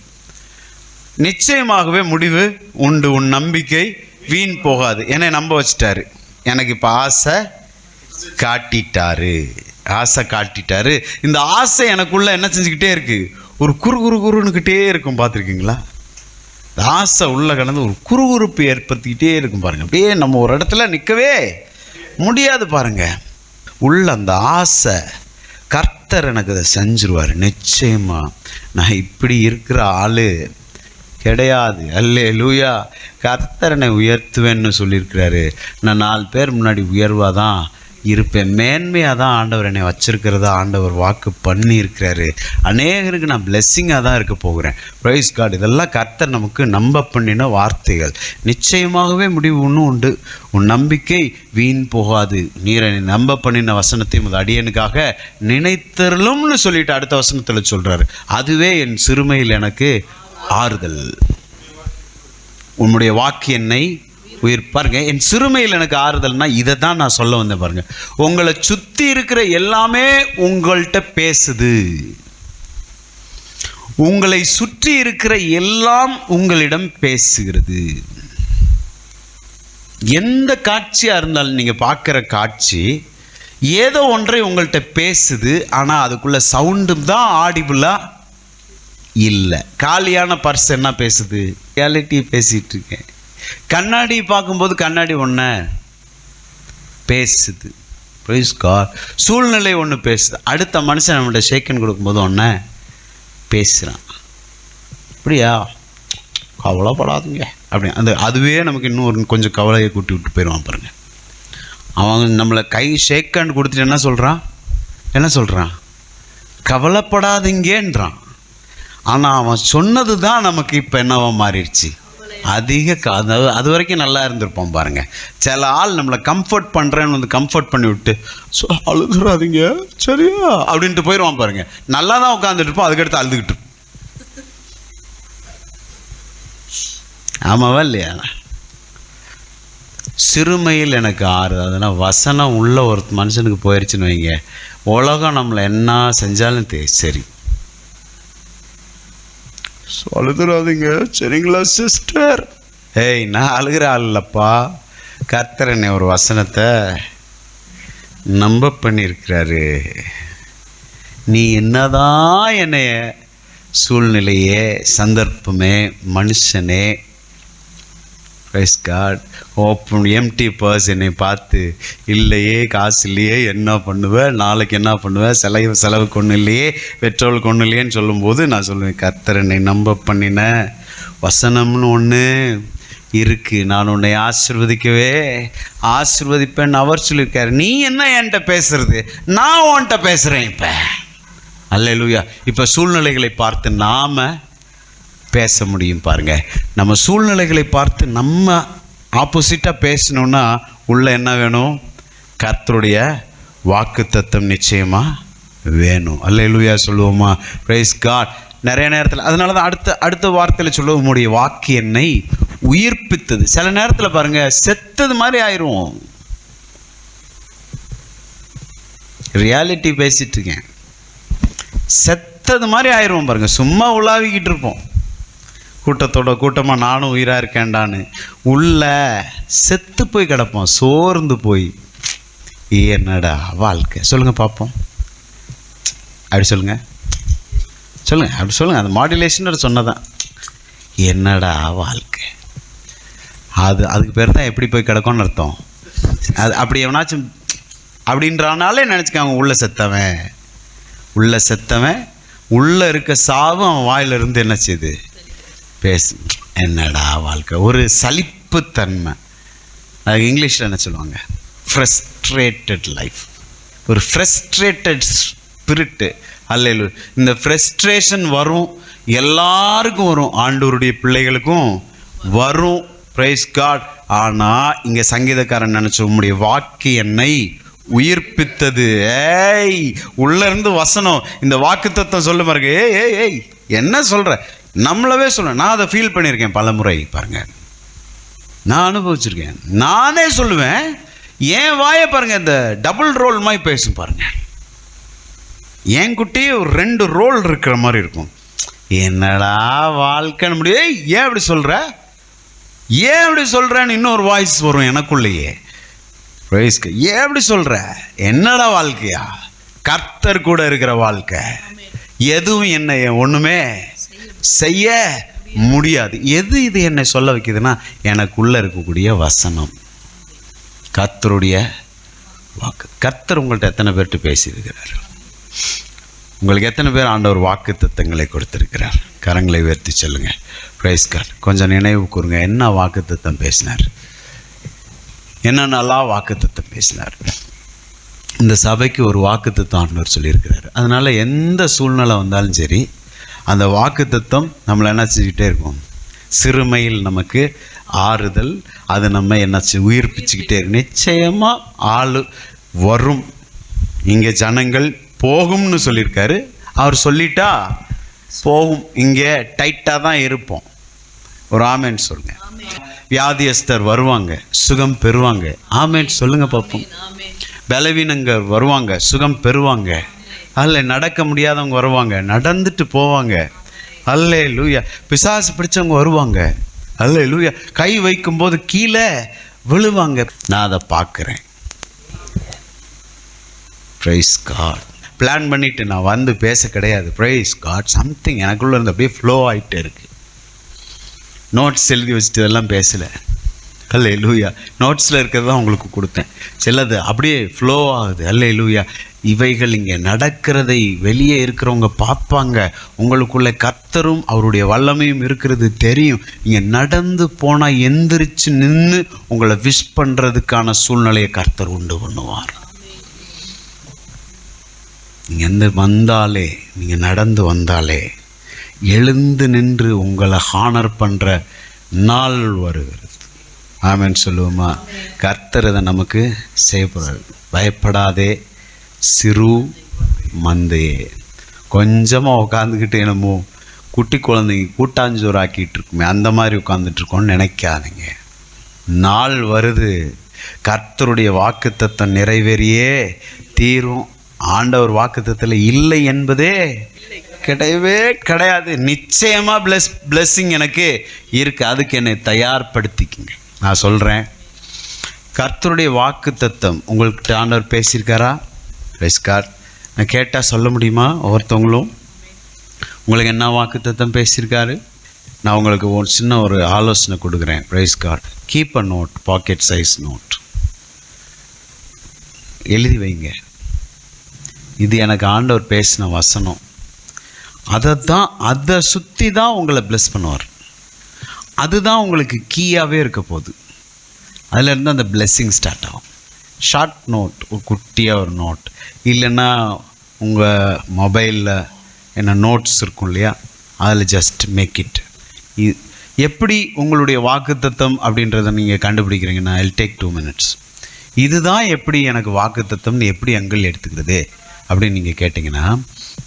நிச்சயமாகவே முடிவு உண்டு, உன் நம்பிக்கை வீண் போகாது. என்னை நம்ப வச்சிட்டாரு. எனக்கு இப்போ ஆசை காட்டிட்டாரு, ஆசை காட்டிட்டாரு. இந்த ஆசை எனக்குள்ள என்ன செஞ்சுக்கிட்டே இருக்கு, ஒரு குறுகுறுன்னுக்கிட்டே இருக்கும். பார்த்துருக்கீங்களா? ஆசை உள்ள கடந்து ஒரு குறுகுறுப்பு ஏற்படுத்திக்கிட்டே இருக்கும் பாருங்க. அப்படியே நம்ம ஒரு இடத்துல நிற்கவே முடியாது பாருங்க. உள்ள அந்த ஆசை, கர்த்தர் எனக்கு அதை செஞ்சிருவார் நிச்சயமா. நான் இப்படி இருக்கிற ஆள் கிடையாது. அல்லேலூயா. கர்த்தர் என்னை உயர்த்துவேன்னு சொல்லியிருக்கிறாரு. நான் 4 பேர் முன்னாடி உயர்வாக தான் இருப்பேன், மேன்மையாக தான் ஆண்டவர் என்னை வச்சிருக்கிறதா ஆண்டவர் வாக்கு பண்ணியிருக்கிறாரு. அநேகருக்கு நான் பிளெஸ்ஸிங்காக தான் இருக்க போகிறேன். Praise God. இதெல்லாம் கர்த்தர் நமக்கு நம்ப பண்ணின வார்த்தைகள். நிச்சயமாகவே முடிவு ஒன்று உண்டு, உன் நம்பிக்கை வீண் போகாது. நீர் என்னை நம்ப பண்ணின வசனத்தை முதல் அடியனுக்காக நினைத்தருளும்னு சொல்லிட்டு அடுத்த வசனத்தில் சொல்கிறாரு, அதுவே என் சிறுமையில் எனக்கு ஆறுதல். உன்னுடைய வாக்கு என்னை உயிர். பாருங்க, என் சிறுமையில் எனக்கு ஆறுதல்னா இதை தான் நான் சொல்ல வந்தேன். பாருங்க, உங்களை சுற்றி இருக்கிற எல்லாமே உங்கள்கிட்ட பேசுது. உங்களை சுற்றி இருக்கிற எல்லாம் உங்களிடம் பேசுகிறது. எந்த காட்சியா இருந்தாலும் நீங்க பார்க்குற காட்சி ஏதோ ஒன்றை உங்கள்கிட்ட பேசுது. ஆனால் அதுக்குள்ள சவுண்டும் தான் ஆடிபிளா இல்லை. காலியான பர்ஸ் என்ன பேசுது, ரியாலிட்டி பேசிட்டு இருக்கேன். கண்ணாடி பார்க்கும்போது கண்ணாடி ஒன்று பேசுது. Praise God. சூழ்நிலை ஒன்று பேசுது. அடுத்த மனுஷன் நம்மகிட்ட ஷேக்கன் கொடுக்கும்போது ஒன்று பேசுகிறான். அப்படியா, கவலைப்படாதீங்க அப்படி அதுவே நமக்கு இன்னும் கொஞ்சம் கவலையை கூட்டி விட்டு போயிடுவான் பாருங்கள். அவன் நம்மளை கை ஷேக் ஹேண்ட் கொடுத்துட்டு என்ன சொல்கிறான், கவலைப்படாதீங்கன்றான். ஆனால் அவன் சொன்னது தான் நமக்கு இப்போ என்னவா மாறிடுச்சு, அது வரைக்கும் நல்லா இருந்திருப்போம் பாருங்கள். சில ஆள் நம்மளை கம்ஃபர்ட் பண்ணுறேன்னு வந்து கம்ஃபர்ட் பண்ணி விட்டு அழுதுறாதீங்க சரியா அப்படின்ட்டு போயிடுவான் பாருங்க. நல்லா தான் உட்காந்துட்டு இருப்போம், அதுக்கடுத்து அழுதுகிட்டு. ஆமாவா இல்லையா? சிறுமையில் எனக்கு ஆறுது. அதனால் வசனம் உள்ள ஒரு மனுஷனுக்கு போயிடுச்சுன்னு வைங்க, உலகம் நம்மளை என்ன செஞ்சாலும் சரி. அழுதுறாதீங்க சரிங்களா சிஸ்டர்? ஏய், நான் அழுகிற ஆள் இல்லைப்பா. கர்த்தர் என்னை ஒரு வசனத்தை நம்ப பண்ணியிருக்கிறாரு. நீ என்னதான் என்னைய சூழ்நிலையே, சந்தர்ப்பமே, மனுஷனே, praise God, open empty purse என்னை பார்த்து இல்லையே, காசு இல்லையே, என்ன பண்ணுவேன், நாளைக்கு என்ன பண்ணுவேன், செலவுக்கு ஒன்றும் இல்லையே, பெட்ரோலுக்கு ஒன்றும் இல்லையேன்னு சொல்லும்போது நான் சொல்லுவேன், கர்த்தர் என்னை நம்ப பண்ணின வசனம்னு ஒன்று இருக்குது, நான் உன்னை ஆசீர்வதிப்பேன்னு அவர் சொல்லியிருக்காரு. நீ என்ன என்கிட்ட பேசுறது, நான் உன்கிட்ட பேசுகிறேன். இப்போ அல்லேலூயா. இப்போ சூழ்நிலைகளை பார்த்து நாம் பேச முடியும் பாருங்க. நம்ம சூழ்நிலைகளை பார்த்து நம்ம ஆப்போசிட்டாக பேசணுன்னா உள்ள என்ன வேணும், கர்த்தருடைய வாக்குத்தத்தம் நிச்சயமாக வேணும். அல்லேலூயா சொல்லுவோமா? Praise God. நிறைய நேரத்தில் அதனால தான் அடுத்த வார்த்தையில் சொல்லுவோம், உம்முடைய வாக்கு என்னை உயிர்ப்பித்தது. சில நேரத்தில் பாருங்க செத்தது மாதிரி ஆயிரும். ரியாலிட்டி பேசிட்டு இருக்கேன். செத்தது மாதிரி ஆயிரும் பாருங்க. சும்மா உலாவிக்கிட்டு இருப்போம் கூட்டமாக, நானும் உயிராக இருக்கேன்டான்னு. உள்ள செத்து போய் கிடப்போம், சோர்ந்து போய். என்னடா வாழ்க்கை சொல்லுங்க பார்ப்போம். அப்படி சொல்லுங்க அப்படி சொல்லுங்க. அந்த மாடுலேஷன் சொன்னதான். என்னடா வாழ்க்கை, அதுக்கு பேர் தான் எப்படி போய் கிடக்கும்னு அர்த்தம். அது அப்படி எவனாச்சும் அப்படின்றனாலே நினச்சிக்காங்க உள்ள செத்தவன் உள்ள இருக்க சாவு அவன் வாயிலிருந்து என்ன செய்யுது பேசு. என்னடா வாழ்க்கை, ஒரு சலிப்புத்தன்மை. அது இங்கிலீஷில் என்ன சொல்லுவாங்க, ஃப்ரஸ்ட்ரேட்டட் லைஃப், ஒரு ஃப்ரஸ்ட்ரேட்டட் ஸ்பிரிட்டு. அல்ல, இந்த ஃப்ரஸ்ட்ரேஷன் வரும், எல்லாருக்கும் வரும், ஆண்டவருடைய பிள்ளைகளுக்கும் வரும். Praise God. ஆனால் இங்கே சங்கீதக்காரன் நினச்ச, உம்முடைய வாக்கு என்னை உயிர்ப்பித்தது. ஏய், உள்ளேருந்து வசனம் இந்த வாக்கு தத்துவம் சொல்ல பாருங்க. ஏய் என்ன சொல்கிற, நம்மளவே சொல்ல. நான் அதை ஃபீல் பண்ணியிருக்கேன் பல முறை பாருங்க, நான் அனுபவிச்சிருக்கேன். நானே சொல்லுவேன், என் வாயை பாருங்க இந்த டபுள் ரோல் மாதிரி பேசும் பாருங்க. என் குட்டியே ஒரு 2 ரோல் இருக்கிற மாதிரி இருக்கும். என்னடா வாழ்க்கைன்னு முடியும், ஏன் அப்படி சொல்கிற, ஏன் அப்படி சொல்கிறேன்னு இன்னொரு வாய்ஸ் வரும் எனக்குள்ளேயே. ஏன் அப்படி சொல்கிற, என்னடா வாழ்க்கையா, கர்த்தர் கூட இருக்கிற வாழ்க்கை. எதுவும் என்னை ஒன்றுமே செய்ய முடியாது. இது என்னை சொல்ல வைக்குதுன்னா, எனக்குள்ளே இருக்கக்கூடிய வசனம், கர்த்தருடைய வாக்கு. கர்த்தர் உங்கள்கிட்ட எத்தனை பேர்ட்டு பேசியிருக்கிறார்? உங்களுக்கு எத்தனை பேர் ஆண்டவர் வாக்கு தத்தங்களை கொடுத்திருக்கிறார்? கரங்களை உயர்த்தி சொல்லுங்க. Praise God. கொஞ்சம் நினைவு கூறுங்க, என்ன வாக்கு தத்தம் பேசினார், என்னென்னலாம் வாக்கு தத்தம் பேசினார். இந்த சபைக்கு ஒரு வாக்கு தத்தம் ஆண்டவர் சொல்லியிருக்கிறார். அதனால் எந்த சூழ்நிலை வந்தாலும் சரி, அந்த வாக்கு தத்தம் நம்மளை என்ன செஞ்சுக்கிட்டே இருக்கும், சிறுமையில் நமக்கு ஆறுதல், அது நம்ம என்ன உயிர்ப்பிச்சுக்கிட்டே இருக்கும். நிச்சயமாக ஆள் வரும். இங்கே ஜனங்கள் போகும்னு சொல்லியிருக்காரு, அவர் சொல்லிட்டா போகும். இங்கே டைட்டாக தான் இருப்போம். ஒரு ஆமேன்னு சொல்லுங்க. வியாதியஸ்தர் வருவாங்க, சுகம் பெறுவாங்க. ஆமேன்னு சொல்லுங்க பார்ப்போம். பலவீனங்க வருவாங்க, சுகம் பெறுவாங்க. அல்ல, நடக்க முடியாதவங்க வருவாங்க, நடந்துட்டு போவாங்க. அல்லே லூயா. பிசாசு பிடிச்சவங்க வருவாங்க. அல்லே லூயா. கை வைக்கும்போது கீழே விழுவாங்க. நான் அதை பார்க்குறேன். Price God. பிளான் பண்ணிவிட்டு நான் வந்து பேச கிடையாது. Price God. சம்திங் எனக்குள்ளே இருந்து அப்படியே ஃப்ளோ ஆகிட்டே இருக்குது. நோட்ஸ் எழுதி வச்சுட்டு இதெல்லாம் பேசலை. அல்லே லூயா. நோட்ஸில் இருக்கிறது தான் உங்களுக்கு கொடுத்தேன். சிலது அப்படியே ஃப்ளோ ஆகுது. அல்லே லூயா. இவைகள் இங்கே நடக்கிறதை வெளியே இருக்கிறவங்க பார்ப்பாங்க. உங்களுக்குள்ள கர்த்தரும் அவருடைய வல்லமையும் இருக்கிறது தெரியும். இங்கே நடந்து போனால் எந்திரிச்சு நின்று உங்களை விஷ் பண்ணுறதுக்கான சூழ்நிலையை கர்த்தர் உண்டு பண்ணுவார். நீங்கள் வந்தாலே, நீங்கள் நடந்து வந்தாலே எழுந்து நின்று உங்களை ஹானர் பண்ணுற நாள் வருகிறது. ஆமென் சொல்லுவோமா? கர்த்தர் அதை நமக்கு செய்யப்படுறார். பயப்படாதே சிறு மந்தையே. கொஞ்சமாக உட்காந்துக்கிட்டு என்னமோ குட்டி குழந்தைங்க கூட்டாஞ்சோறு ஆக்கிட்டு இருக்குமே அந்த மாதிரி உட்காந்துட்ருக்கோன்னு நினைக்காதீங்க. நாள் வருது, கர்த்தருடைய வாக்குத்தத்தம் நிறைவேறியே தீரும். ஆண்டவர் வாக்குத்தத்தில் இல்லை என்பதே கிடையவே கிடையாது. நிச்சயமாக பிளெஸ்ஸிங் எனக்கு இருக்குது. அதுக்கு என்னை தயார்படுத்திக்கிங்க. நான் சொல்கிறேன், கர்த்தருடைய வாக்குத்தத்தம் உங்களுக்கு ஆண்டவர் பேசியிருக்காரா? Price God. நான் கேட்டால் சொல்ல முடியுமா? ஒவ்வொருத்தவங்களும் உங்களுக்கு என்ன வாக்குத்தத்தம் பேசியிருக்காரு? நான் உங்களுக்கு ஒரு சின்ன ஒரு ஆலோசனை கொடுக்குறேன். Praise God. Keep a note, pocket size note எழுதி வைங்க. இது எனக்கு ஆண்டவர் பேசின வசனம். அதை சுற்றி தான் உங்களை பிளஸ் பண்ணுவார். அதுதான் உங்களுக்கு கீயாகவே இருக்க போகுது. அதிலேருந்து அந்த பிளெஸ்ஸிங் ஸ்டார்ட் ஆகும். ஷார்ட் நோட், ஒரு குட்டியாக ஒரு நோட், இல்லைன்னா உங்கள் மொபைலில் என்ன நோட்ஸ் இருக்கும் இல்லையா, அதில் ஜஸ்ட் மேக் இட். எப்படி உங்களுடைய வாக்குத்தத்தம் அப்படின்றத நீங்கள் கண்டுபிடிக்கிறீங்கன்னா, I'll take 2 minutes. இதுதான் எப்படி எனக்கு வாக்குத்தத்தம்னு எப்படி அங்கிள் எடுத்துக்கிறது அப்படின்னு நீங்கள் கேட்டிங்கன்னா,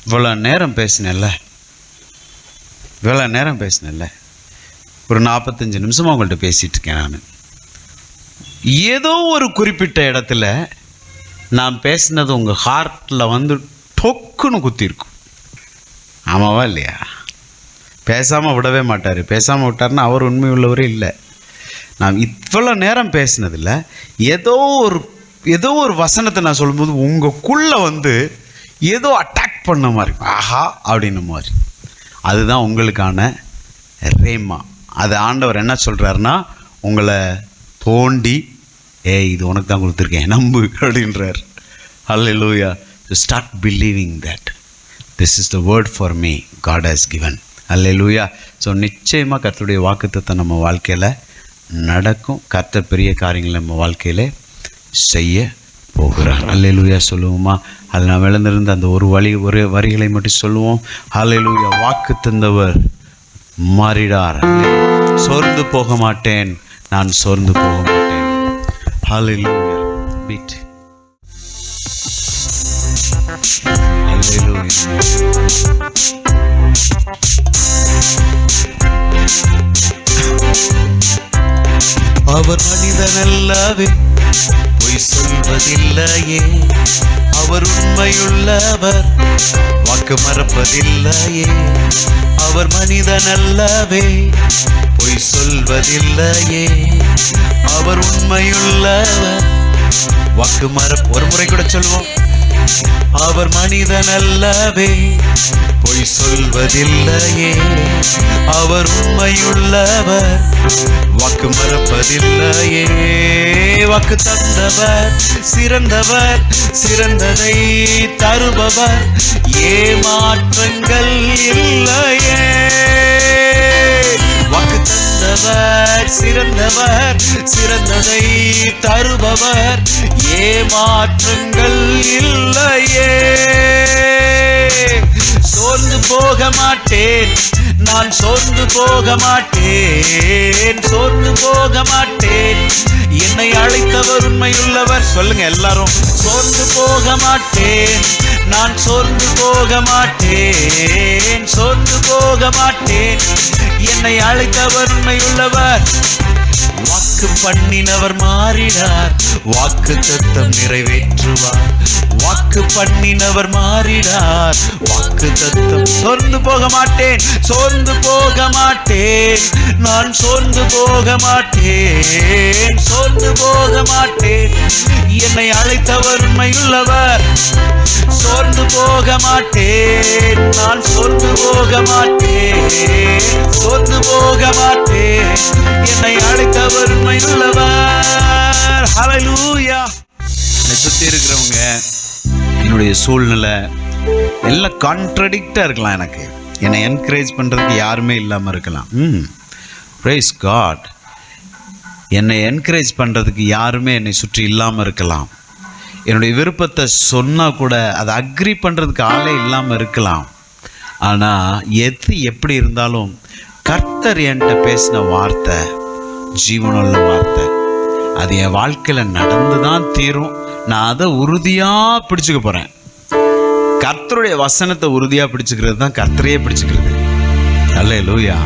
இவ்வளோ நேரம் பேசினேன்ல ஒரு 45 நிமிஷமாக உங்கள்கிட்ட பேசிகிட்டு இருக்கேன். நான் ஏதோ ஒரு குறிப்பிட்ட இடத்துல நான் பேசினது உங்கள் ஹார்ட்டில் வந்து டொக்குன்னு குத்திருக்கும். ஆமாவா இல்லையா? பேசாமல் விடவே மாட்டார். பேசாமல் விட்டார்னா அவர் உண்மை உள்ளவரே இல்லை. நான் இவ்வளோ நேரம் பேசினதில் ஏதோ ஒரு வசனத்தை நான் சொல்லும்போது உங்களுக்குள்ளே வந்து ஏதோ அட்டாக் பண்ண மாதிரி, ஆஹா அப்படின்ன மாதிரி, அதுதான் உங்களுக்கான ரேமா. அது ஆண்டவர் என்ன சொல்கிறாருன்னா, உங்களை தோண்டி இது உனக்கு தான் கொடுத்துருக்கேன் நம்பு அப்படின்றார். Hallelujah. To start believing that this is the word for me God has given. Hallelujah. So நிச்சயமாக கர்த்தருடைய வாக்குத்தத்தம் நம்ம வாழ்க்கையில் நடக்கும். கர்த்தர் பெரிய காரியங்களை நம்ம வாழ்க்கையில் செய்ய போகிறார். ஹல்லேலூயா சொல்லுவோமா? அதில் நான் விழுந்திருந்த அந்த ஒரு வரிகளை மட்டும் சொல்லுவோம். ஹல்லேலூயா. வாக்கு தந்தவர் மாறிடார். சோர்ந்து போக மாட்டேன், நான் சோர்ந்து போக மாட்டேன். ஹல்லேலூயா. பீட். ஹல்லேலூயா. அவர் மனிதனல்லவே, பொய் சொல்வதில்லையே. அவர் உண்மையுள்ளவர், வாக்கு மறப்பதில்லையே. அவர் மனிதனல்லவே, பொய் சொல்வதில்லையே. அவர் உண்மையுள்ளவர், வாக்கு ஒரு முறை கூட சொல்வோம். அவர் மனிதனல்லவே, பொய் சொல்வதில்லையே. அவர் உண்மையுள்ளவர், வாக்கு மறப்பதில்லையே. வாக்கு தந்தவர் சிறந்தவர், சிறந்ததை தருபவர், ஏமாற்றங்கள் இல்லையே. வாக்கு தந்தவர் சிறந்தவர், சிறந்ததை தருபவர், ஏமாற்றங்கள் இல்லையே. சோர்ந்து போக மாட்டேன், நான் சோர்ந்து போக மாட்டேன், சோர்ந்து போக மாட்டேன். என்னை அழைத்தவர் உண்மையுள்ளவர். சொல்லுங்க எல்லாரும். சோர்ந்து போக மாட்டேன், நான் சோர்ந்து போக மாட்டேன், சோர்ந்து போக மாட்டேன். என்னை அழைத்தவர் உண்மையுள்ளவர். வாக்கு பண்ணினவர் மாறிடார், வாக்கு தத்தம் நிறைவேற்றுவார். வாக்கு பண்ணினவர் மாறிடார், வாக்கு தத்தம். சோர்ந்து போக மாட்டேன், சோர்ந்து போக மாட்டேன், நான் சோர்ந்து போக மாட்டேன், சோர்ந்து போக மாட்டேன். என்னை அழைத்தவர் உண்மையுள்ளவர். சோர்ந்து போக மாட்டேன், நான் சோர்ந்து போக மாட்டேன், சோர்ந்து போக மாட்டேன். என்னை அழைத்தவர் உண்மையுள்ளவர். ஹல்லேலூயா. என்னை சுற்றி இருக்கிறவங்க என்னுடைய சூழ்நிலை எல்லாம் கான்ட்ரடிக்டாக இருக்கலாம். எனக்கு என்னை என்கரேஜ் பண்ணுறதுக்கு யாருமே இல்லாமல் இருக்கலாம். Price God. என்னை என்கரேஜ் பண்ணுறதுக்கு யாருமே என்னை சுற்றி இல்லாமல் இருக்கலாம். என்னுடைய விருப்பத்தை சொன்னால் கூட அதை அக்ரி பண்ணுறதுக்கு ஆளே இல்லாமல் இருக்கலாம். ஆனால் எது எப்படி இருந்தாலும் கர்த்தர் என்கிட்ட பேசின வார்த்தை ஜீவனுள்ள வார்த்தை. அது என் வாழ்க்கையில் நடந்து தான் தீரும். நான் அதை உறுதியாக பிடிச்சிக்க போகிறேன். கர்த்தருடைய வசனத்தை உறுதியாக பிடிச்சிக்கிறது தான் கர்த்தரையே பிடிச்சிக்கிறது. அல்லேலூயா.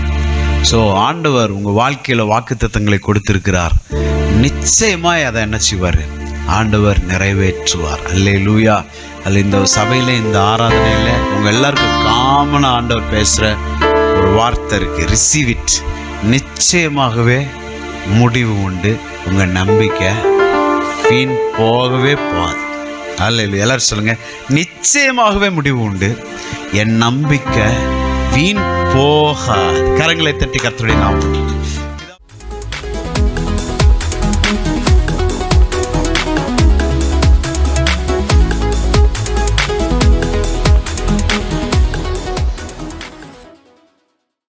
ஸோ ஆண்டவர் உங்கள் வாழ்க்கையில் வாக்குத்தத்தங்களை கொடுத்திருக்கிறார். நிச்சயமாக அதை என்ன செய்வார்? ஆண்டவர் நிறைவேற்றுவார். அல்லேலூயா. அல்ல இந்த சபையில் இந்த ஆராதனையில் உங்கள் எல்லாருக்கும் காமனாக ஆண்டவர் பேசுகிற ஒரு வார்த்தை இருக்குது. Receive it. நிச்சயமாகவே முடிவு உண்டு. உங்கள் நம்பிக்கை வீண் போகவே போகாது. அல்லேலூயா. எல்லாரும் சொல்லுங்கள், நிச்சயமாகவே முடிவு உண்டு. என் நம்பிக்கை வீண் போகாது. கரங்களை தட்டி கர்த்தருடைய நாமம்